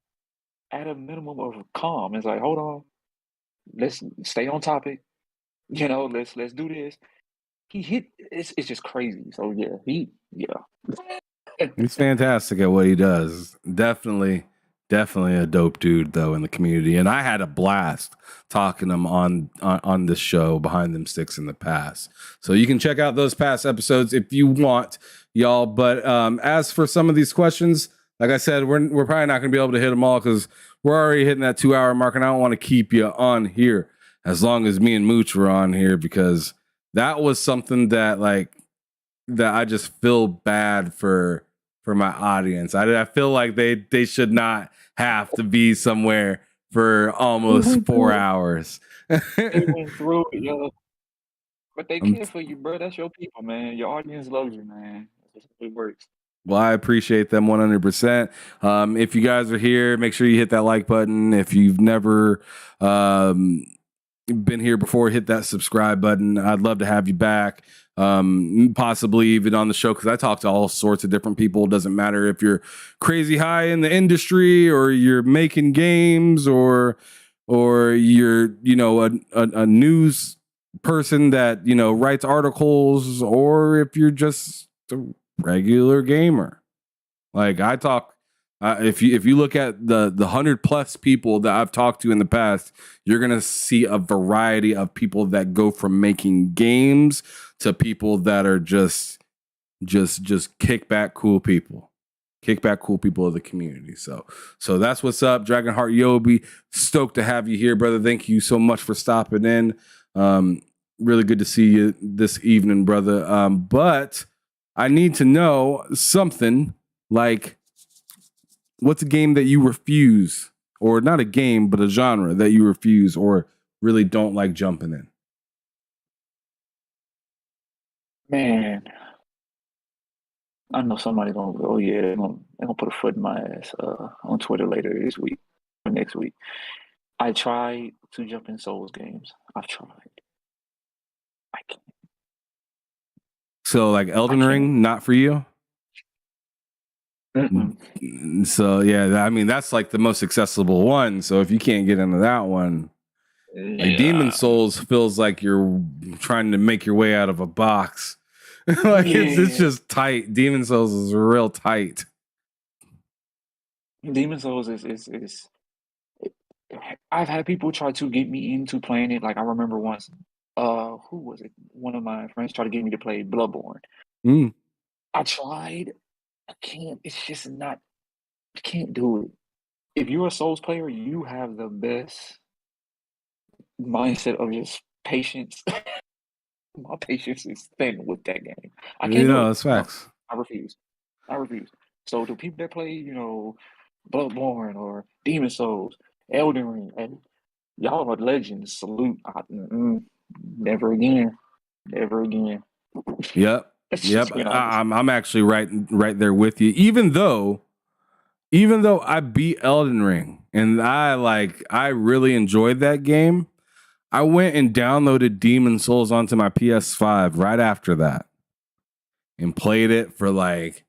at a minimum of calm. It's like, hold on, let's stay on topic. Let's do this. It's just crazy. So He's fantastic at what he does. Definitely a dope dude though in the community. And I had a blast talking to him on this show Behind Them Sticks in the past. So you can check out those past episodes if you want, y'all. But as for some of these questions, like I said, we're probably not going to be able to hit them all because we're already hitting that 2-hour mark, and I don't want to keep you on here as long as me and Mooch were on here because that was something that I just feel bad for my audience. I feel like they should not have to be somewhere for almost 4 hours. They went through it, yo. But they care for you, bro. That's your people, man. Your audience loves you, man. That's just how it works. Well, I appreciate them 100%. If you guys are here, make sure you hit that like button. If you've never been here before, hit that subscribe button. I'd love to have you back, possibly even on the show, because I talk to all sorts of different people. It doesn't matter if you're crazy high in the industry or you're making games or you're, you know, a news person that, you know, writes articles, or if you're just a regular gamer. Like I talk, if you look at the 100+ people that I've talked to in the past, you're gonna see a variety of people that go from making games to people that are just kickback cool people of the community. So that's what's up. Dragonheart Yobi, stoked to have you here, brother. Thank you so much for stopping in. Really good to see you this evening, brother. But I need to know something like, what's a game that you refuse, or not a game, but a genre that you refuse or really don't like jumping in? Man, I know somebody gonna go, oh yeah, they're gonna put a foot in my ass on Twitter later this week or next week. I tried to jump in Souls games. I've tried. I can't. So like Elden Ring, not for you? Mm-mm. So yeah, I mean that's like the most accessible one. So if you can't get into that one, like Demon Souls feels like you're trying to make your way out of a box. Like it's just tight. Demon Souls is real tight. Demon Souls is I've had people try to get me into playing it. Like I remember once, who was it? One of my friends tried to get me to play Bloodborne. I tried. I can't. It's just not. I can't do it. If you're a Souls player, you have the best mindset of just patience. My patience is thin with that game. I can't. You know, it's facts. No, I refuse. So the people that play, you know, Bloodborne or Demon Souls, Elden Ring, and y'all are legends. Salute. Never again. Never again. Yep. I'm actually right there with you. Even though I beat Elden Ring and I really enjoyed that game, I went and downloaded Demon Souls onto my PS5 right after that and played it for like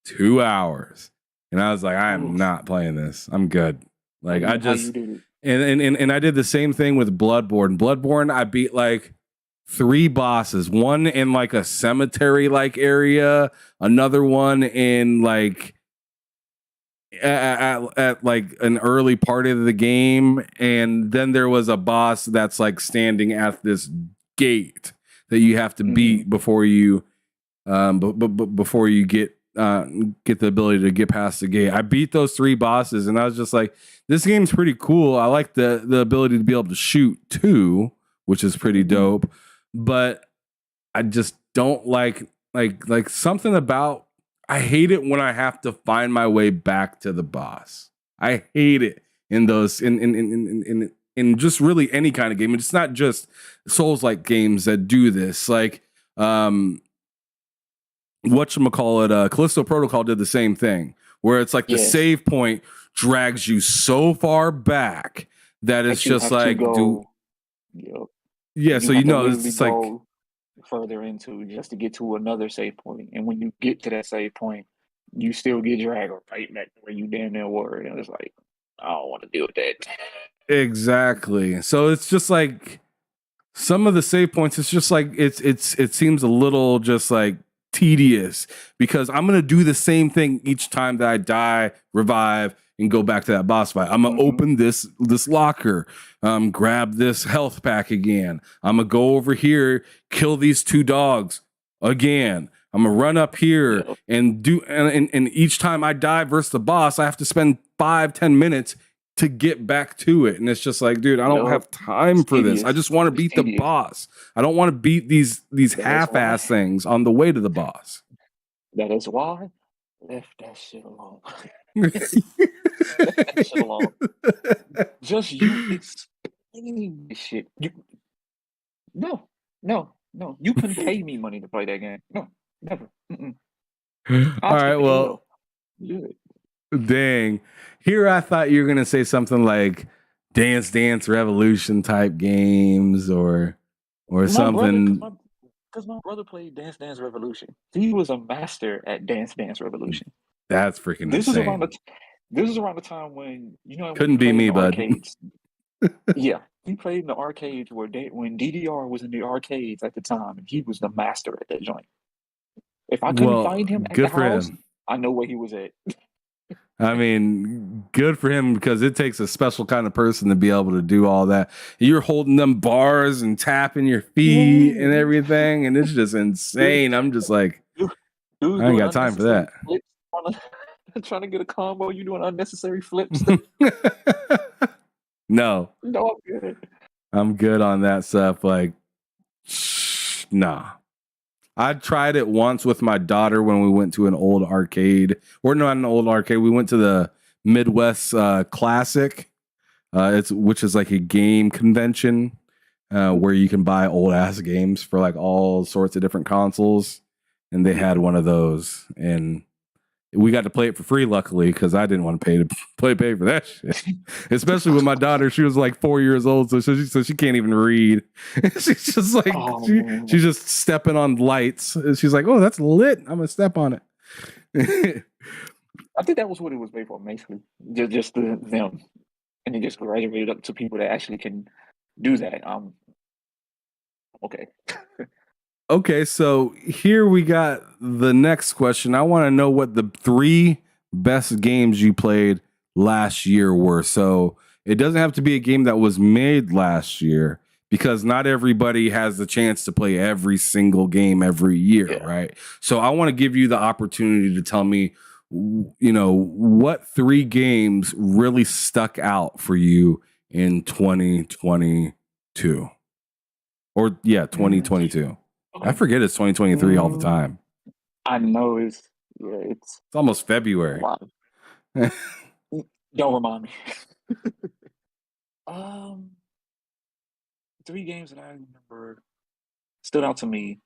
2 hours. And I was like, I am not playing this. I'm good. Like I just and I did the same thing with Bloodborne. Bloodborne, I beat like 3 bosses. One in like a cemetery like area, another one in like at like an early part of the game, and then there was a boss that's like standing at this gate that you have to beat before you before you get the ability to get past the gate. I beat those 3 bosses and I was just like, this game's pretty cool. I like the ability to be able to shoot too, which is pretty dope, but I just don't like something about, I hate it when I have to find my way back to the boss. I hate it in those in just really any kind of game. And it's not just Souls-like games that do this. Like whatchamacallit, Callisto Protocol did the same thing, where it's like the save point drags you so far back that it's just like so you know it's like further into just to get to another save point, and when you get to that save point, you still get dragged right back to where you damn near were, and it's like, I don't want to deal with that. Exactly. So it's just like some of the save points, it's just like it seems a little just like tedious, because I'm gonna do the same thing each time that I die, revive, and go back to that boss fight. I'm gonna open this locker, grab this health pack again. I'm gonna go over here, kill these 2 dogs again. I'm gonna run up here and do, and each time I die versus the boss, I have to spend 5-10 minutes to get back to it. And it's just like, dude, I don't have time for this. I just want to beat the boss. I don't want to beat these half-ass things on the way to the boss. That is why left that shit alone. Left that shit alone. Just you explaining this shit. No. You couldn't pay me money to play that game. No, never. All right, well, dang. Here I thought you were gonna say something like Dance Dance Revolution type games or something. Because my brother played Dance Dance Revolution. He was a master at Dance Dance Revolution. That's freaking This was insane. around the time when when Couldn't you be played me, in the bud. arcades. Yeah, he played in the arcades when DDR was in the arcades at the time, and he was the master at that joint. If I couldn't Well, find him at the good for house, him. I know where he was at. I mean, good for him because it takes a special kind of person to be able to do all that. You're holding them bars and tapping your feet and everything, and it's just insane. I'm just like, Dude I ain't got time for that. Flips, trying to get a combo, you doing unnecessary flips. No, No, I'm good. I'm good on that stuff. Like, nah. I tried it once with my daughter when we went to an old arcade. Or not an old arcade. We went to the Midwest Classic, which is like a game convention where you can buy old ass games for like all sorts of different consoles. And they had one of those, and we got to play it for free, luckily, because I didn't want to pay for that shit. Especially with my daughter, she was like 4 years old, so she can't even read. She's just like she's just stepping on lights. She's like, "Oh, that's lit! I'm gonna step on it." I think that was what it was made for, basically. Just them, and it just graduated up to people that actually can do that. Okay. Okay, so here we got the next question. I want to know what the 3 best games you played last year were. So it doesn't have to be a game that was made last year because not everybody has the chance to play every single game every year, right? So I want to give you the opportunity to tell me, what 3 games really stuck out for you in 2022. Or 2022. I forget it's 2023 all the time. I know it's almost February. Don't remind me. 3 games that I remember stood out to me.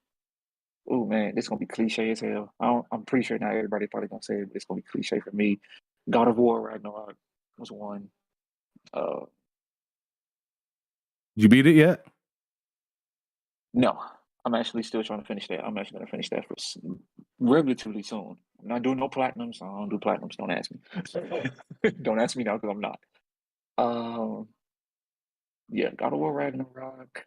Oh man, this is gonna be cliche as hell. I'm pretty sure not everybody probably gonna say it's gonna be cliche for me. God of War Ragnarok was one. Did you beat it yet? No. I'm actually still trying to finish that. I'm actually going to finish that for relatively soon. I'm not doing no platinums. I don't do platinums. Don't ask me. Don't ask me now because I'm not. God of War Ragnarok.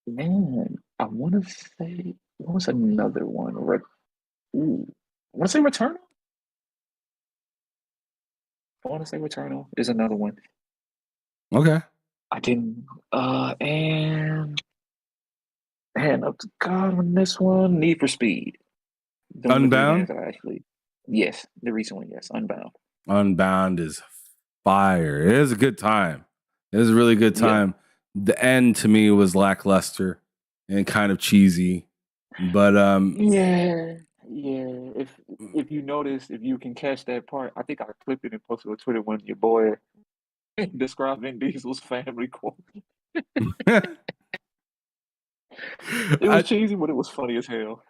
Man, I want to say, what was another one? I want to say Returnal. Returnal is another one. Okay. I didn't, and up to God on this one, Need for Speed. Unbound? Yes, the recent one, yes, Unbound. Unbound is fire. It is a good time. It is a really good time. Yeah. The end to me was lackluster and kind of cheesy, but If you notice, if you can catch that part, I think I clipped it and posted on Twitter when your boy described Vin Diesel's family quote. It was cheesy, but it was funny as hell.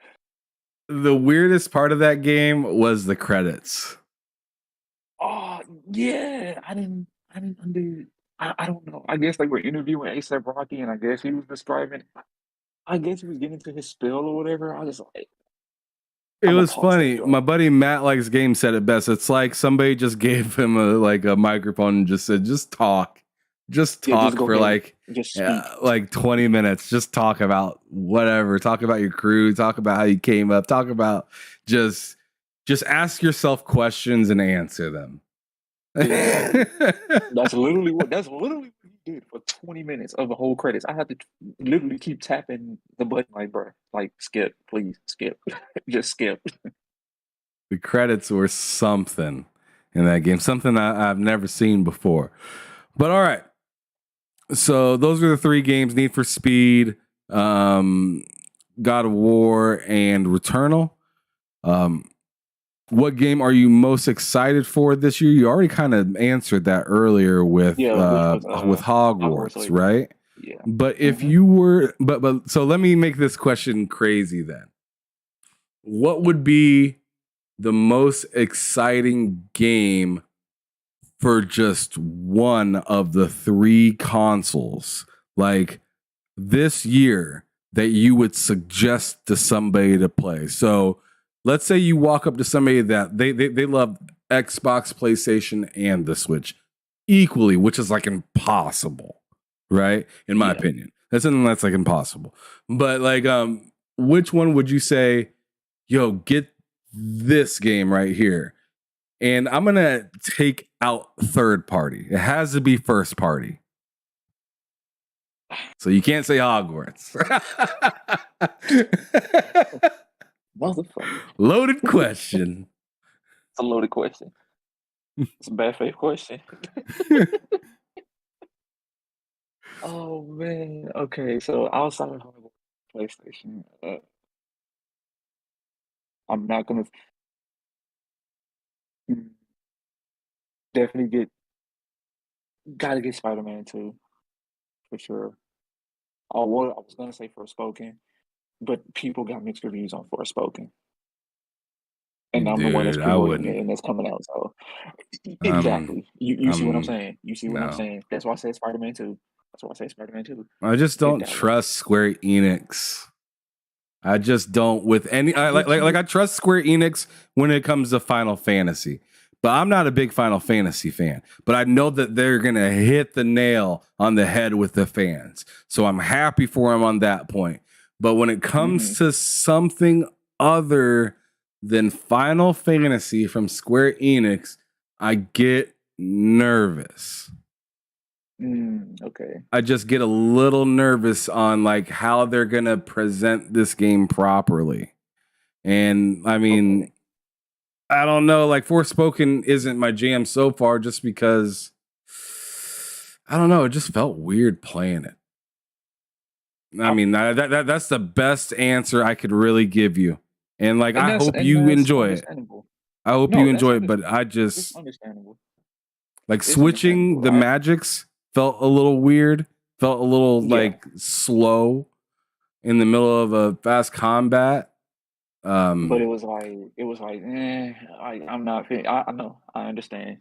The weirdest part of that game was the credits. Oh yeah, I don't know. I guess they were interviewing A$AP Rocky, and I guess he was describing. I guess he was getting to his spill or whatever. I just like. It was funny. My buddy Matt Likes Game said it best. It's like somebody just gave him a microphone and just said, "Just talk, for like 20 minutes. Just talk about whatever. Talk about your crew. Talk about how you came up. Talk about just ask yourself questions and answer them." That's literally what he did for 20 minutes of the whole credits. I had to literally keep tapping the button like, bro, like skip, please skip, just skip. The credits were something in that game, something I've never seen before. But all right, so those are the 3 games: Need for Speed, God of War, and Returnal. What game are you most excited for this year? You already kind of answered that earlier with Hogwarts, right? Yeah. But if you were, but so let me make this question crazy then. What would be the most exciting game for just one of the 3 consoles, like this year, that you would suggest to somebody to play? So let's say you walk up to somebody that they love Xbox, PlayStation, and the Switch equally, which is like impossible, right? In my opinion, that's something that's like impossible. But like, which one would you say, yo, get this game right here? And I'm gonna take out third party. It has to be first party. So you can't say Hogwarts. Motherfucker. Loaded question. It's a loaded question. It's a bad faith question. Oh man. Okay, so outside of Hogwarts, PlayStation, I'm not gonna definitely gotta get Spider-Man 2 for sure. Oh, well, I was gonna say Forspoken, but people got mixed reviews on Forspoken. And I'm the one that's Dude, I promoting it wouldn't. and that's coming out. So exactly. You see what I'm saying? You see what I'm No. saying? That's why I said Spider-Man 2. That's why I say Spider-Man 2. I just Get don't that one. trust Square Enix. I just don't with any like I trust Square Enix when it comes to Final Fantasy. But I'm not a big Final Fantasy fan. But I know that they're gonna hit the nail on the head with the fans. So I'm happy for them on that point. But when it comes to something other than Final Fantasy from Square Enix, I get nervous. Okay. I just get a little nervous on like how they're gonna present this game properly. And I mean, I don't know, like Forspoken isn't my jam so far just because I don't know, it just felt weird playing it. I mean, that's the best answer I could really give you. And like I hope you enjoy it. I hope you enjoy it, but I It's just understandable. like It's switching understandable. the magics felt a little weird, felt a little like slow in the middle of a fast combat. But it was like, I'm not. I know. I understand.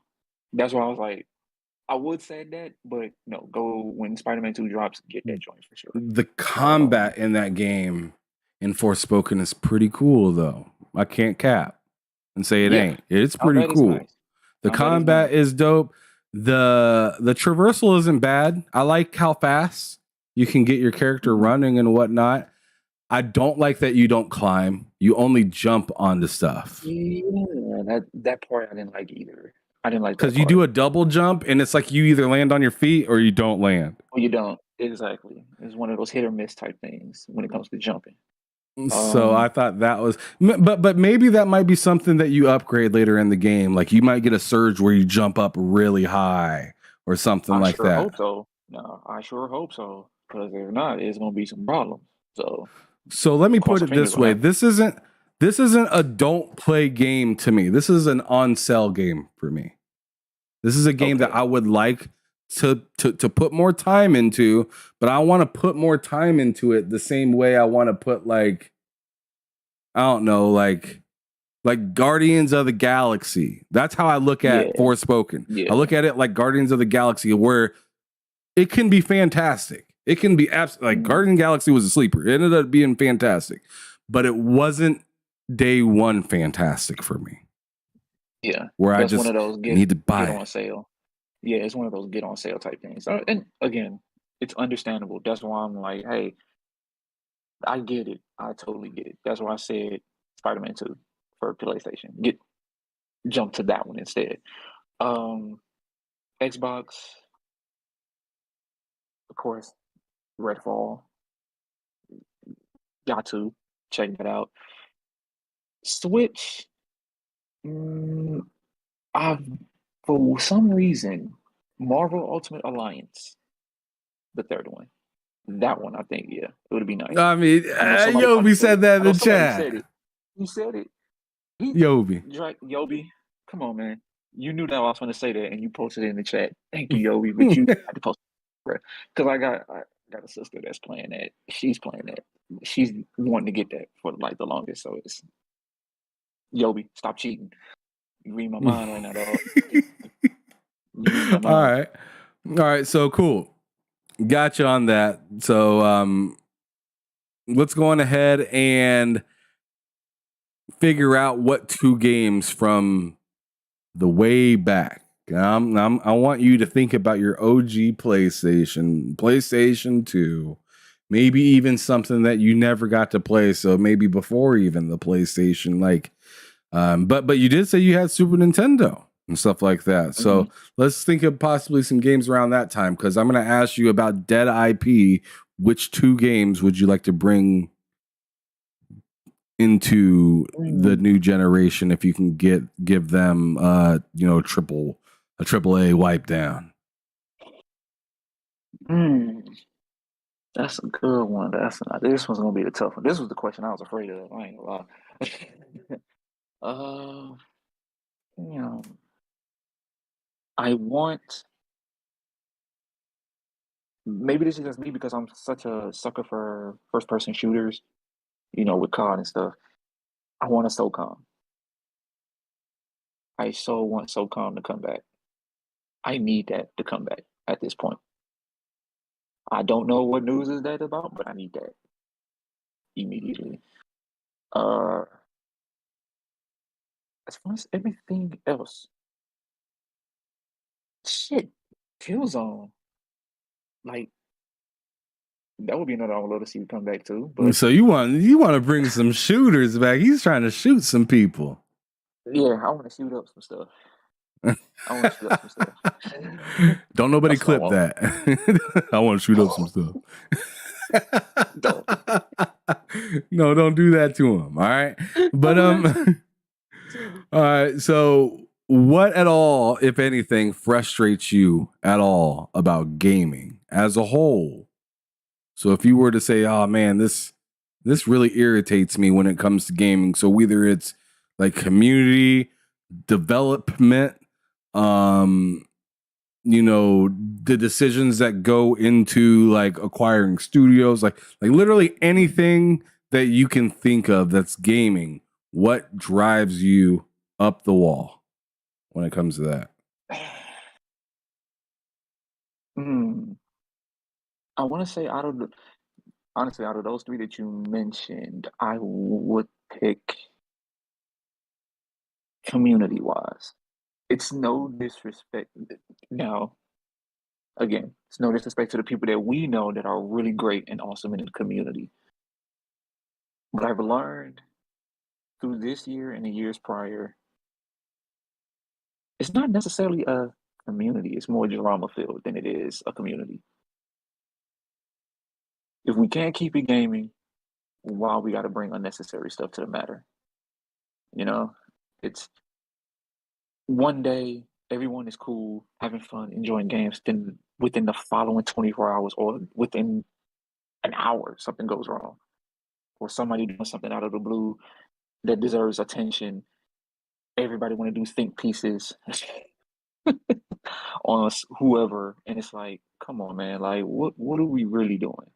That's why I was like, I would say that, but no, go when Spider-Man 2 drops, get that joint for sure. The combat in that game in Forspoken is pretty cool, though. I can't cap and say it ain't. It's pretty cool. Nice. The combat is dope. The traversal isn't bad. I like how fast you can get your character running and whatnot. I don't like that you don't climb. You only jump onto stuff. Yeah, that part I didn't like either. I didn't like that because you do a double jump and it's like you either land on your feet or you don't land. Well, you don't. Exactly. It's one of those hit or miss type things when it comes to jumping. So I thought that was, but maybe that might be something that you upgrade later in the game. Like you might get a surge where you jump up really high or something like that. I hope so. No, I sure hope so. Because if not, it's going to be some problems. So let me put it this way: this isn't a don't play game to me. This is an on sale game for me. This is a game that I would like to put more time into, but I want to put more time into it the same way I want to put like, I don't know, like Guardians of the Galaxy. That's how I look at Forspoken. I look at it like Guardians of the Galaxy, where it can be fantastic. It can be like Guardian Galaxy was a sleeper. It ended up being fantastic, but it wasn't day one fantastic for me. Yeah, where I just need to buy it on sale. Yeah, it's one of those get on sale type things. And again, it's understandable. That's why I'm like, hey, I get it. I totally get it. That's why I said Spider-Man 2 for PlayStation. Jump to that one instead. Xbox, of course, Redfall. Got to check that out. Switch. For some reason, Marvel Ultimate Alliance, the third one, that one, I think, it would be nice. I mean, Yobi said that in the chat. He said it. Yobi, come on, man. You knew that I was going to say that, and you posted it in the chat. Thank you, Yobi, but you had to post it, because I got a sister that's playing that. She's playing that. She's wanting to get that for like the longest. So it's Yobi, stop cheating. You read my mind right now, dog. Use my All mind. right. So cool. Gotcha on that. So let's go on ahead and figure out what two games from the way back. I want you to think about your OG PlayStation 2, maybe even something that you never got to play. So maybe before even the PlayStation, like, but you did say you had Super Nintendo and stuff like that. So let's think of possibly some games around that time, because I'm going to ask you about dead IP. Which two games would you like to bring into the new generation if you can give them triple A wipe down? That's a good one. This one's gonna be the tough one. This was the question I was afraid of. I ain't gonna lie. You know, I want. Maybe this is just me because I'm such a sucker for first-person shooters. With COD and stuff. I want a SOCOM. I so want SOCOM to come back. I need that to come back at this point. I don't know what news is that about, but I need that immediately. As far as everything else, shit, Killzone. Like, that would be another I would love to see come back too. But So you want to bring some shooters back? He's trying to shoot some people. yeah, I want to shoot up some stuff. Don't nobody That's what I clip want. that. I want to shoot up some stuff. No, don't do that to him. All right. But all right. So what at all, if anything, frustrates you at all about gaming as a whole? So if you were to say, oh man, this really irritates me when it comes to gaming. So whether it's like community development, the decisions that go into like acquiring studios, like literally anything that you can think of that's gaming, what drives you up the wall when it comes to that? I want to say out of those three that you mentioned, I would pick community-wise. It's no disrespect. Now, again, it's no disrespect to the people that we know that are really great and awesome in the community. But I've learned through this year and the years prior, it's not necessarily a community. It's more drama-filled than it is a community. If we can't keep it gaming, why we got to bring unnecessary stuff to the matter? It's one day everyone is cool, having fun, enjoying games. Then within the following 24 hours or within an hour, something goes wrong, or somebody doing something out of the blue that deserves attention. Everybody want to do think pieces on whoever, and it's like, come on, man! Like, what are we really doing?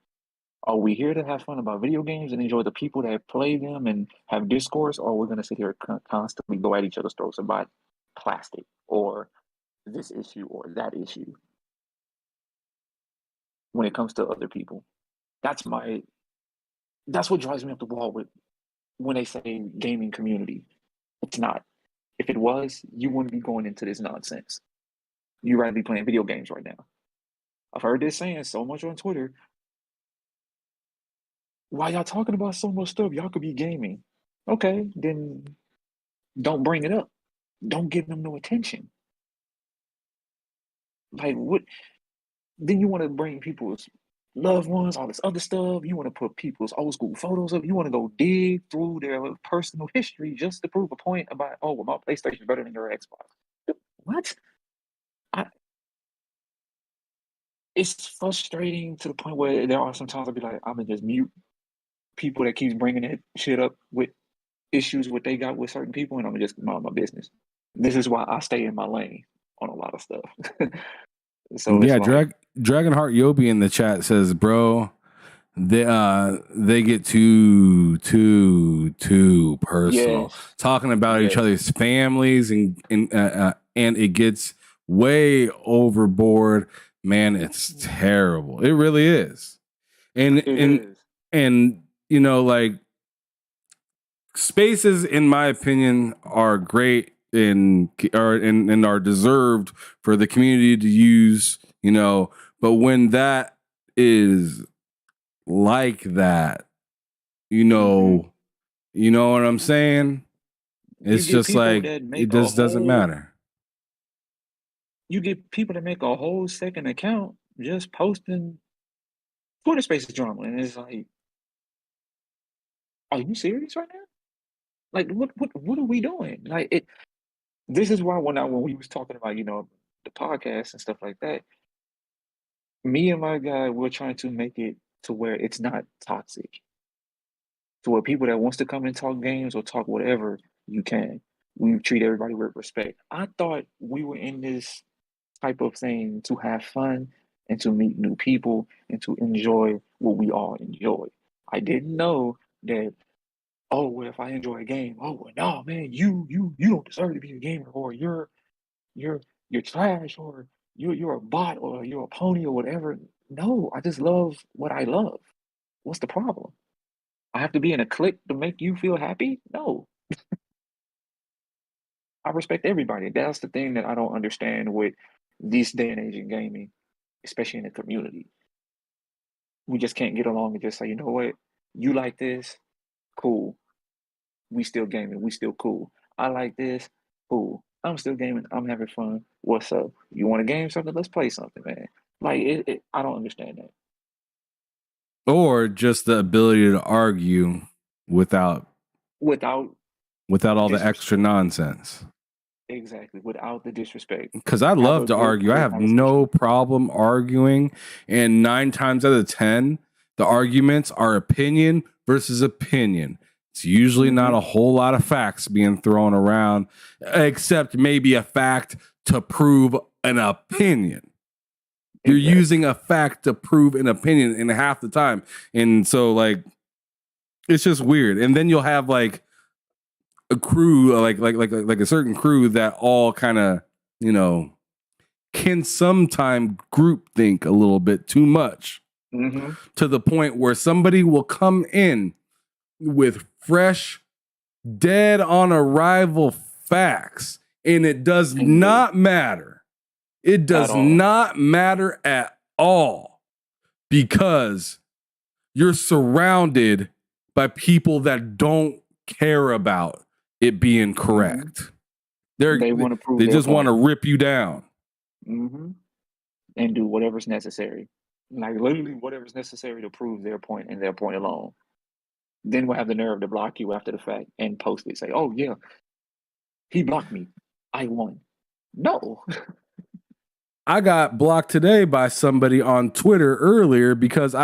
Are we here to have fun about video games and enjoy the people that play them and have discourse, or we're gonna sit here constantly go at each other's throats about plastic or this issue or that issue? When it comes to other people, that's what drives me up the wall with when they say gaming community. It's not. If it was, you wouldn't be going into this nonsense. You'd rather be playing video games right now. I've heard this saying so much on Twitter. Why y'all talking about so much stuff? Y'all could be gaming. Okay, then don't bring it up. Don't give them no attention. Like, what? Then you want to bring people's loved ones, all this other stuff. You want to put people's old school photos up. You want to go dig through their personal history just to prove a point about, oh, well, my PlayStation is better than your Xbox. What? It's frustrating to the point where there are sometimes I'll be like, I'm gonna just mute people that keeps bringing that shit up with issues what they got with certain people, and I'm gonna just mind my business. This is why I stay in my lane on a lot of stuff. So yeah, like, Dragonheart Yobi in the chat says, bro, they get too personal, yes, talking about each other's families, and it gets way overboard. Man, it's terrible. It really is. And It is. and you know, like, spaces, in my opinion, are great and are deserved for the community to use, you know, but when that is like that, you know, you know what I'm saying? It's You get just people like, that it make a just doesn't whole. matter. You get people that make a whole second account just posting Twitter Spaces drama, and it's like, are you serious right now? Like, what are we doing? Like, it. This is why when we was talking about, you know, the podcast and stuff like that, me and my guy, we're trying to make it to where it's not toxic. To where people that wants to come and talk games or talk whatever, you can. We treat everybody with respect. I thought we were in this type of thing to have fun and to meet new people and to enjoy what we all enjoy. I didn't know that, oh, well, if I enjoy a game, oh, well, no, man, you don't deserve to be a gamer, or you're you're trash, or you're a bot, or you're a pony, or whatever. No, I just love what I love. What's the problem? I have to be in a clique to make you feel happy? No, I respect everybody. That's the thing that I don't understand with this day and age in gaming, especially in the community. We just can't get along and just say, you know what, you like this, cool. We still gaming, we still cool. I like this, cool. I'm still gaming, I'm having fun. What's up? You want to game something? Let's play something, man. Like, I don't understand that. Or just the ability to argue without Without all the disrespect. extra nonsense. Exactly, without the disrespect. Because I Have love a to good, argue. I great have no conversation. problem arguing. And 9 times out of 10, the arguments are opinion versus opinion. It's usually not a whole lot of facts being thrown around, except maybe a fact to prove an opinion. You're Exactly. using a fact to prove an opinion in half the time. And so, like, it's just weird. And then you'll have like a crew, like a certain crew that all kind of, you know, can sometime group think a little bit too much, to the point where somebody will come in with fresh, dead on arrival facts, and it does not matter. It does not matter at all, because you're surrounded by people that don't care about it being correct. They want to prove they their just want to point. rip you down. And do whatever's necessary. Like, literally whatever's necessary to prove their point and their point alone. Then we'll have the nerve to block you after the fact and post it. Say, oh, yeah, he blocked me, I won. No. I got blocked today by somebody on Twitter earlier because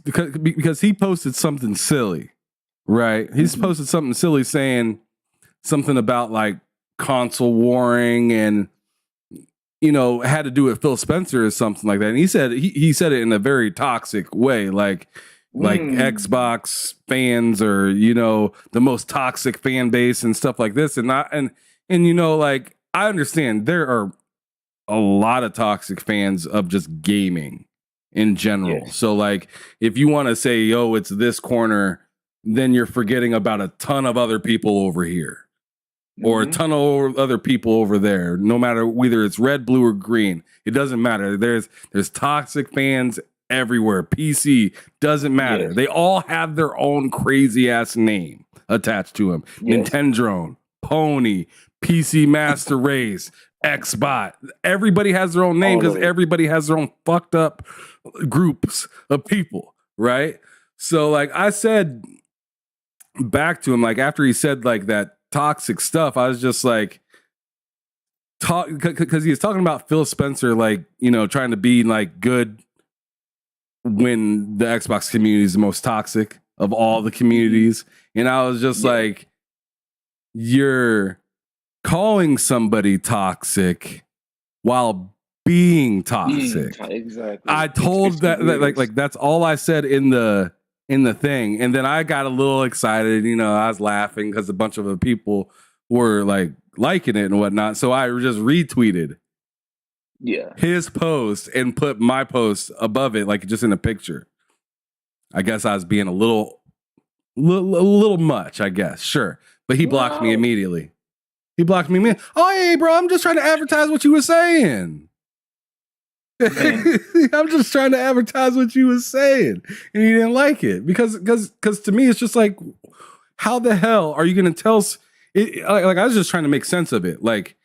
because he posted something silly, right? He's posted something silly saying something about like console warring, and, you know, had to do with Phil Spencer or something like that. And he said he said it in a very toxic way, like Xbox fans are, you know, the most toxic fan base and stuff like this. And you know, like, I understand there are a lot of toxic fans of just gaming in general. Yes. So, like, if you want to say, yo, it's this corner, then you're forgetting about a ton of other people over here, or a ton of other people over there. No matter whether it's red, blue, or green, it doesn't matter. There's toxic fans everywhere. PC doesn't matter. Yes. They all have their own crazy ass name attached to them. Yes. Nintendrone, Pony, PC Master Race, Xbot. Everybody has their own name because everybody has their own fucked up groups of people, right? So, like, I said back to him, like, after he said like that toxic stuff, I was just like, because he was talking about Phil Spencer, like, you know, trying to be like good when the Xbox community is the most toxic of all the communities. And I was just like, you're calling somebody toxic while being toxic. Exactly. I told that like that's all I said in the thing. And then I got a little excited, you know, I was laughing because a bunch of the people were like liking it and whatnot. So I just retweeted his post and put my post above it, like just in a picture. I guess I was being a little much, I guess. Sure. But he blocked me immediately. Oh, hey, bro, I'm just trying to advertise what you were saying. I'm just trying to advertise what you were saying. And he didn't like it. Because to me, it's just like, how the hell are you going to tell... Like, I was just trying to make sense of it. Like,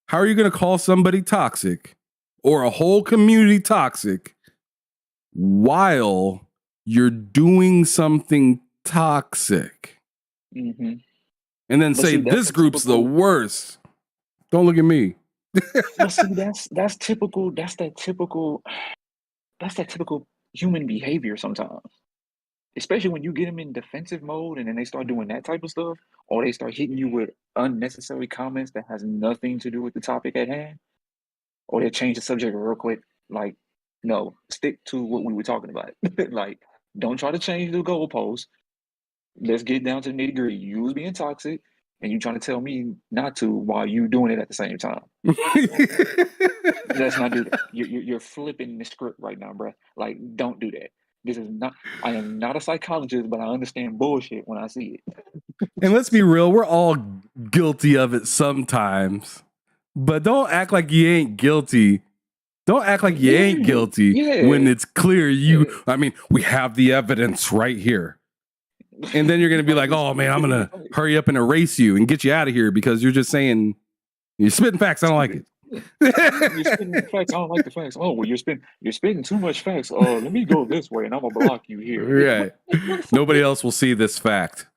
how are you going to call somebody toxic or a whole community toxic while you're doing something toxic? Mm-hmm. And then say, this group's the worst. Don't look at me. Well, see, that's typical. That's that typical human behavior sometimes. Especially when you get them in defensive mode and then they start doing that type of stuff, or they start hitting you with unnecessary comments that has nothing to do with the topic at hand, or they change the subject real quick. Like, no, stick to what we were talking about. Like, don't try to change the goalpost. Let's get down to the nitty gritty. You was being toxic, and you trying to tell me not to while you doing it at the same time. Let's not do that. You're flipping the script right now, bro. Like, don't do that. This is not. I am not a psychologist, but I understand bullshit when I see it. And let's be real, we're all guilty of it sometimes. But don't act like you ain't guilty. Don't act like you ain't guilty when it's clear you. I mean, we have the evidence right here. And then you're going to be like, oh, man, I'm going to hurry up and erase you and get you out of here because you're just saying, you're spitting facts. I don't like it. You're spitting facts. I don't like the facts. Oh, well, you're spitting too much facts. Oh, let me go this way and I'm going to block you here. Right. Nobody else will see this fact.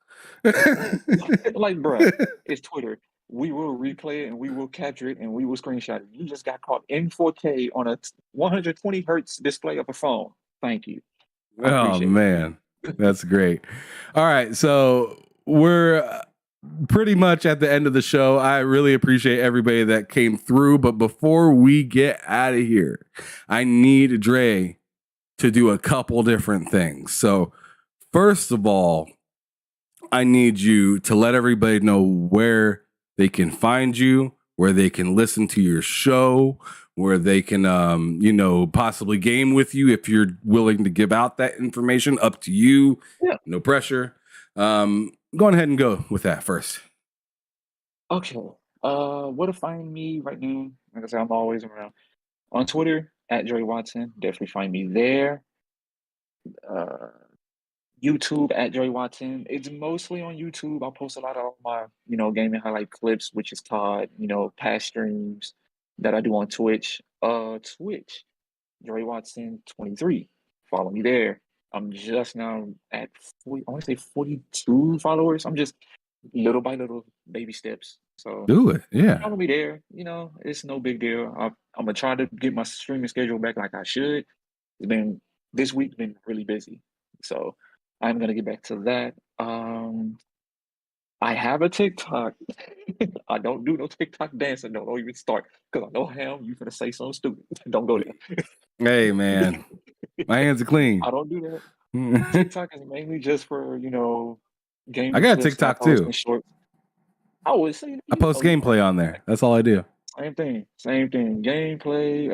Like, bro, it's Twitter. We will replay it and we will capture it and we will screenshot it. You just got caught in 4K on a 120 hertz display of a phone. Thank you. Oh, man. That's great. All right. So we're pretty much at the end of the show. I really appreciate everybody that came through. But before we get out of here, I need Drey to do a couple different things. So first of all, I need you to let everybody know where they can find you, where they can listen to your show, where they can, possibly game with you if you're willing to give out that information. Up to you. Yeah. No pressure. Go ahead and go with that first. Okay. Where to find me right now? Like I said, I'm always around. On Twitter, at Drey Watson. Definitely find me there. YouTube, at Drey Watson. It's mostly on YouTube. I post a lot of my, gaming highlight clips, which is called, past streams that I do on Twitch. Twitch, Drey Watson 23. Follow me there. I'm just now at 40, I want to say 42 followers. I'm just little by little baby steps. So do it. Yeah. Follow me there. It's no big deal. I'm gonna try to get my streaming schedule back like I should. This week's been really busy. So I'm gonna get back to that. I have a TikTok. I don't do no TikTok dancing. Don't even start because I know how you're gonna say something stupid. Don't go there. Hey man, my hands are clean. I don't do that. TikTok is mainly just for game. I got a TikTok too. I would say I post gameplay on there. That's all I do. Same thing. Gameplay.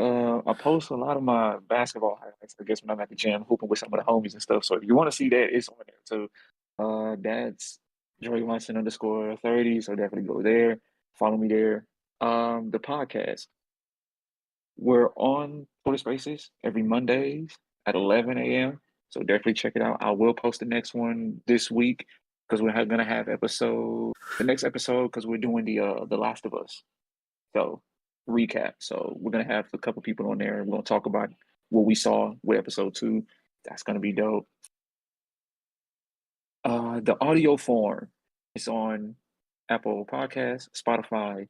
I post a lot of my basketball highlights. I guess when I'm at the gym hooping with some of the homies and stuff. So if you want to see that, it's on there too. That's Drey Watson _30. So definitely go there. Follow me there. The podcast. We're on Twitter Spaces every Mondays at 11 a.m. So definitely check it out. I will post the next one this week because we're going to have the next episode because we're doing the Last of Us. So recap. So we're going to have a couple people on there. We're going to talk about what we saw with episode 2. That's going to be dope. The audio form is on Apple Podcasts, Spotify,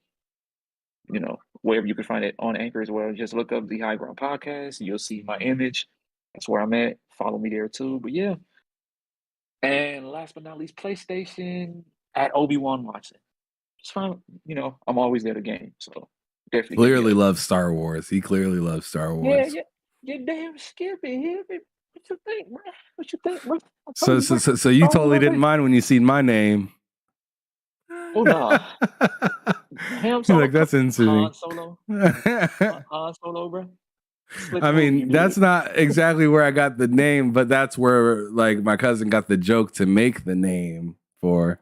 wherever you can find it, on Anchor as well. Just look up the High Ground Podcast. You'll see my image. That's where I'm at. Follow me there too. But yeah. And last but not least, PlayStation at Obi-Wan Watson. Just find, I'm always there to game. So definitely. Clearly loves Star Wars. He clearly loves Star Wars. Yeah. You damn Skippy. What you think, bro? What you think, bro? So you totally didn't mind when you seen my name. Oh, no. Ham You're Solo. like, that's interesting. Han Solo. Han Solo, bro. Slick I move, mean, you that's did. not exactly where I got the name, but that's where like my cousin got the joke to make the name for.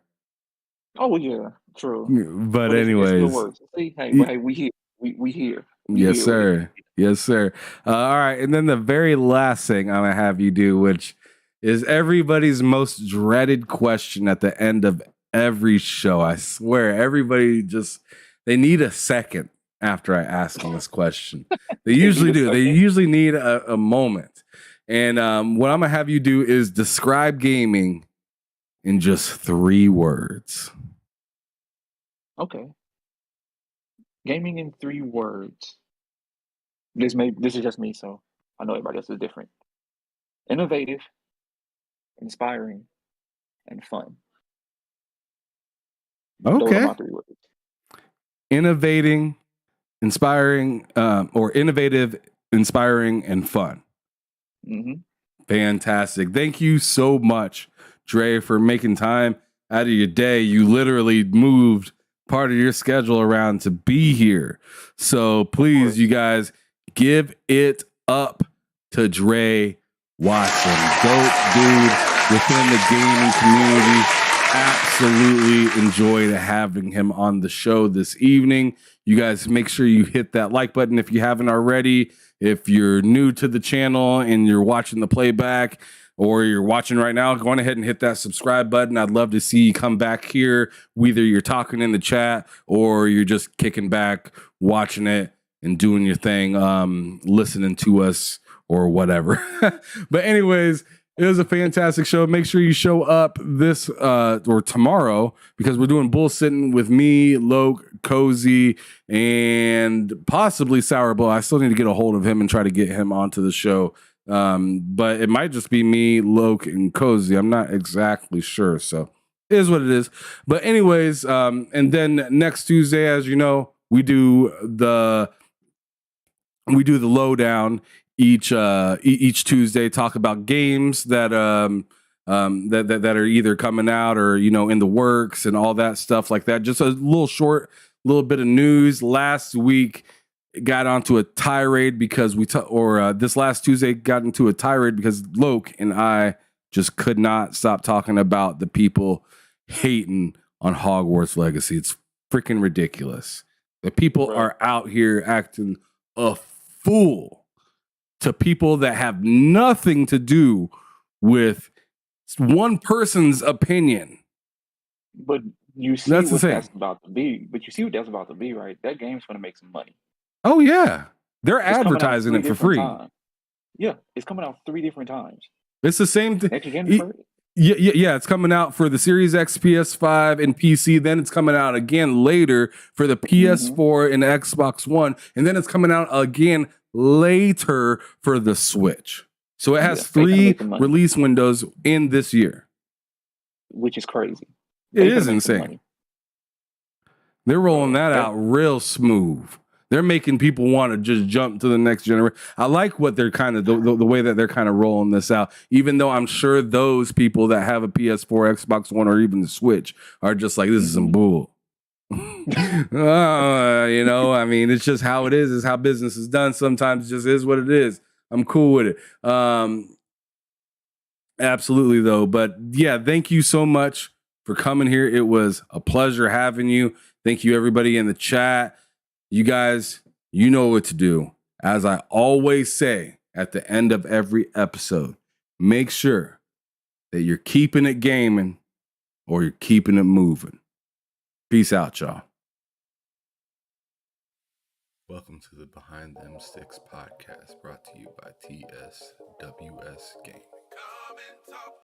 Oh yeah, true. But But it still anyways, works. See, hey, but hey, we here. We here. We yes, here with it. sir. Yes, sir. All right. And then the very last thing I'm going to have you do, which is everybody's most dreaded question at the end of every show. I swear, everybody they need a second after I ask them this question. They usually do. They usually need a moment. And what I'm going to have you do is describe gaming in just 3 words. Okay. Gaming in 3 words. This is just me, so I know everybody else is different. Innovative, inspiring, and fun. Those are Okay. my 3 words. Innovating, inspiring, or innovative, inspiring, and fun. Mm-hmm. Fantastic. Thank you so much, Drey, for making time out of your day. You literally moved part of your schedule around to be here. So please, you guys, give it up to Drey Watson. Dope dude within the gaming community. Absolutely enjoyed having him on the show this evening. You guys make sure you hit that like button if you haven't already. If you're new to the channel and you're watching the playback or you're watching right now, go on ahead and hit that subscribe button. I'd love to see you come back here, whether you're talking in the chat or you're just kicking back, watching it and doing your thing, listening to us or whatever. But anyways, it was a fantastic show. Make sure you show up this or tomorrow because we're doing bullsitting with me, Loke, Cozy, and possibly Sourbow. I still need to get a hold of him and try to get him onto the show. But it might just be me, Loke, and Cozy. I'm not exactly sure. So it is what it is. But anyways, and then next Tuesday, as you know, we do the lowdown each Tuesday, talk about games that that are either coming out or in the works and all that stuff like that. Just a little bit of news. Last week got onto a tirade because this last Tuesday got into a tirade because Loke and I just could not stop talking about the people hating on Hogwarts Legacy. It's freaking ridiculous. The people are out here acting a fool to people that have nothing to do with one person's opinion. But you see what that's about to be. But you see what that's about to be, right? That game's going to make some money. Oh yeah, they're advertising it for free. Yeah, it's coming out 3 different times. It's the same thing. Yeah, it's coming out for the Series X, PS5, and PC. Then it's coming out again later for the PS4 and Xbox One, and then it's coming out again later for the Switch. So it has 3 release windows in this year, which is crazy. It is insane. They're rolling that out real smooth. They're making people want to just jump to the next generation. I like what they're kind of the way that they're kind of rolling this out. Even though I'm sure those people that have a PS4, Xbox One, or even the Switch are just like, this is some bull. I mean, it's just how it is. It's how business is done. Sometimes it just is what it is. I'm cool with it. Absolutely, though. But yeah, thank you so much for coming here. It was a pleasure having you. Thank you, everybody in the chat. You guys, you know what to do. As I always say at the end of every episode, make sure that you're keeping it gaming or you're keeping it moving. Peace out, y'all. Welcome to the Behind Them Sticks podcast, brought to you by TSWS Gaming.